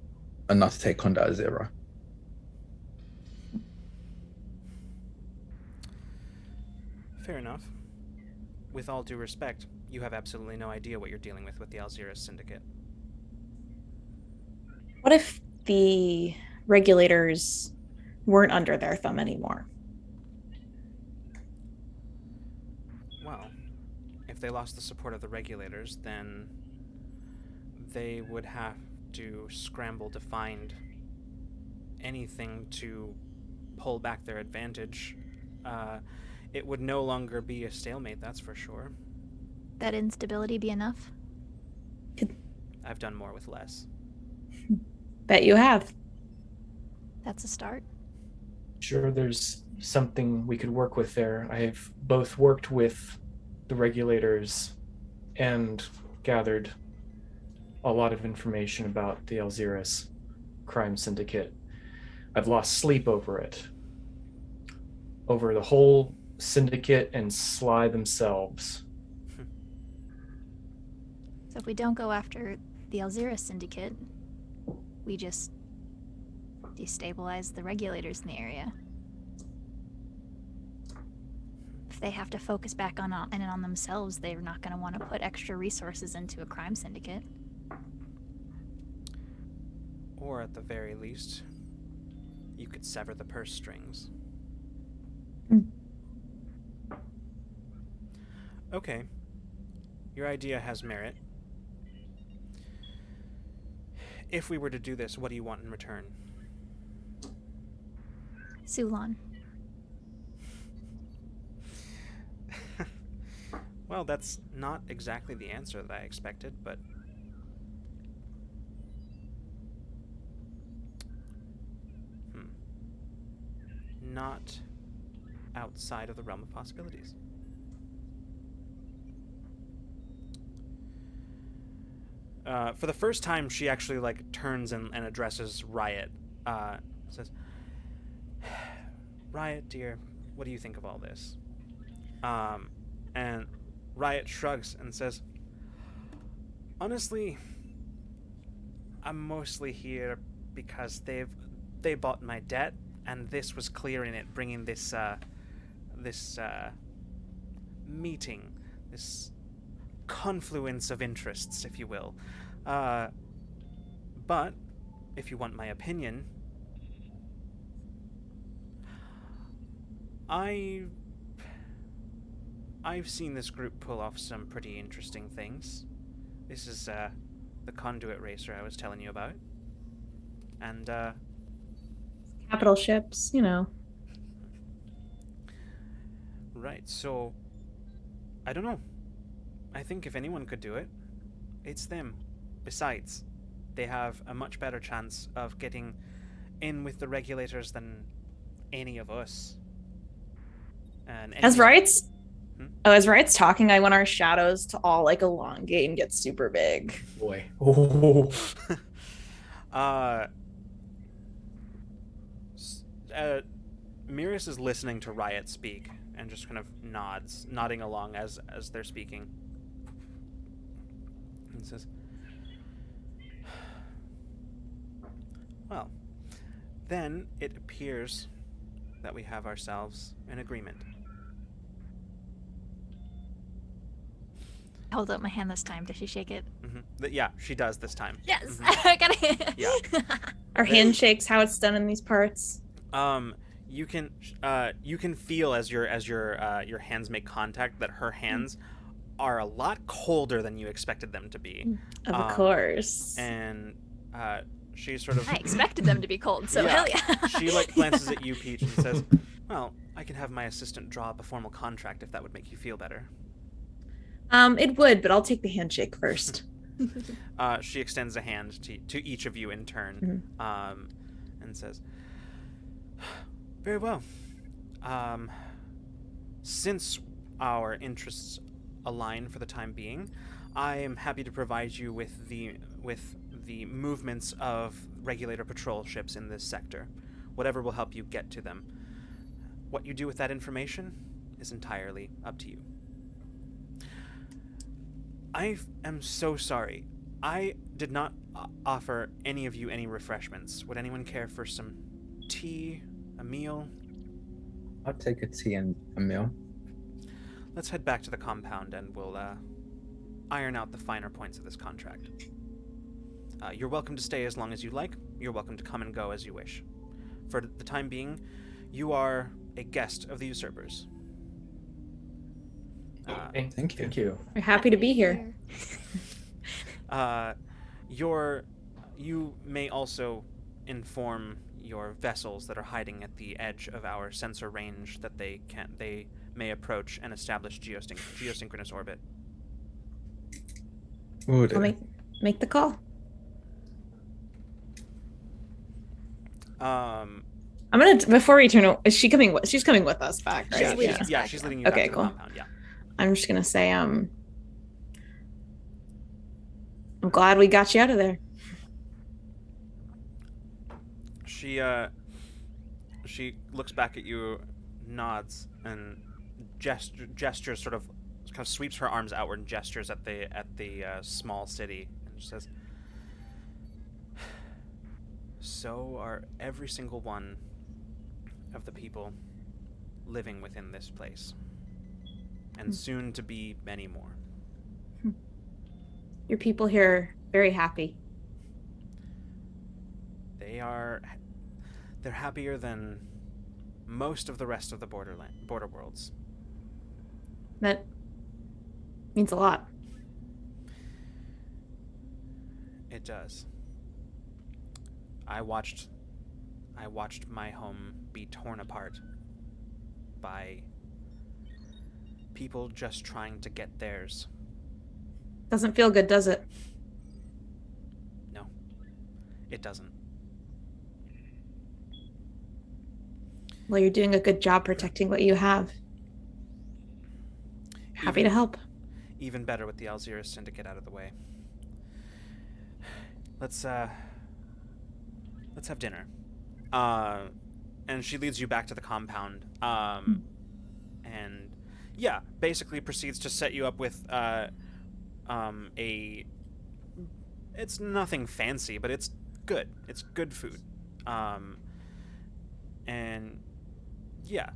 enough to take on the Azera. Fair enough. With all due respect, you have absolutely no idea what you're dealing with the Usurpers Syndicate. What if the regulators weren't under their thumb anymore? Well, if they lost the support of the regulators, then they would have to scramble to find anything to pull back their advantage. It would no longer be a stalemate, that's for sure. That instability be enough? I've done more with less. Bet you have. That's a start. Sure, there's something we could work with there. I have both worked with the regulators and gathered a lot of information about the Alzirus crime syndicate. I've lost sleep over it. Over the whole syndicate and Sly themselves. So if we don't go after the Alzira Syndicate, we just destabilize the regulators in the area. If they have to focus back on themselves, they're not going to want to put extra resources into a crime syndicate. Or at the very least, you could sever the purse strings. Okay. Your idea has merit. If we were to do this, what do you want in return? Sulan. Well, that's not exactly the answer that I expected, but... Not outside of the realm of possibilities. For the first time, she actually turns and addresses Riot. Says, "Riot, dear, what do you think of all this?" And Riot shrugs and says, "Honestly, I'm mostly here because they bought my debt, and this was clearing it, bringing this meeting, this confluence of interests, if you will. But if you want my opinion, I've seen this group pull off some pretty interesting things. This is the conduit racer I was telling you about, and Capital ships, you know. Right, so I don't know. I think if anyone could do it, it's them. Besides, they have a much better chance of getting in with the regulators than any of us. And As Riot's as Riot's talking, I want our shadows to all elongate and get super big. Boy. Oh. Miris is listening to Riot speak and just kind of nodding along as they're speaking. And says, "Well, then it appears that we have ourselves an agreement." I hold up my hand this time. Does she shake it? Mm-hmm. Yeah, she does this time. Yes! Mm-hmm. I got it! Yeah. Our handshakes, how it's done in these parts. You can feel as your hands make contact that her hands are a lot colder than you expected them to be. Of course. And she sort of... I expected them to be cold, so hell yeah. She glances at you, Peach, and says, "Well, I can have my assistant draw up a formal contract if that would make you feel better." It would, but I'll take the handshake first. She extends a hand to each of you in turn, and says, "Very well. Since our interests align for the time being, I am happy to provide you with the movements of regulator patrol ships in this sector. Whatever will help you get to them. What you do with that information is entirely up to you." I am so sorry. I did not offer any of you any refreshments. Would anyone care for some tea, a meal? I'll take a tea and a meal. Let's head back to the compound and we'll iron out the finer points of this contract. You're welcome to stay as long as you like. You're welcome to come and go as you wish. For the time being, you are a guest of the Usurpers. Thank you. Thank you. We're happy to be here. You may also inform your vessels that are hiding at the edge of our sensor range that they may approach and establish geosynchronous orbit. Will do. I'll make the call. Um, I'm gonna before we turn. Is she coming? She's coming with us back, right? She's leading us back, she's yeah. leading you Okay, back to cool. the compound. Yeah. I'm just gonna say, I'm glad we got you out of there. She looks back at you, nods, and gestures sort of sweeps her arms outward and gestures at the small city and says, "So are every single one of the people living within this place, and soon to be many more." Your people here are very happy. They're happier than most of the rest of the border worlds. That means a lot. It does. I watched my home be torn apart by people just trying to get theirs. Doesn't feel good, does it? No, it doesn't. Well, you're doing a good job protecting what you have. Happy to help. Even better with the Usurpers Syndicate out of the way. Let's have dinner. And she leads you back to the compound. And yeah, basically proceeds to set you up with it's nothing fancy, but it's good. It's good food. And yeah,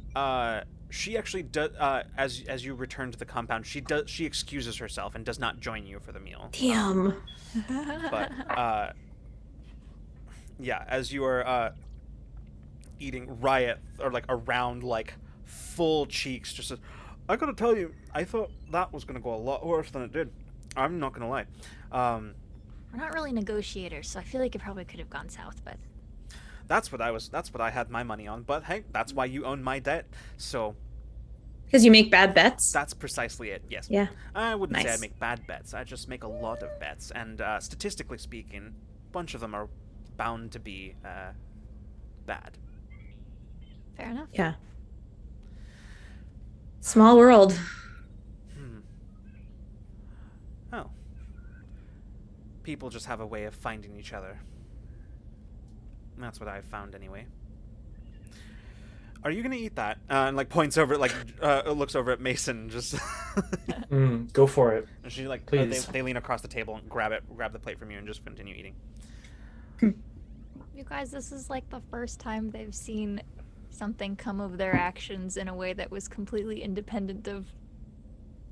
she actually does. As you return to the compound, she excuses herself and does not join you for the meal. Damn. But yeah, as you are eating riot or around full cheeks, just says, "I gotta tell you, I thought that was gonna go a lot worse than it did. I'm not gonna lie." We're not really negotiators, so I feel like it probably could have gone south, but That's what I had my money on. But hey, that's why you own my debt. So Because you make bad bets? that's precisely it. Yes. Yeah. I wouldn't say I Nice. make bad bets. I just make a lot of bets, and statistically speaking, a bunch of them are bound to be bad. fair enough. Yeah. Small world. Oh. People just have a way of finding each other. That's what I've found anyway. Are you gonna eat that? And points over, looks over at Mason. Just Go for it. and she Please. they lean across the table and grab the plate from you and just continue eating. You guys, this is like the first time they've seen something come of their actions in a way that was completely independent of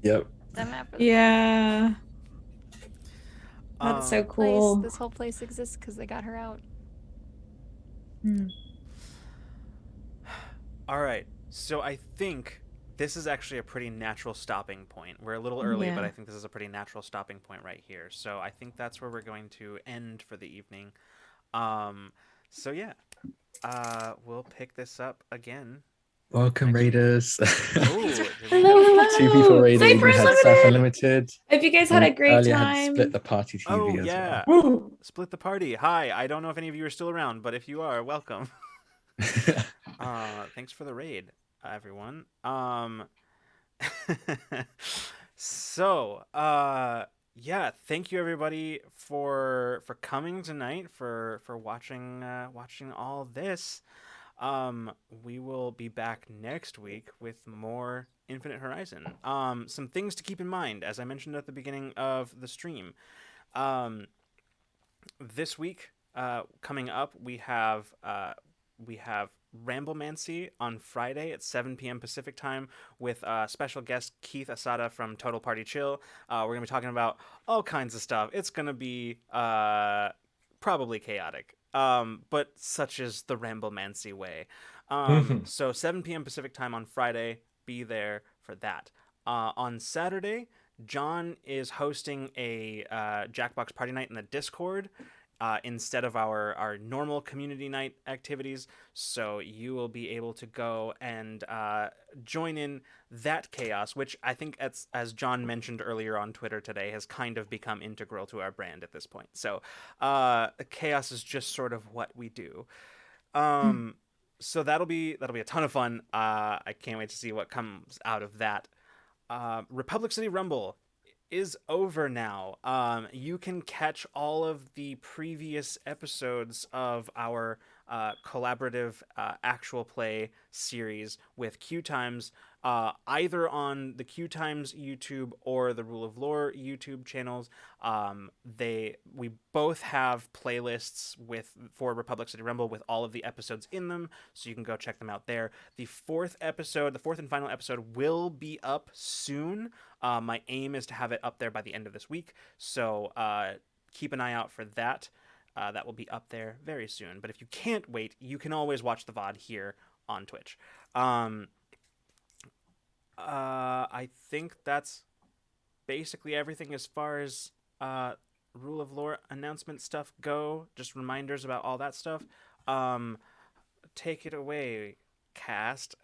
Yep. them after Yeah. That's so the cool. This whole place exists because they got her out. All right, so I think this is actually a pretty natural stopping point. We're a little early, but Yeah. I think this is a pretty natural stopping point right here. So I think that's where we're going to end for the evening. So yeah, we'll pick this up again. Welcome, Next week. Raiders. Ooh, Hello. Two people raided. Cypher We had Unlimited. Cypher Unlimited. Hope you guys had a and great earlier had time. Split the Party TV Oh as yeah, Woo! split the party. Hi, I don't know if any of you are still around, but if you are, welcome. well. Thanks for the raid, everyone. So, yeah, thank you everybody for coming tonight, for watching all this. We will be back next week with more Infinite Horizon. Some things to keep in mind, as I mentioned at the beginning of the stream. This week, coming up, we have Ramblemancy on Friday at 7 p.m. Pacific time with special guest Keith Asada from Total Party Chill. We're going to be talking about all kinds of stuff. It's going to be probably chaotic, but such is the Ramblemancy way. So 7 p.m. Pacific time on Friday, be there for that. On Saturday, John is hosting a Jackbox Party Night in the Discord instead of our normal community night activities. So you will be able to go and join in that chaos, which I think, as John mentioned earlier on Twitter today, has kind of become integral to our brand at this point. So chaos is just sort of what we do. So that'll be a ton of fun. I can't wait to see what comes out of that. Republic City Rumble is over now. You can catch all of the previous episodes of our collaborative actual play series with Q Times, either on the Q Times YouTube or the Rule of Lore YouTube channels. We both have playlists for Republic City Rumble with all of the episodes in them, so you can go check them out there. The fourth and final episode will be up soon. My aim is to have it up there by the end of this week, so keep an eye out for that. That will be up there very soon. But if you can't wait, you can always watch the VOD here on Twitch. I think that's basically everything as far as Rule of Lore announcement stuff go. Just reminders about all that stuff. Take it away, cast.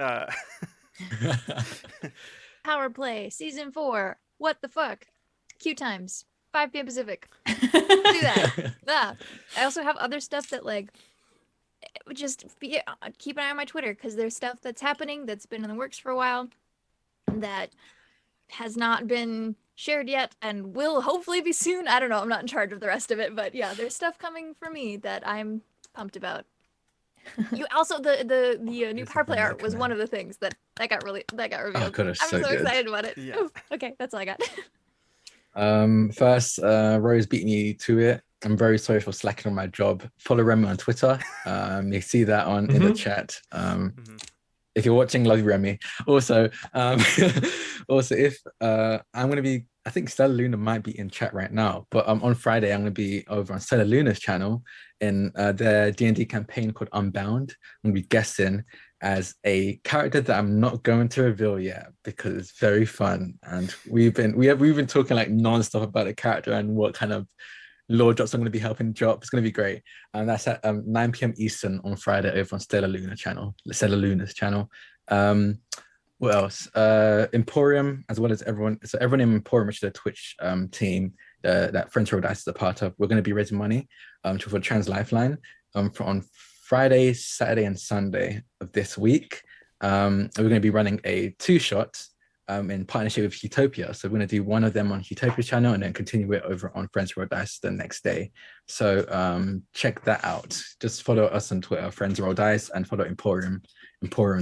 Power Play Season 4. What the fuck? Q Times. 5 p.m. Pacific. Do that. I also have other stuff that keep an eye on my Twitter, because there's stuff that's happening that's been in the works for a while that has not been shared yet and will hopefully be soon. I don't know. I'm not in charge of the rest of it, but yeah, there's stuff coming for me that I'm pumped about. You also the new Power Play art was one of the things that got revealed. Oh god, it's I'm so so good. excited about it. Yeah. Ooh, okay, that's all I got. First, Rose beat me to it. I'm very sorry for slacking on my job. Follow Remy on Twitter. You see that in the chat. If you're watching, love you, Remy. Also, if I'm gonna be, I think Stella Luna might be in chat right now, but on Friday I'm gonna be over on Stella Luna's channel in their D&D campaign called Unbound. I'm gonna be guessing as a character that I'm not going to reveal yet because it's very fun, and we've been talking like non-stop about the character and what kind of lore drops I'm going to be helping drop. It's going to be great, and that's at 9 p.m. Eastern on Friday over on Stella Luna's channel. What else? Emporium, as well as everyone. So everyone in Emporium, which is the Twitch team that Friends Roll Dice is a part of, we're going to be raising money for Trans Lifeline on Friday, Saturday, and Sunday of this week. We're going to be running a 2-shot in partnership with Utopia. So we're going to do one of them on Utopia's channel and then continue it over on Friends Roll Dice the next day. So check that out. Just follow us on Twitter, Friends Roll Dice, and follow Emporium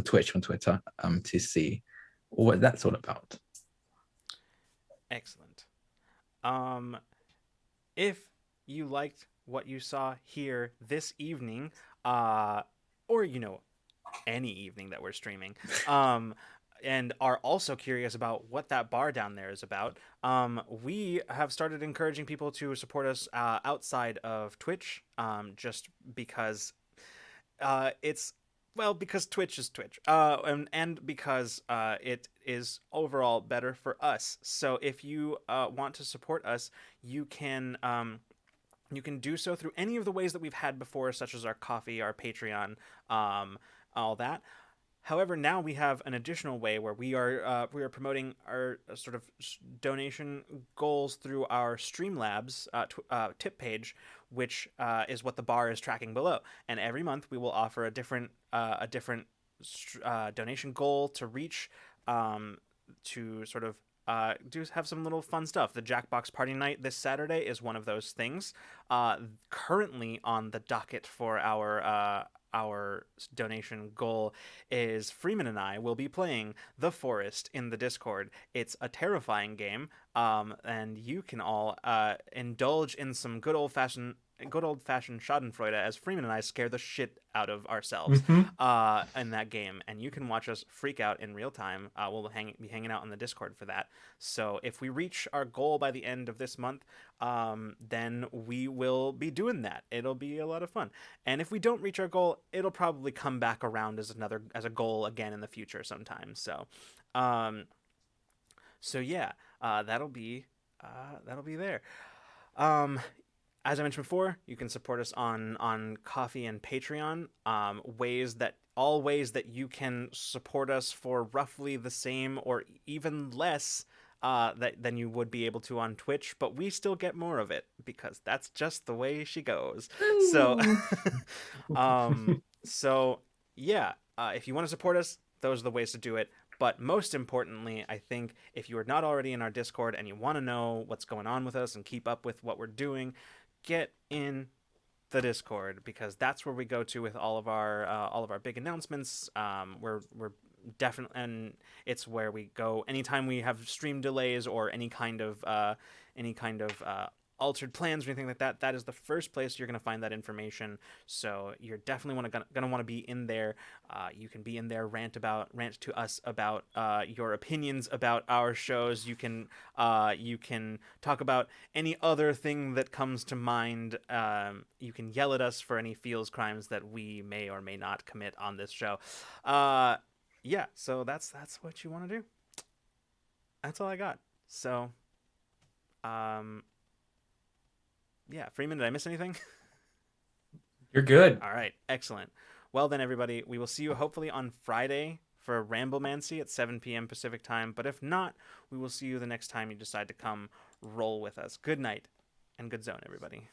Twitch on Twitter to see what that's all about. Excellent. If you liked what you saw here this evening, or any evening that we're streaming, and are also curious about what that bar down there is about, we have started encouraging people to support us outside of Twitch, just because because Twitch is Twitch, and because it is overall better for us. So if you want to support us, you can do so through any of the ways that we've had before, such as our Ko-fi, our Patreon, all that. However, now we have an additional way where we are promoting our sort of donation goals through our Streamlabs tip page, which is what the bar is tracking below. And every month we will offer a different donation goal to reach, to sort of have some little fun stuff. The Jackbox Party Night this Saturday is one of those things. Currently on the docket for our our donation goal is Freeman and I will be playing The Forest in the Discord. It's a terrifying game, and you can all indulge in some good old fashioned Schadenfreude as Freeman and I scare the shit out of ourselves in that game, and you can watch us freak out in real time. We'll be hanging out on the Discord for that. So if we reach our goal by the end of this month, then we will be doing that. It'll be a lot of fun. And if we don't reach our goal, it'll probably come back around as a goal again in the future sometime. So, yeah, that'll be there. As I mentioned before, you can support us on Ko-fi and Patreon. All ways that you can support us for roughly the same or even less than you would be able to on Twitch, but we still get more of it because that's just the way she goes. So, yeah, if you want to support us, those are the ways to do it. But most importantly, I think if you are not already in our Discord and you want to know what's going on with us and keep up with what we're doing, get in the Discord, because that's where we go to with all of our big announcements. We're definitely, and it's where we go anytime we have stream delays or any kind of altered plans or anything like that. That is the first place you're going to find that information. So you're definitely gonna want to be in there. You can be in there, rant to us about your opinions about our shows. You can talk about any other thing that comes to mind. You can yell at us for any feels crimes that we may or may not commit on this show. Yeah, so that's what you want to do. That's all I got. So, yeah, Freeman, did I miss anything? You're good. All right, excellent. Well then, everybody, we will see you hopefully on Friday for Ramblemancy at 7 p.m. Pacific time. But if not, we will see you the next time you decide to come roll with us. Good night and good zone, everybody.